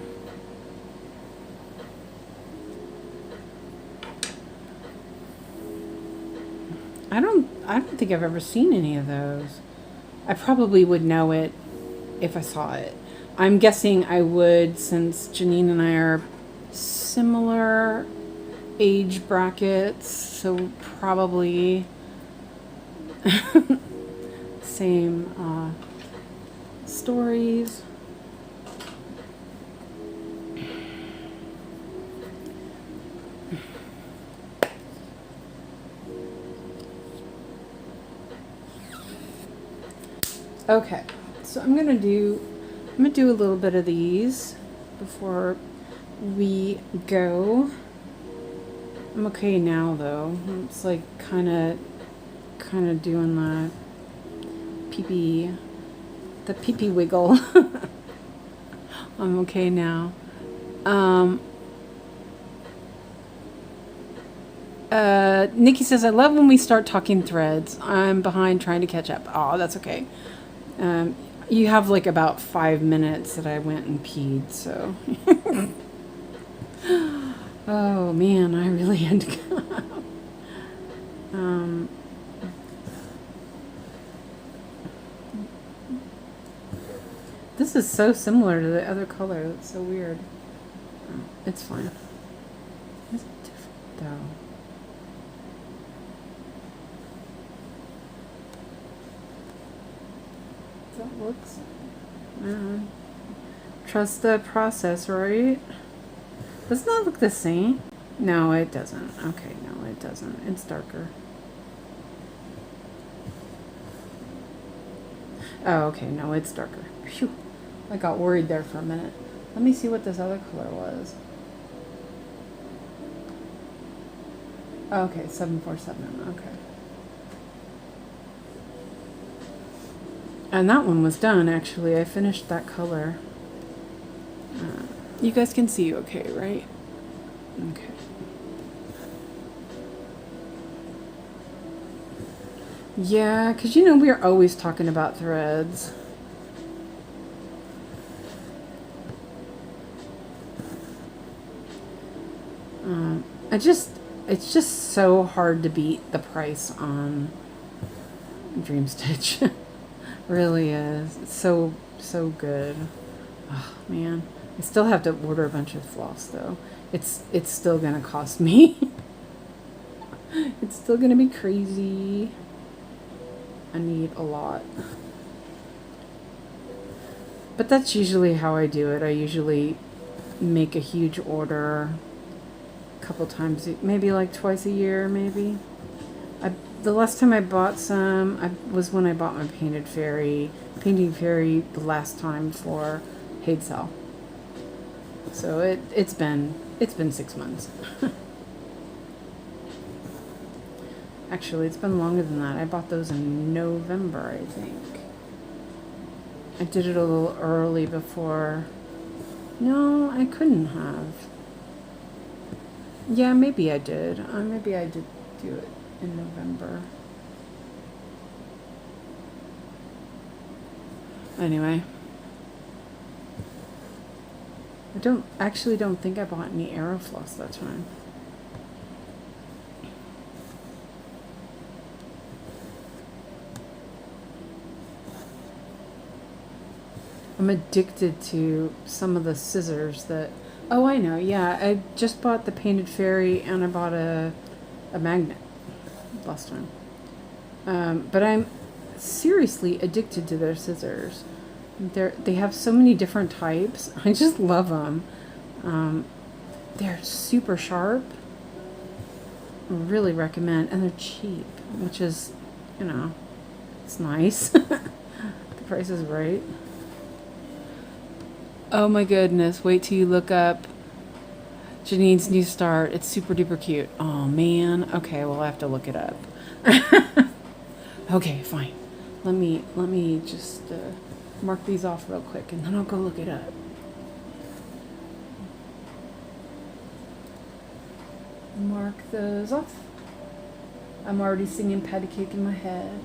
Speaker 1: I don't think I've ever seen any of those. I probably would know it if I saw it. I'm guessing I would, since Janine and I are similar age brackets, so probably same stories. Okay, so I'm gonna do a little bit of these before we go. I'm okay now though. It's like kind of doing the pee-pee the pee-pee wiggle. I'm okay now. Nikki says, I love when we start talking threads. I'm behind trying to catch up. Oh, that's okay. You have like about 5 minutes that I went and peed, so. Oh man, I really had to go. This is so similar to the other color. It's so weird. Oh, it's fine. It's different though. That looks. Trust the process, right? Doesn't that look the same? No, it doesn't. Okay, no, it doesn't. It's darker. Oh, okay, no, it's darker. Phew. I got worried there for a minute. Let me see what this other color was. Okay, 747. Okay. And that one was done, actually. I finished that color. You guys can see okay, right? Okay. Yeah, because you know we're always talking about threads. It's just so hard to beat the price on Dream Stitch. Really is. It's so good. Oh man, I still have to order a bunch of floss though. It's still gonna cost me. It's still gonna be crazy. I need a lot. But that's usually how I do it. I usually make a huge order a couple times, maybe like twice a year, maybe. The last time I bought some was when I bought my painting fairy the last time for 𝐏𝐸𝐸. So it's been 6 months. Actually, it's been longer than that. I bought those in November, I think. I did it a little early before. No, I couldn't have. Yeah, maybe I did. Maybe I did do it in November. Anyway. I don't think I bought any Aerofloss that time. I'm addicted to some of the scissors that... Oh, I know. Yeah, I just bought the painted fairy and I bought a magnet last time. But I'm seriously addicted to their scissors. They have so many different types. I just love them. They're super sharp. I really recommend. And they're cheap, which is, you know, it's nice. The price is right. Oh my goodness, wait till you look up Janine's new start. It's super duper cute. Oh man. Okay, well I have to look it up. Okay, fine. Let me just mark these off real quick and then I'll go look it up. Mark those off. I'm already singing Patty Cake in my head.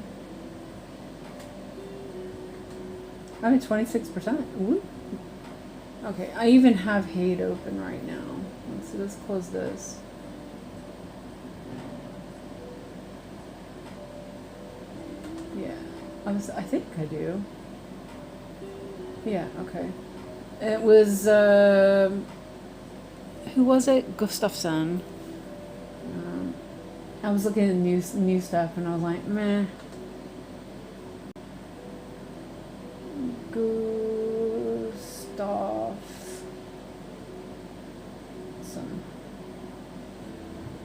Speaker 1: I'm at 26%. Ooh. Okay, I even have Hate open right now. Let's close this. Yeah, I think I do. Yeah, okay. It was, who was it? Gustafsson. I was looking at new stuff and I was like, meh.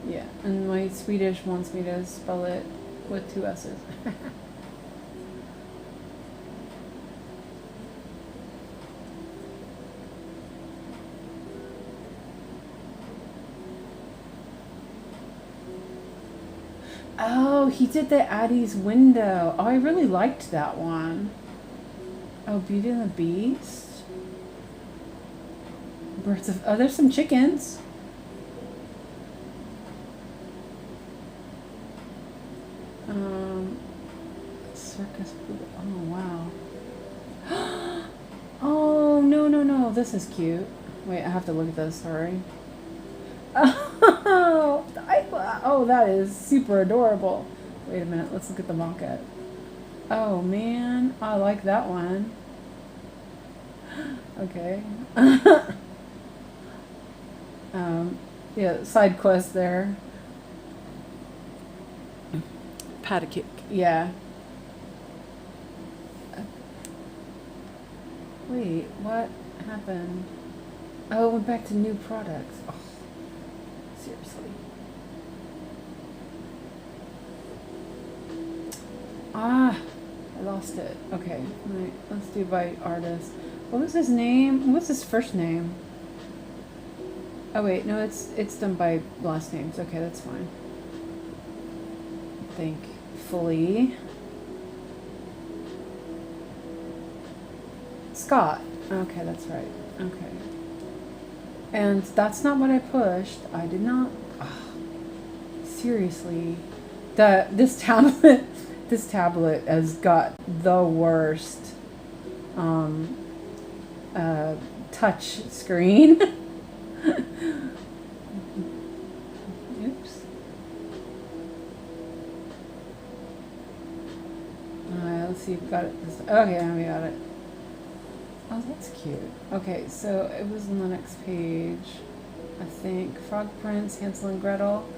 Speaker 1: Yeah, and my Swedish wants me to spell it with 2 S's. Oh, he did the Addie's window. Oh, I really liked that one. Oh, Beauty and the Beast. Birds of... Oh, there's some chickens. Circus... Oh, wow. Oh, no. This is cute. Wait, I have to look at this. Sorry. Oh, that is super adorable. Wait a minute. Let's look at the mock-up. Oh, man. I like that one. Okay. Yeah, side quest there. Pat-a-kick. Yeah. Wait, what happened? Oh, it went back to new products. Oh, seriously. Ah, I lost it. Okay, right, let's do by artist. What was his name? What's his first name? Oh wait, no, it's done by last names. Okay, that's fine. Thankfully. Scott. Okay, that's right. Okay. And that's not what I pushed. I did not. Oh, seriously. This tablet has got the worst touch screen. Oops. Alright, let's see if we got it. Okay, we got it. Oh, that's cute. Okay, so it was on the next page, I think. Frog Prince, Hansel and Gretel.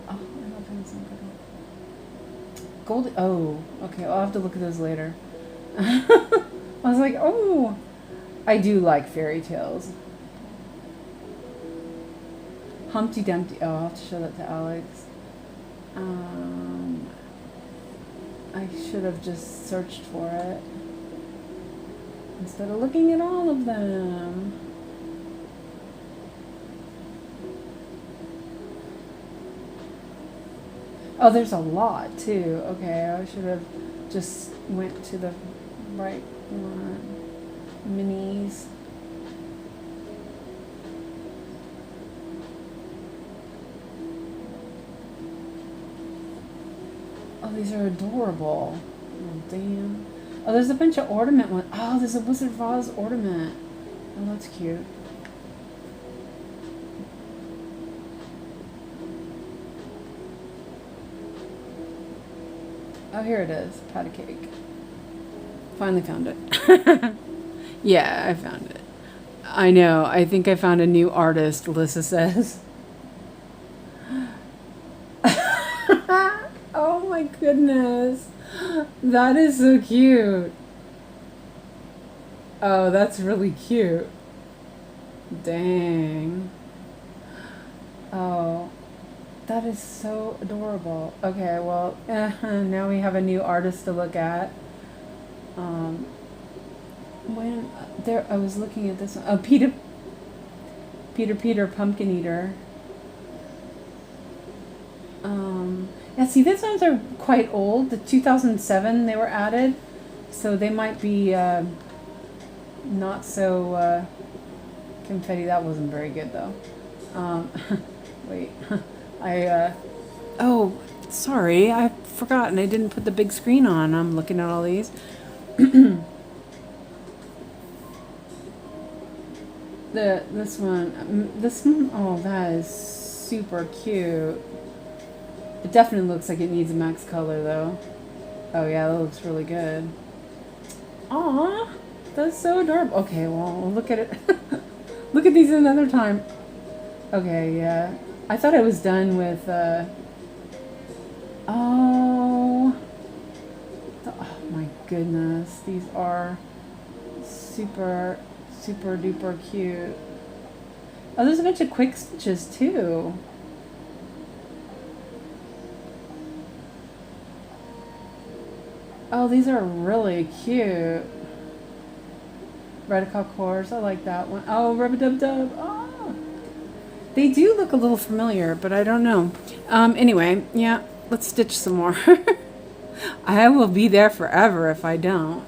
Speaker 1: Oh, I love Hansel and Gretel. Gold. Oh, okay, I'll have to look at those later. I was like, oh, I do like fairy tales. Humpty Dumpty. Oh, I'll have to show that to Alex. I should have just searched for it instead of looking at all of them. Oh, there's a lot too. Okay, I should have just went to the right one. Minis. Oh, these are adorable. Oh, damn. Oh, there's a bunch of ornament ones. Oh, there's a Wizard of Oz ornament. Oh, that's cute. Oh, here it is. Pat-a-cake. Finally found it. Yeah, I found it. I know. I think I found a new artist, Alyssa says. Oh my goodness. That is so cute. Oh, that's really cute. Dang. Oh, that is so adorable. Okay, well, now we have a new artist to look at. When there, I was looking at this one. Oh, Peter Pumpkin Eater. Yeah, see, these ones are quite old. The 2007 they were added, so they might be not so confetti. That wasn't very good though. Wait, oh, sorry, I forgot, and I didn't put the big screen on. I'm looking at all these. This one, oh, that is super cute. It definitely looks like it needs a max color though. Oh yeah, that looks really good. Aw, that's so adorable. Okay, well, we'll look at it. Look at these another time. Okay, yeah. I thought I was done with, oh my goodness. These are super duper cute. Oh, there's a bunch of quick stitches too. Oh, these are really cute. Red horse, I like that one. Oh, Rub-a-dub-dub. Oh, they do look a little familiar, but I don't know. Anyway, yeah, let's stitch some more. I will be there forever if I don't.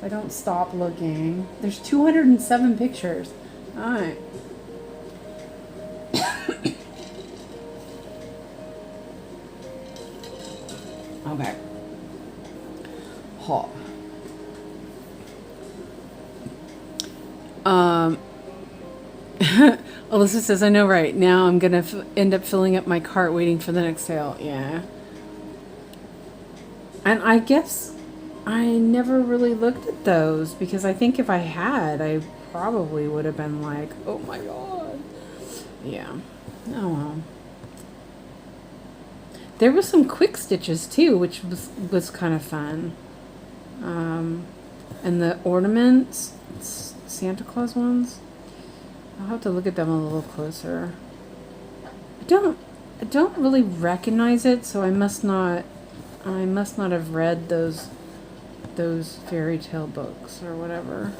Speaker 1: I don't stop looking. There's 207 pictures. All right. Okay. Hot. Alyssa says, I know, right? Now I'm going to end up filling up my cart waiting for the next sale. Yeah. And I guess I never really looked at those because I think if I had, I probably would have been like, oh my God. Yeah. Oh well. There was some quick stitches too, which was kind of fun. And the ornaments, Santa Claus ones, I'll have to look at them a little closer. I don't really recognize it, so I must not have read those fairy tale books or whatever.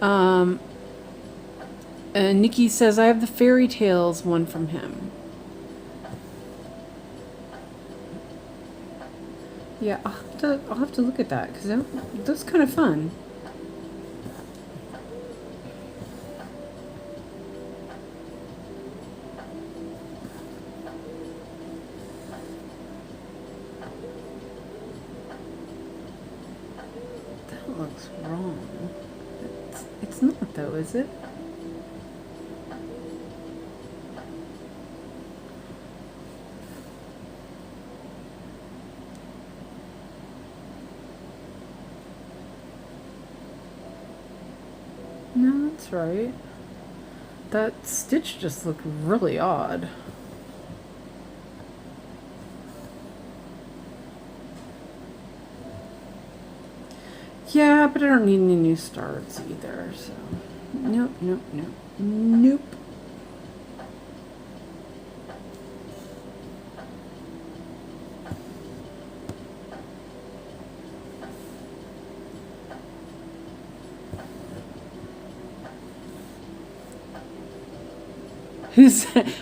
Speaker 1: And Nikki says, I have the fairy tales one from him. Yeah, I'll have to look at that because that's kind of fun. That looks wrong. It's not though, is it? No, that's right. That stitch just looked really odd. Yeah, but I don't need any new starts either, so nope.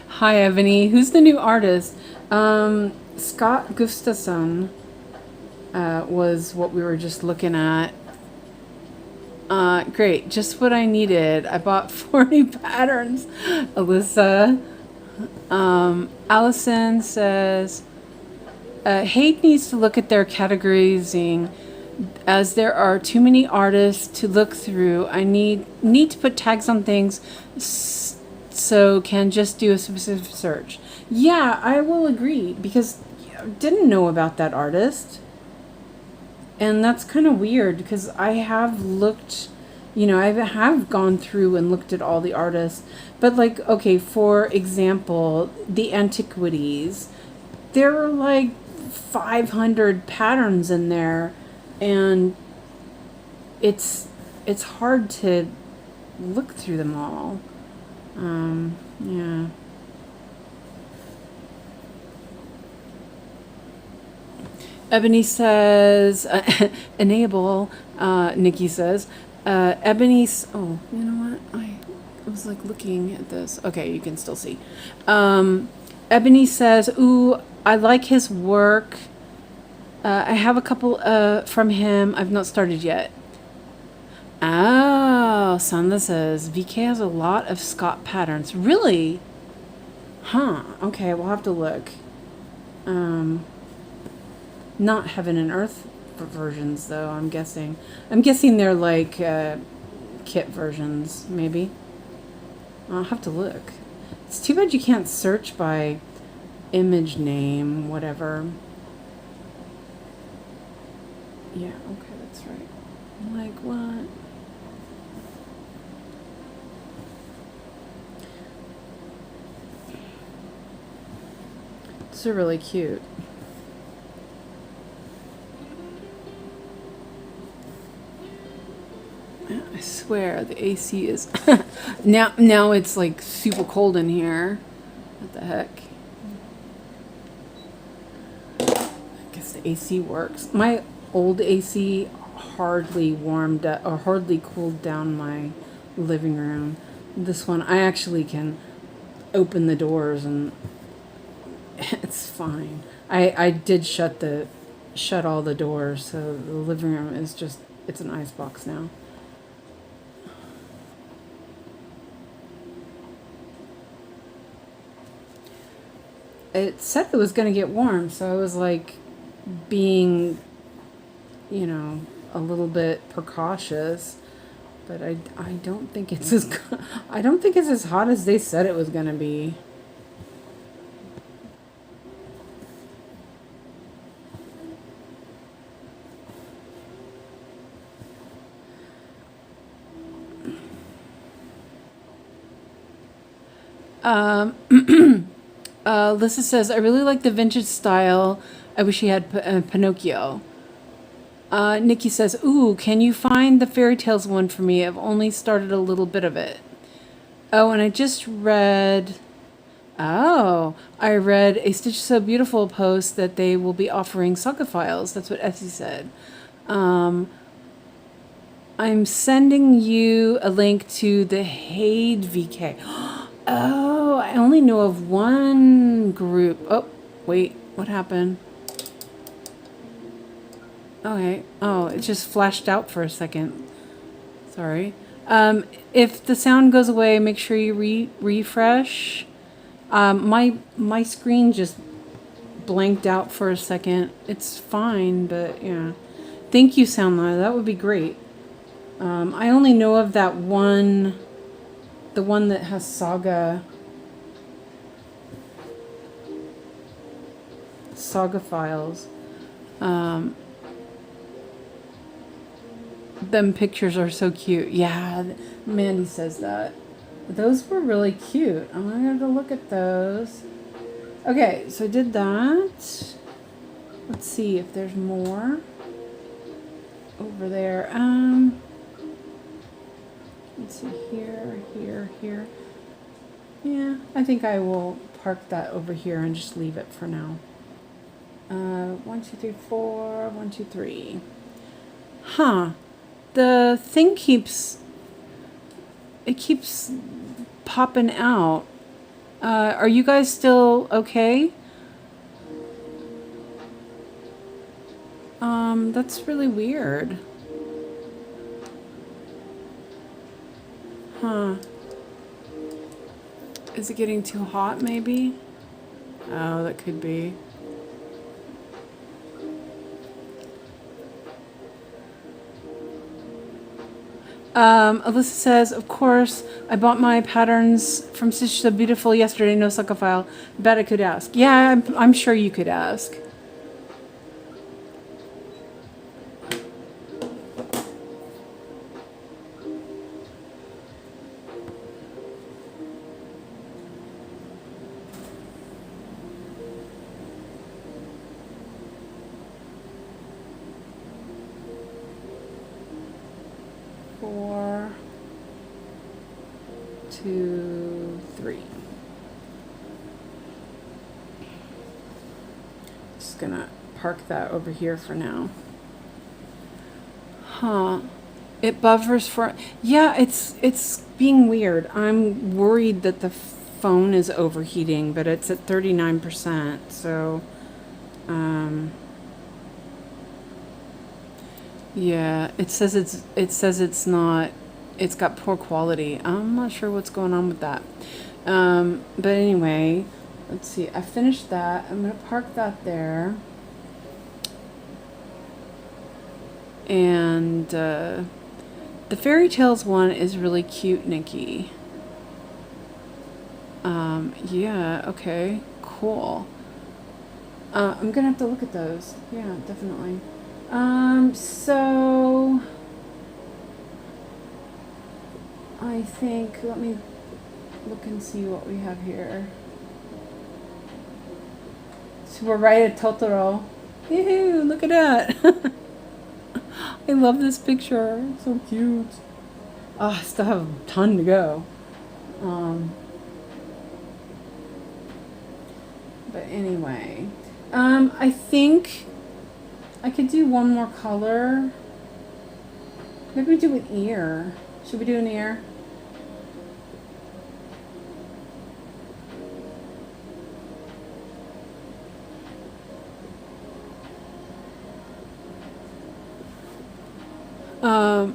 Speaker 1: Hi, Ebony. Who's the new artist? Scott Gustafson was what we were just looking at. Great. Just what I needed. I bought 40 patterns. Alyssa. Allison says, Hate needs to look at their categorizing as there are too many artists to look through. I need to put tags on things so can just do a specific search. Yeah, I will agree because I didn't know about that artist. And that's kind of weird because I have looked, I have gone through and looked at all the artists. But like, okay, for example, the antiquities, there are like 500 patterns in there. And it's hard to look through them all. Yeah. Ebony says, enable, Nikki says, Ebony's, oh, you know what? I was like looking at this. Okay, you can still see. Ebony says, ooh, I like his work. I have a couple from him. I've not started yet. Oh, Sandra says, VK has a lot of Scott patterns. Really? Huh. Okay, we'll have to look. Not Heaven and Earth versions, though, I'm guessing. I'm guessing they're like kit versions, maybe. I'll have to look. It's too bad you can't search by image name, whatever. Yeah, okay, that's right. I'm like, what? These are really cute. I swear the AC is now it's like super cold in here. What the heck? I guess the AC works. My old AC hardly warmed up or hardly cooled down my living room. This one I actually can open the doors and it's fine. I did shut the shut all the doors, so the living room is just, it's an icebox now. It said it was going to get warm, so I was like being, you know, a little bit precautious, but I don't think it's as I don't think it's as hot as they said it was going to be. Lissa says, I really like the vintage style. I wish he had Pinocchio. Nikki says, ooh, can you find the fairy tales one for me? I've only started a little bit of it. Oh, and I just read... Oh, I read a Stitch So Beautiful post that they will be offering Saga Files. That's what Essie said. I'm sending you a link to the 𝐏𝐸𝐕𝐄. Oh, I only know of one group. Oh, wait, what happened? Okay. Oh, it just flashed out for a second. Sorry. If the sound goes away, make sure you refresh. My screen just blanked out for a second. It's fine, but yeah. Thank you, Soundline. That would be great. I only know of that one, the one that has Saga Files. Them pictures are so cute. Yeah, Mandy says that. Those were really cute. I'm gonna have to look at those. Okay, so I did that. Let's see if there's more over there. Let's see, here. Yeah, I think I will park that over here and just leave it for now. 1, 2, 3, 4, 1, 2, 3. Huh. The thing keeps popping out. Are you guys still okay? That's really weird. Huh. Is it getting too hot, maybe? Oh, that could be. Alyssa says, of course, I bought my patterns from Stitch So Beautiful yesterday, no Saga File. Bet I could ask. Yeah, I'm sure you could ask. Park that over here for now. Huh. It buffers for... Yeah, it's being weird. I'm worried that the phone is overheating, but it's at 39%, so... yeah, it says it's not... It's got poor quality. I'm not sure what's going on with that. But anyway, let's see. I finished that. I'm going to park that there. And the fairy tales one is really cute, Nikki. Yeah, okay, cool. I'm gonna have to look at those. Yeah, definitely. So I think, let me look and see what we have here. So we're right at Totoro. Yoo-hoo, look at that. I love this picture. It's so cute. Oh, I still have a ton to go. But anyway, I think I could do one more color. Maybe do an ear. Should we do an ear? Um,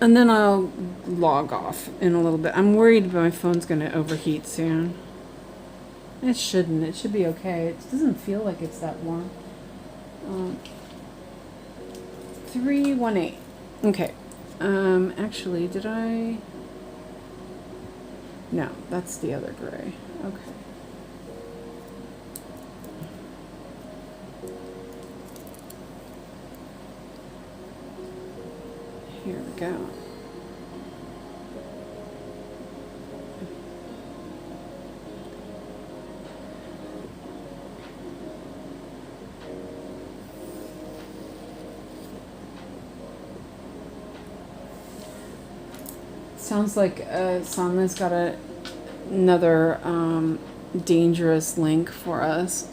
Speaker 1: and then I'll log off in a little bit. I'm worried my phone's going to overheat soon. It shouldn't. It should be okay. It doesn't feel like it's that warm. 318. Okay. Actually, did I? No, that's the other gray. Okay. Here we go. Sounds like Sanla's got another dangerous link for us.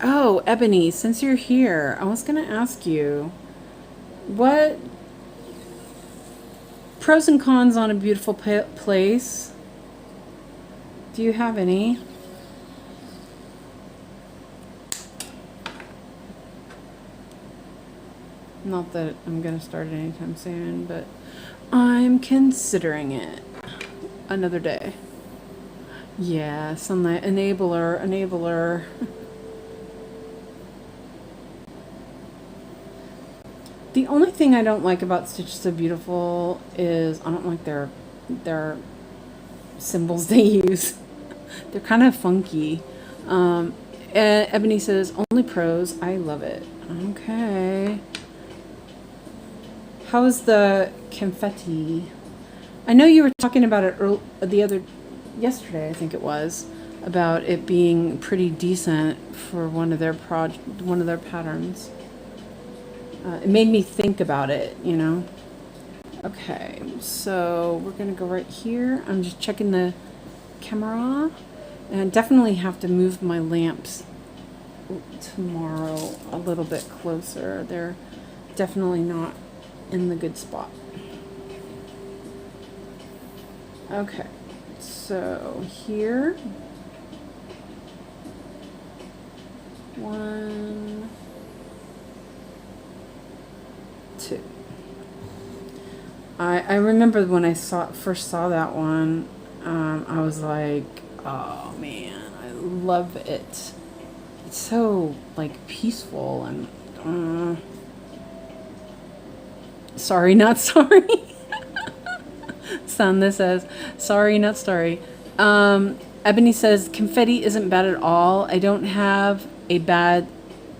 Speaker 1: Oh, Ebony, since you're here, I was going to ask you, what pros and cons on a beautiful place? Do you have any? Not that I'm going to start it anytime soon, but I'm considering it. Another day. Yeah, sunlight enabler. The only thing I don't like about Stitch So Beautiful is I don't like their symbols they use. They're kind of funky. Ebony says, only pros. I love it. Okay. How's the confetti? I know you were talking about it yesterday, I think it was, about it being pretty decent for one of their patterns. It made me think about it, you know. Okay, so we're gonna go right here. I'm just checking the camera, and I definitely have to move my lamps tomorrow a little bit closer. They're definitely not in the good spot. Okay, so here, 1, 2. I remember when I first saw that one, I was like, oh man, I love it. It's so like peaceful and sorry, not sorry. Son, this says, sorry, not sorry. Ebony says, confetti isn't bad at all. I don't have a bad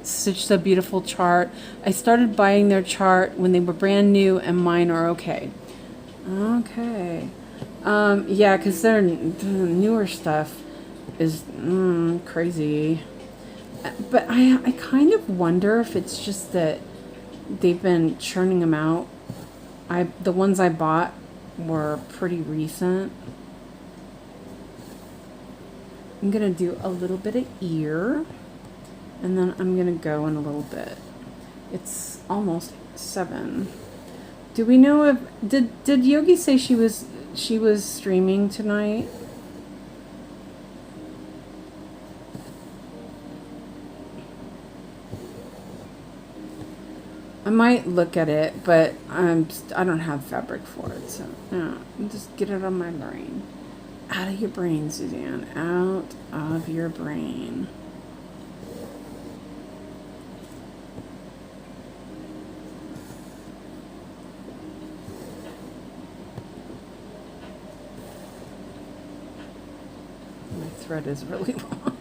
Speaker 1: Stitch So Beautiful chart. I started buying their chart when they were brand new, and mine are okay. Okay. Yeah, because their newer stuff is crazy. But I kind of wonder if it's just that they've been churning them out. The ones I bought were pretty recent. I'm going to do a little bit of ear, and then I'm going to go in a little bit. It's almost 7. Do we know if did Yogi say she was streaming tonight? I might look at it, but I don't have fabric for it, so no, just get it on my brain. Out of your brain, Suzanne. Out of your brain. My thread is really long.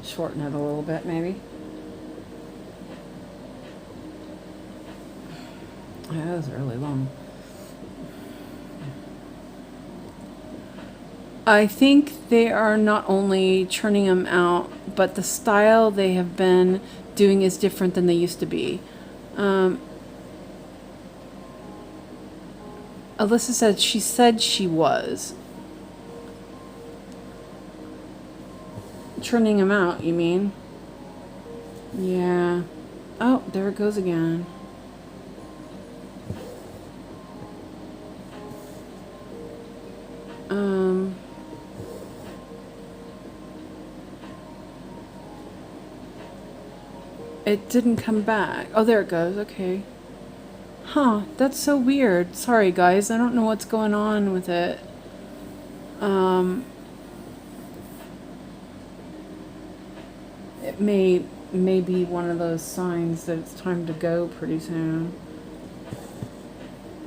Speaker 1: Shorten it a little bit, maybe. Yeah, that was really long. I think they are not only churning them out, but the style they have been doing is different than they used to be. Alyssa said she was. Churning them out, you mean? Yeah. Oh, there it goes again. It didn't come back. Oh, there it goes. Okay. Huh, that's so weird. Sorry, guys. I don't know what's going on with it. It may be one of those signs that it's time to go pretty soon.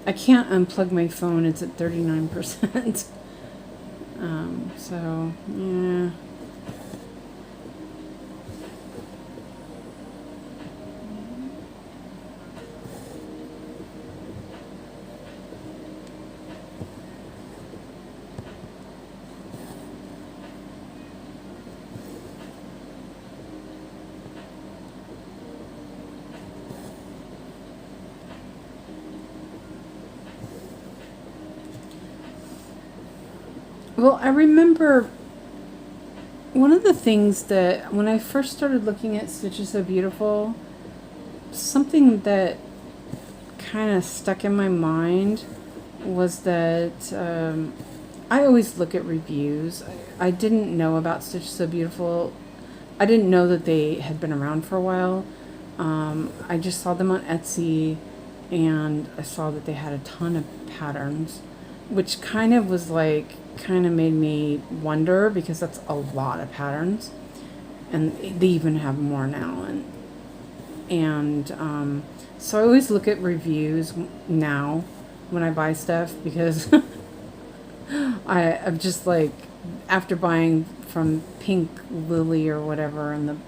Speaker 1: I can't unplug my phone. It's at 39%. So, yeah. Well, I remember one of the things that when I first started looking at Stitches So Beautiful, something that kind of stuck in my mind was that I always look at reviews. I didn't know about Stitches So Beautiful. I didn't know that they had been around for a while. I just saw them on Etsy, and I saw that they had a ton of patterns, which kind of was like, kind of made me wonder, because that's a lot of patterns, and they even have more now. And so I always look at reviews now when I buy stuff, because I'm just like, after buying from Pink Lily or whatever, and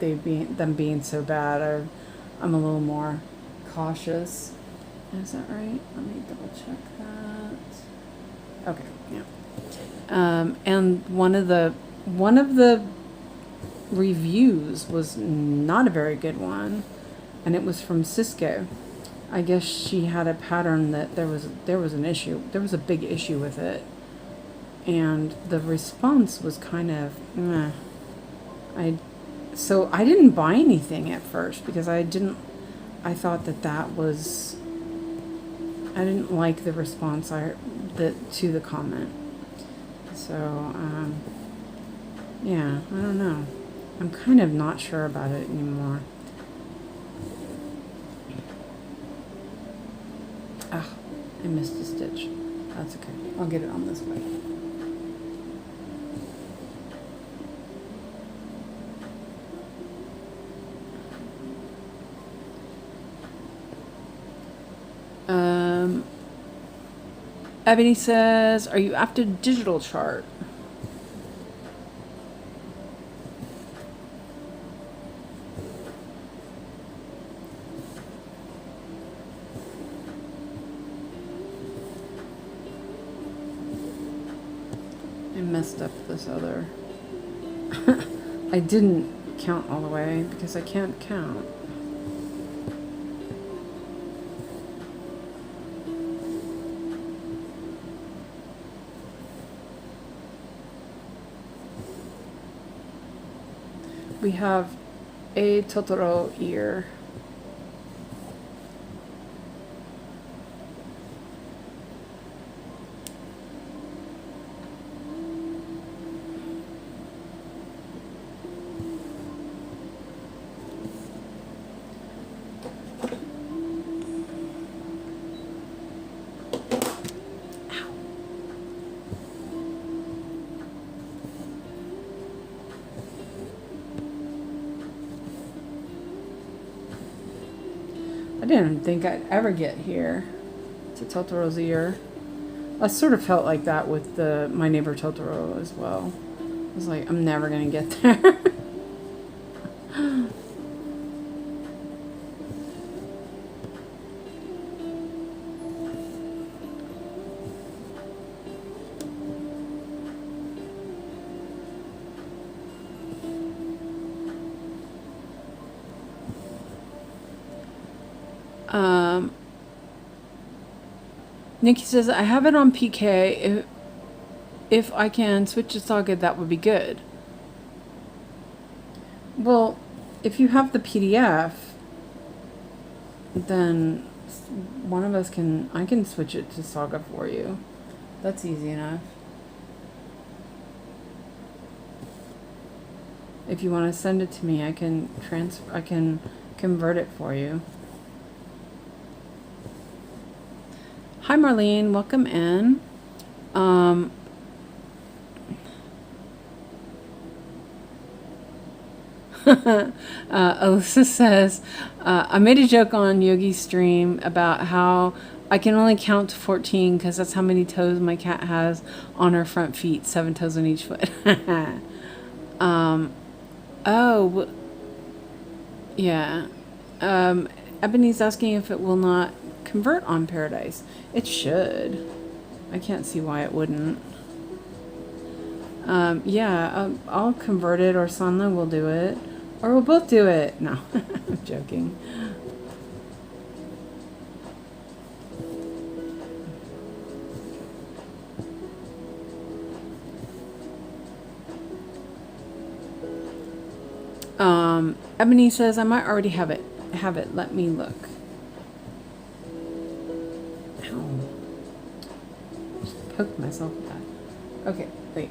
Speaker 1: them being so bad, I'm a little more cautious. Is that right? Let me double check that. Okay, yeah. And one of the reviews was not a very good one, and it was from Cisco. I guess she had a pattern that there was an issue. There was a big issue with it, and the response was kind of meh. So I didn't buy anything at first, because I thought that was, I didn't like the response to the comment. So, yeah, I don't know. I'm kind of not sure about it anymore. Ah, I missed a stitch. That's okay. I'll get it on this way. Ebony says, are you after digital chart? I messed up this other. I didn't count all the way because I can't count. We have a Totoro ear. I didn't think I'd ever get here to Totoro's ear. I sort of felt like that with My Neighbor Totoro as well. I was like, I'm never gonna get there. Nikki says, I have it on PK. If I can switch to Saga, that would be good. Well, if you have the PDF, then one of us I can switch it to Saga for you. That's easy enough. If you want to send it to me, I can convert it for you. Hi Marlene, welcome in. Alyssa says, I made a joke on Yogi's stream about how I can only count to 14 because that's how many toes my cat has on her front feet, 7 toes on each foot. Oh, yeah. Ebony's asking if it will not convert on Paradise. It should. I can't see why it wouldn't. Yeah, I'll convert it, or Sanla will do it. Or we'll both do it. No, I'm joking. Ebony says, I might already have it. Let me look. Ow. Just poked myself with that. Okay, wait.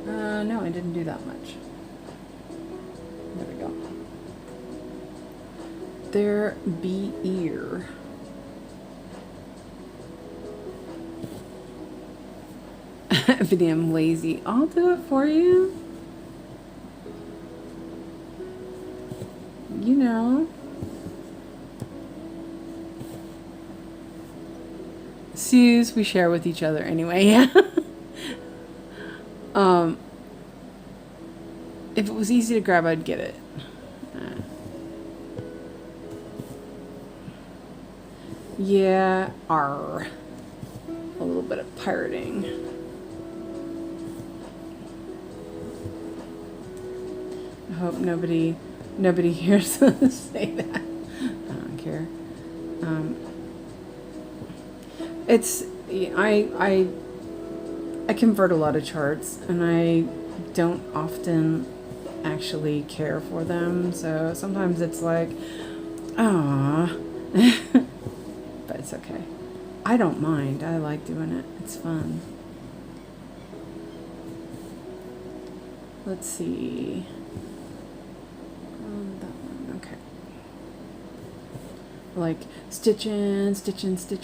Speaker 1: No, I didn't do that much. There we go. There be ear. Ebony, I'm lazy. I'll do it for you. You know. Sues we share with each other anyway, yeah. If it was easy to grab, I'd get it. Yeah, R. A little bit of pirating. I hope nobody hears us say that. I don't care. I convert a lot of charts, and I don't often actually care for them, so sometimes it's like, ah, but it's okay. I don't mind. I like doing it. It's fun. Let's see. That one. Okay. Like stitching,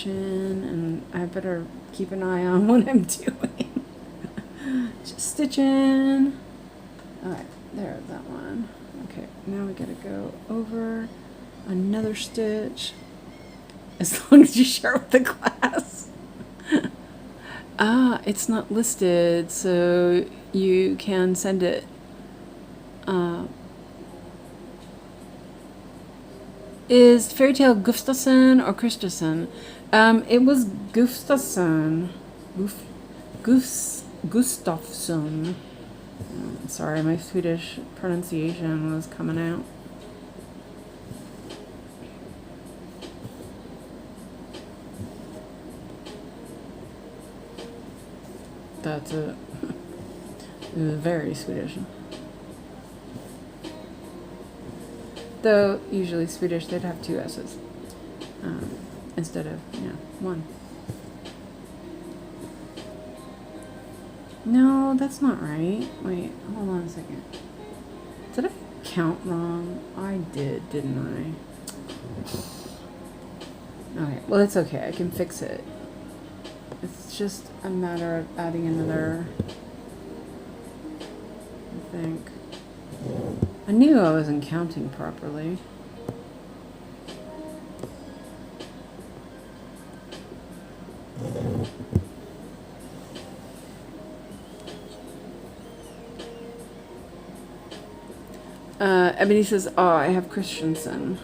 Speaker 1: and I better keep an eye on what I'm doing. Just stitching. Alright, there's that one. Okay, now we gotta go over another stitch. As long as you share with the class. It's not listed, so you can send it. Is Fairy Tale Gustafsson or Christensen? It was Gustafsson. Gustafsson. Sorry, my Swedish pronunciation was coming out. That's it. It was very Swedish. Though, usually Swedish, they'd have 2 S's. Instead of, 1. No, that's not right. Wait, hold on a second. Did I count wrong? I did, didn't I? Okay, well, it's okay. I can fix it. It's just a matter of adding another, I think. I knew I wasn't counting properly. Ebony says, oh, I have Christensen.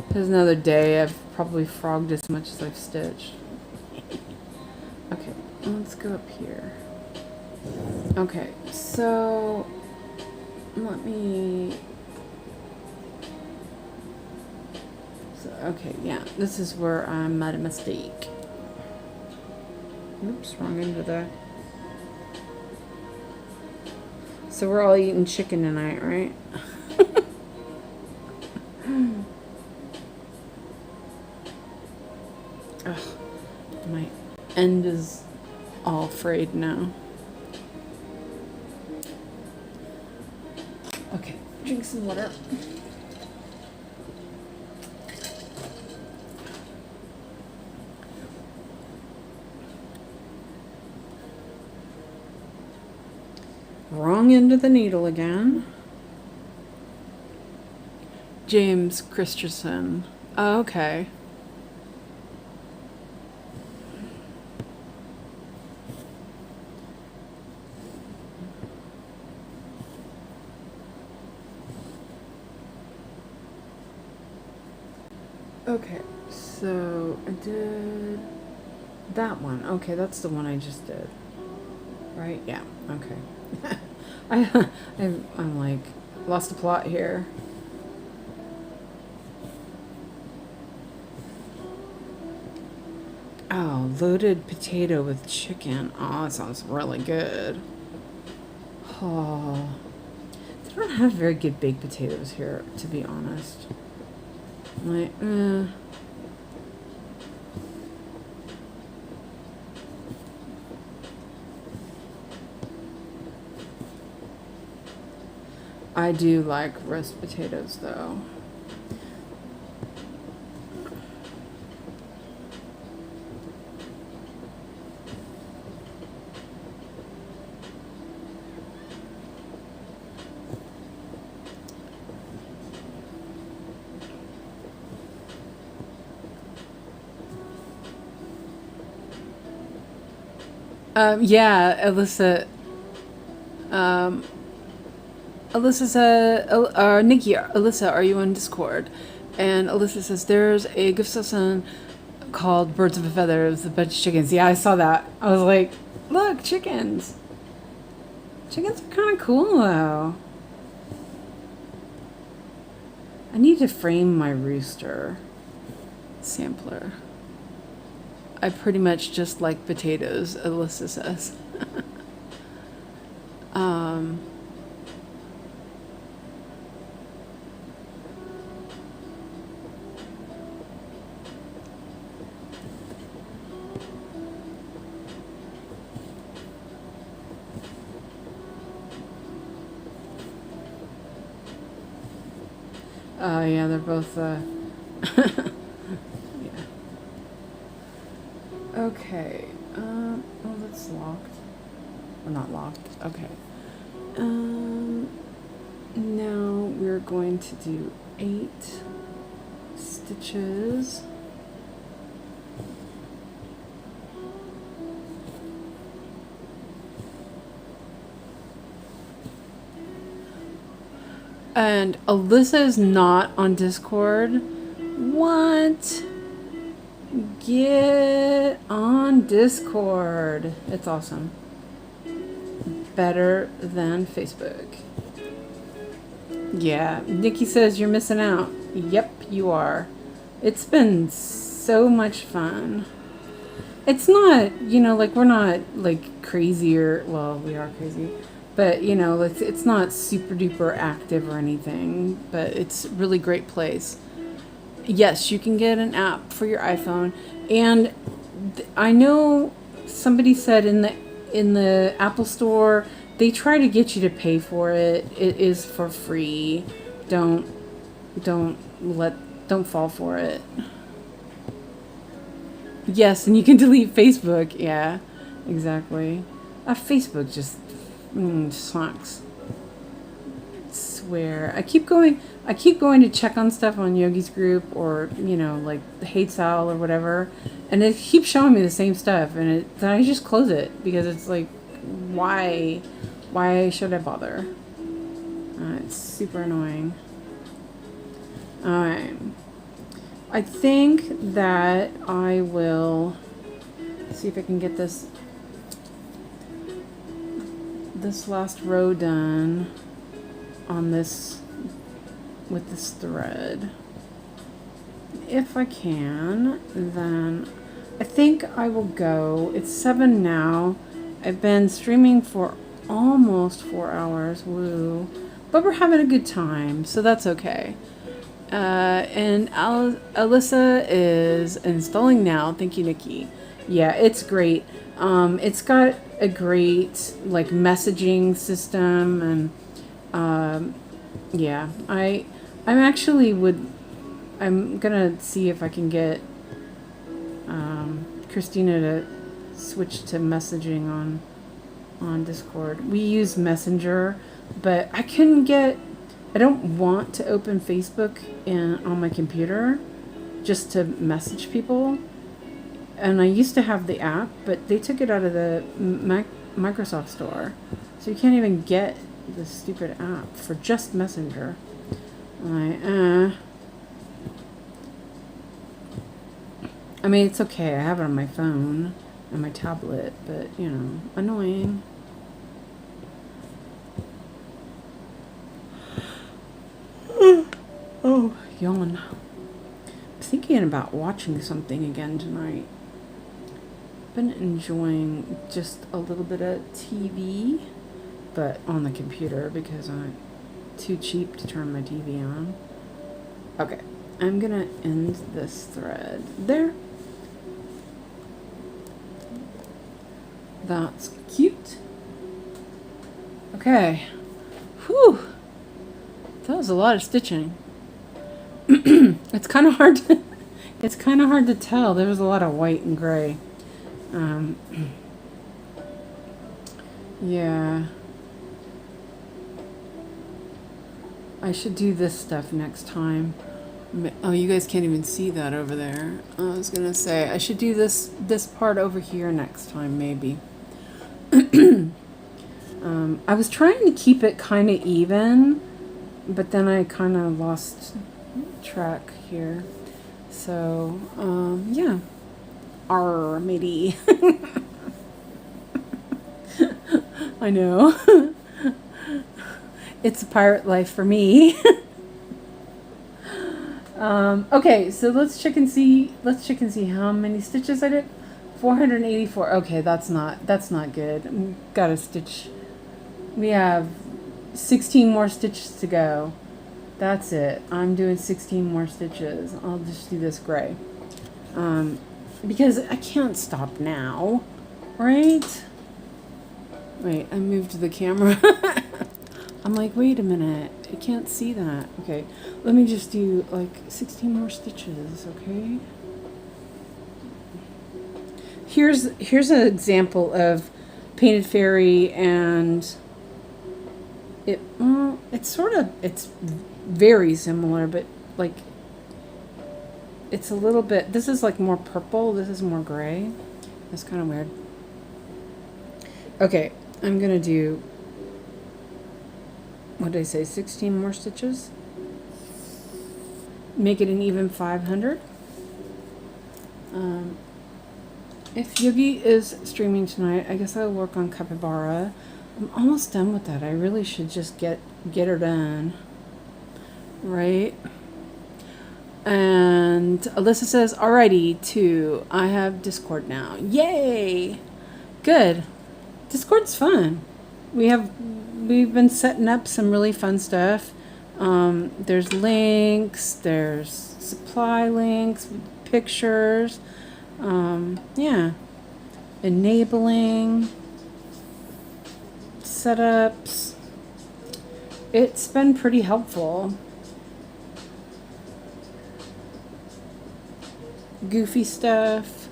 Speaker 1: There's another day. I've probably frogged as much as I've stitched. Okay, let's go up here. Okay, so let me. So, okay, yeah, this is where I made a mistake. Oops, wrong end of the. So we're all eating chicken tonight, right? Ugh, my end is all frayed now. Okay, drink some water. Wrong end of the needle again. James Christensen. Oh, okay. Okay, so I did that one. Okay, that's the one I just did. Right? Yeah, okay. I'm like, lost the plot here. Oh, loaded potato with chicken. Oh, that sounds really good. Oh, they don't have very good baked potatoes here, to be honest. Like, I do like roast potatoes, though. Yeah, Alyssa. Alyssa said, Nikki, Alyssa, are you on Discord? And Alyssa says, there's a gift session called Birds of a Feather. It's a bunch of chickens. Yeah, I saw that. I was like, look, chickens. Chickens are kind of cool, though. I need to frame my rooster sampler. I pretty much just like potatoes, Alyssa says. Yeah, they're both, yeah. Okay, oh, that's locked. Or not locked, okay. Now we're going to do 8 stitches. And Alyssa is not on Discord. What? Get on Discord. It's awesome. Better than Facebook. Yeah, Nikki says you're missing out. Yep, you are. It's been so much fun. It's not, you know, like we're not like crazy or, well, we are crazy. But, you know, it's not super duper active or anything, but it's a really great place. Yes, you can get an app for your iPhone. And I know somebody said in the Apple Store, they try to get you to pay for it. It is for free. Don't fall for it. Yes, and you can delete Facebook. Yeah, exactly. Facebook just sucks. Swear. I keep going to check on stuff on Yogi's group or, you know, like the Hate Style or whatever, and it keeps showing me the same stuff, and then I just close it because it's like, why should I bother? It's super annoying. Alright. I think that I will see if I can get this this last row done on this with this thread. If I can, then I think I will go. It's 7 now. I've been streaming for almost 4 hours. Woo. But we're having a good time, so that's okay. And Alyssa is installing now. Thank you, Nikki. Yeah, it's great. It's got a great like messaging system, and yeah, I'm gonna see if I can get Christina to switch to messaging on Discord. We use Messenger, but I don't want to open Facebook on my computer just to message people. And I used to have the app, but they took it out of the Microsoft store. So you can't even get the stupid app for just Messenger. I mean, it's okay. I have it on my phone and my tablet, but, you know, annoying. Oh, yawn. I'm thinking about watching something again tonight. Been enjoying just a little bit of TV, but on the computer because I'm too cheap to turn my TV on. Okay, I'm gonna end this thread there. That's cute. Okay. Whew. That was a lot of stitching. It's kind of hard to tell. There was a lot of white and gray. Yeah. I should do this stuff next time. Oh, you guys can't even see that over there. I was gonna say I should do this part over here next time, maybe. I was trying to keep it kind of even, but then I kind of lost track here. So, yeah. Matey. I know. It's a pirate life for me. Okay, so let's check and see how many stitches I did. 484. Okay, that's not good. Gotta stitch. We have 16 more stitches to go. That's it. I'm doing 16 more stitches. I'll just do this gray. Because I can't stop now, right? Wait, I moved the camera. I'm like, wait a minute. I can't see that. Okay, let me just do like 16 more stitches, okay? Here's an example of Painted Fairy, and it's very similar, but like it's a little bit, this is like more purple, this is more gray. That's kind of weird. Okay, I'm gonna do, what did I say, 16 more stitches? Make it an even 500. If Yogi is streaming tonight, I guess I'll work on Capybara. I'm almost done with that. I really should just get her done. Right? And Alyssa says, alrighty, 2. I have Discord now. Yay! Good. Discord's fun. We've been setting up some really fun stuff. There's links, there's supply links, pictures, yeah, enabling, setups. It's been pretty helpful. Goofy stuff.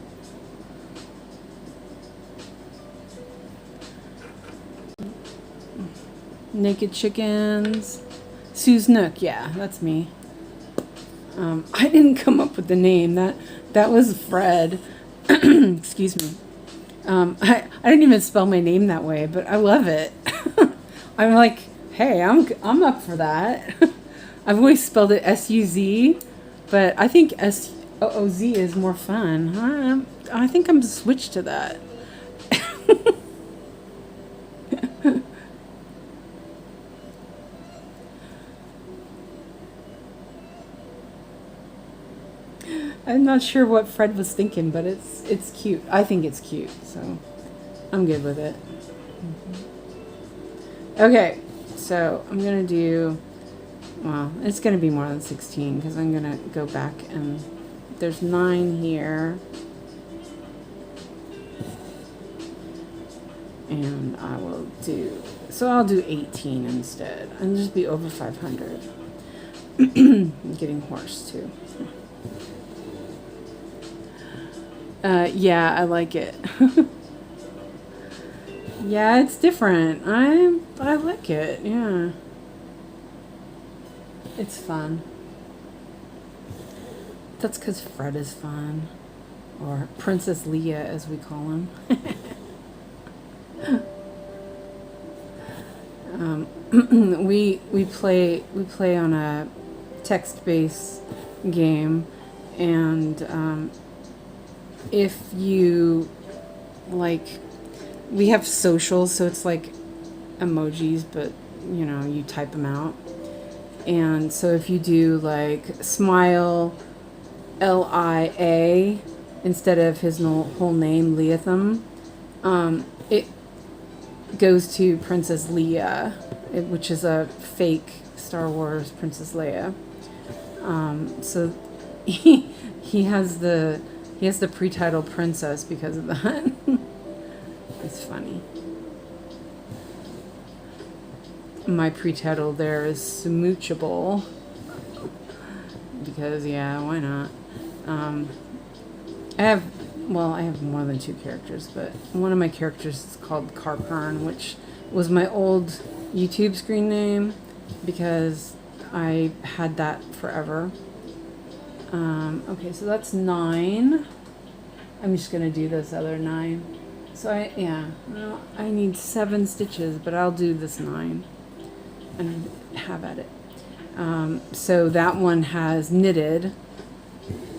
Speaker 1: Naked chickens. Sue's Nook, yeah, that's me. I didn't come up with the name. That was Fred. Excuse me. I didn't even spell my name that way, but I love it. I'm like, hey, I'm up for that. I've always spelled it S-U-Z, but I think S-O-O-Z is more fun. I think I'm switched to that. I'm not sure what Fred was thinking, but it's cute. I think it's cute, so I'm good with it. Okay, so I'm gonna do, well, it's gonna be more than 16 because I'm gonna go back and there's 9 here. And I will do, so I'll do 18 instead and just be over 500. I'm getting hoarse too. Yeah, I like it. Yeah, it's different. I like it. Yeah, it's fun. That's because Fred is fun, or Princess Leia as we call him. We play on a text-based game, and if you like, we have social, so it's like emojis, but you know, you type them out. And so if you do like smile LIA instead of his whole name, Leatham, it goes to Princess Leia, which is a fake Star Wars Princess Leia. So he has the pre-title princess because of that. It's funny. My pre-title there is Smoochable because, yeah, why not? I have more than 2 characters, but one of my characters is called Carpern, which was my old YouTube screen name because I had that forever. Okay, so that's 9. I'm just gonna do this other 9. So I need 7 stitches, but I'll do this 9 and have at it. So that one has knitted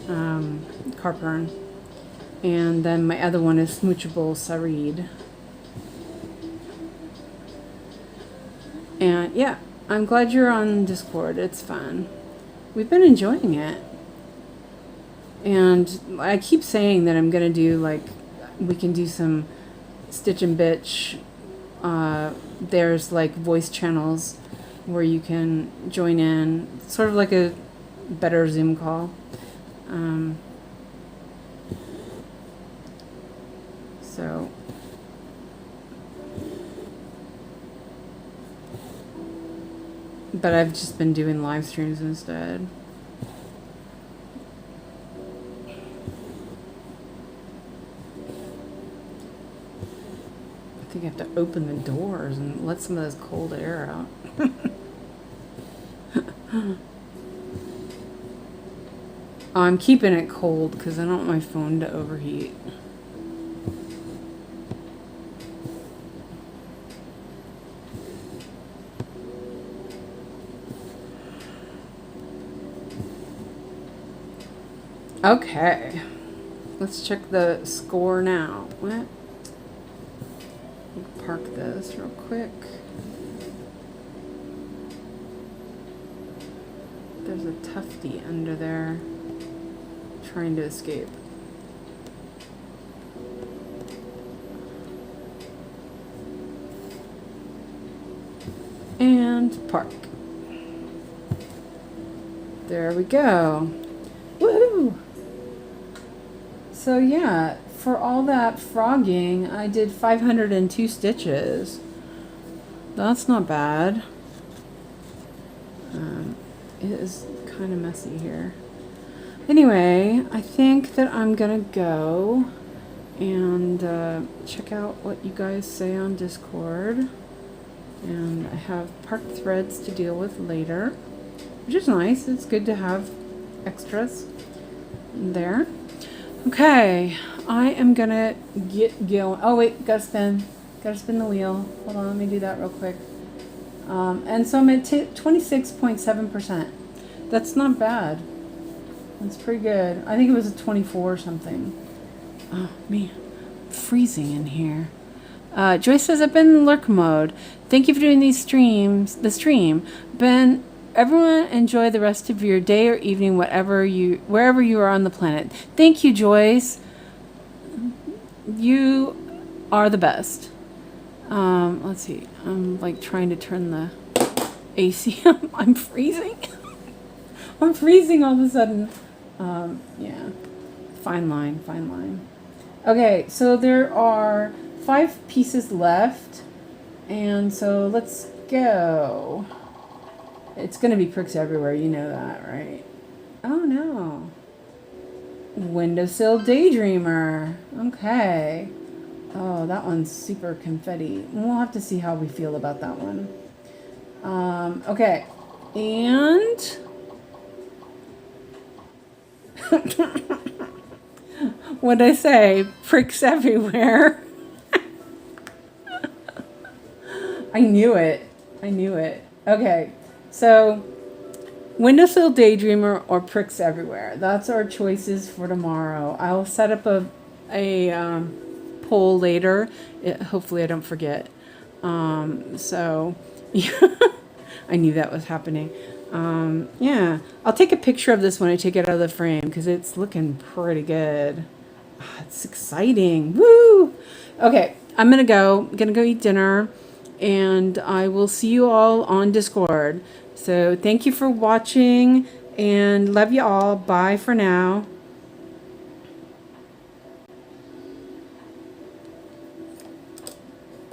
Speaker 1: Carpern, and then my other one is Smoochable Sarid. And yeah, I'm glad you're on Discord. It's fun. We've been enjoying it. And I keep saying that I'm going to do, like, we can do some Stitch and Bitch. There's, like, voice channels where you can join in. Sort of like a better Zoom call. So... but I've just been doing live streams instead. I think I have to open the doors and let some of this cold air out. I'm keeping it cold because I don't want my phone to overheat. Okay, let's check the score now. What? We'll park this real quick. There's a tufty under there trying to escape. And park. There we go. Woohoo! So yeah, for all that frogging, I did 502 stitches. That's not bad. It is kind of messy here. Anyway, I think that I'm gonna go and check out what you guys say on Discord. And I have parked threads to deal with later, which is nice. It's good to have extras there. Okay, I am gonna get going. Oh wait, gotta spin the wheel. Hold on, let me do that real quick. And so I'm at 26.7%. That's not bad. That's pretty good. I think it was a 24 or something. Oh man, freezing in here. Joyce says I've been in lurk mode. Thank you for doing these streams. The stream. Been everyone enjoy the rest of your day or evening, wherever you are on the planet. Thank you, Joyce. You are the best. Let's see. I'm like trying to turn the AC. I'm freezing. I'm freezing all of a sudden. Yeah. Fine line. Okay, so there are 5 pieces left. And so let's go. It's going to be pricks everywhere. You know that, right? Oh, no. Windowsill Daydreamer. Okay. Oh, that one's super confetti. We'll have to see how we feel about that one. Okay. And... what'd I say? Pricks everywhere. I knew it. Okay. So, Windowsill Daydreamer or Pricks Everywhere. That's our choices for tomorrow. I'll set up a poll later. Hopefully I don't forget. So, I knew that was happening. Yeah. I'll take a picture of this when I take it out of the frame because it's looking pretty good. It's exciting. Woo! Okay. I'm going to go eat dinner. And I will see you all on Discord. So thank you for watching and love you all. Bye for now.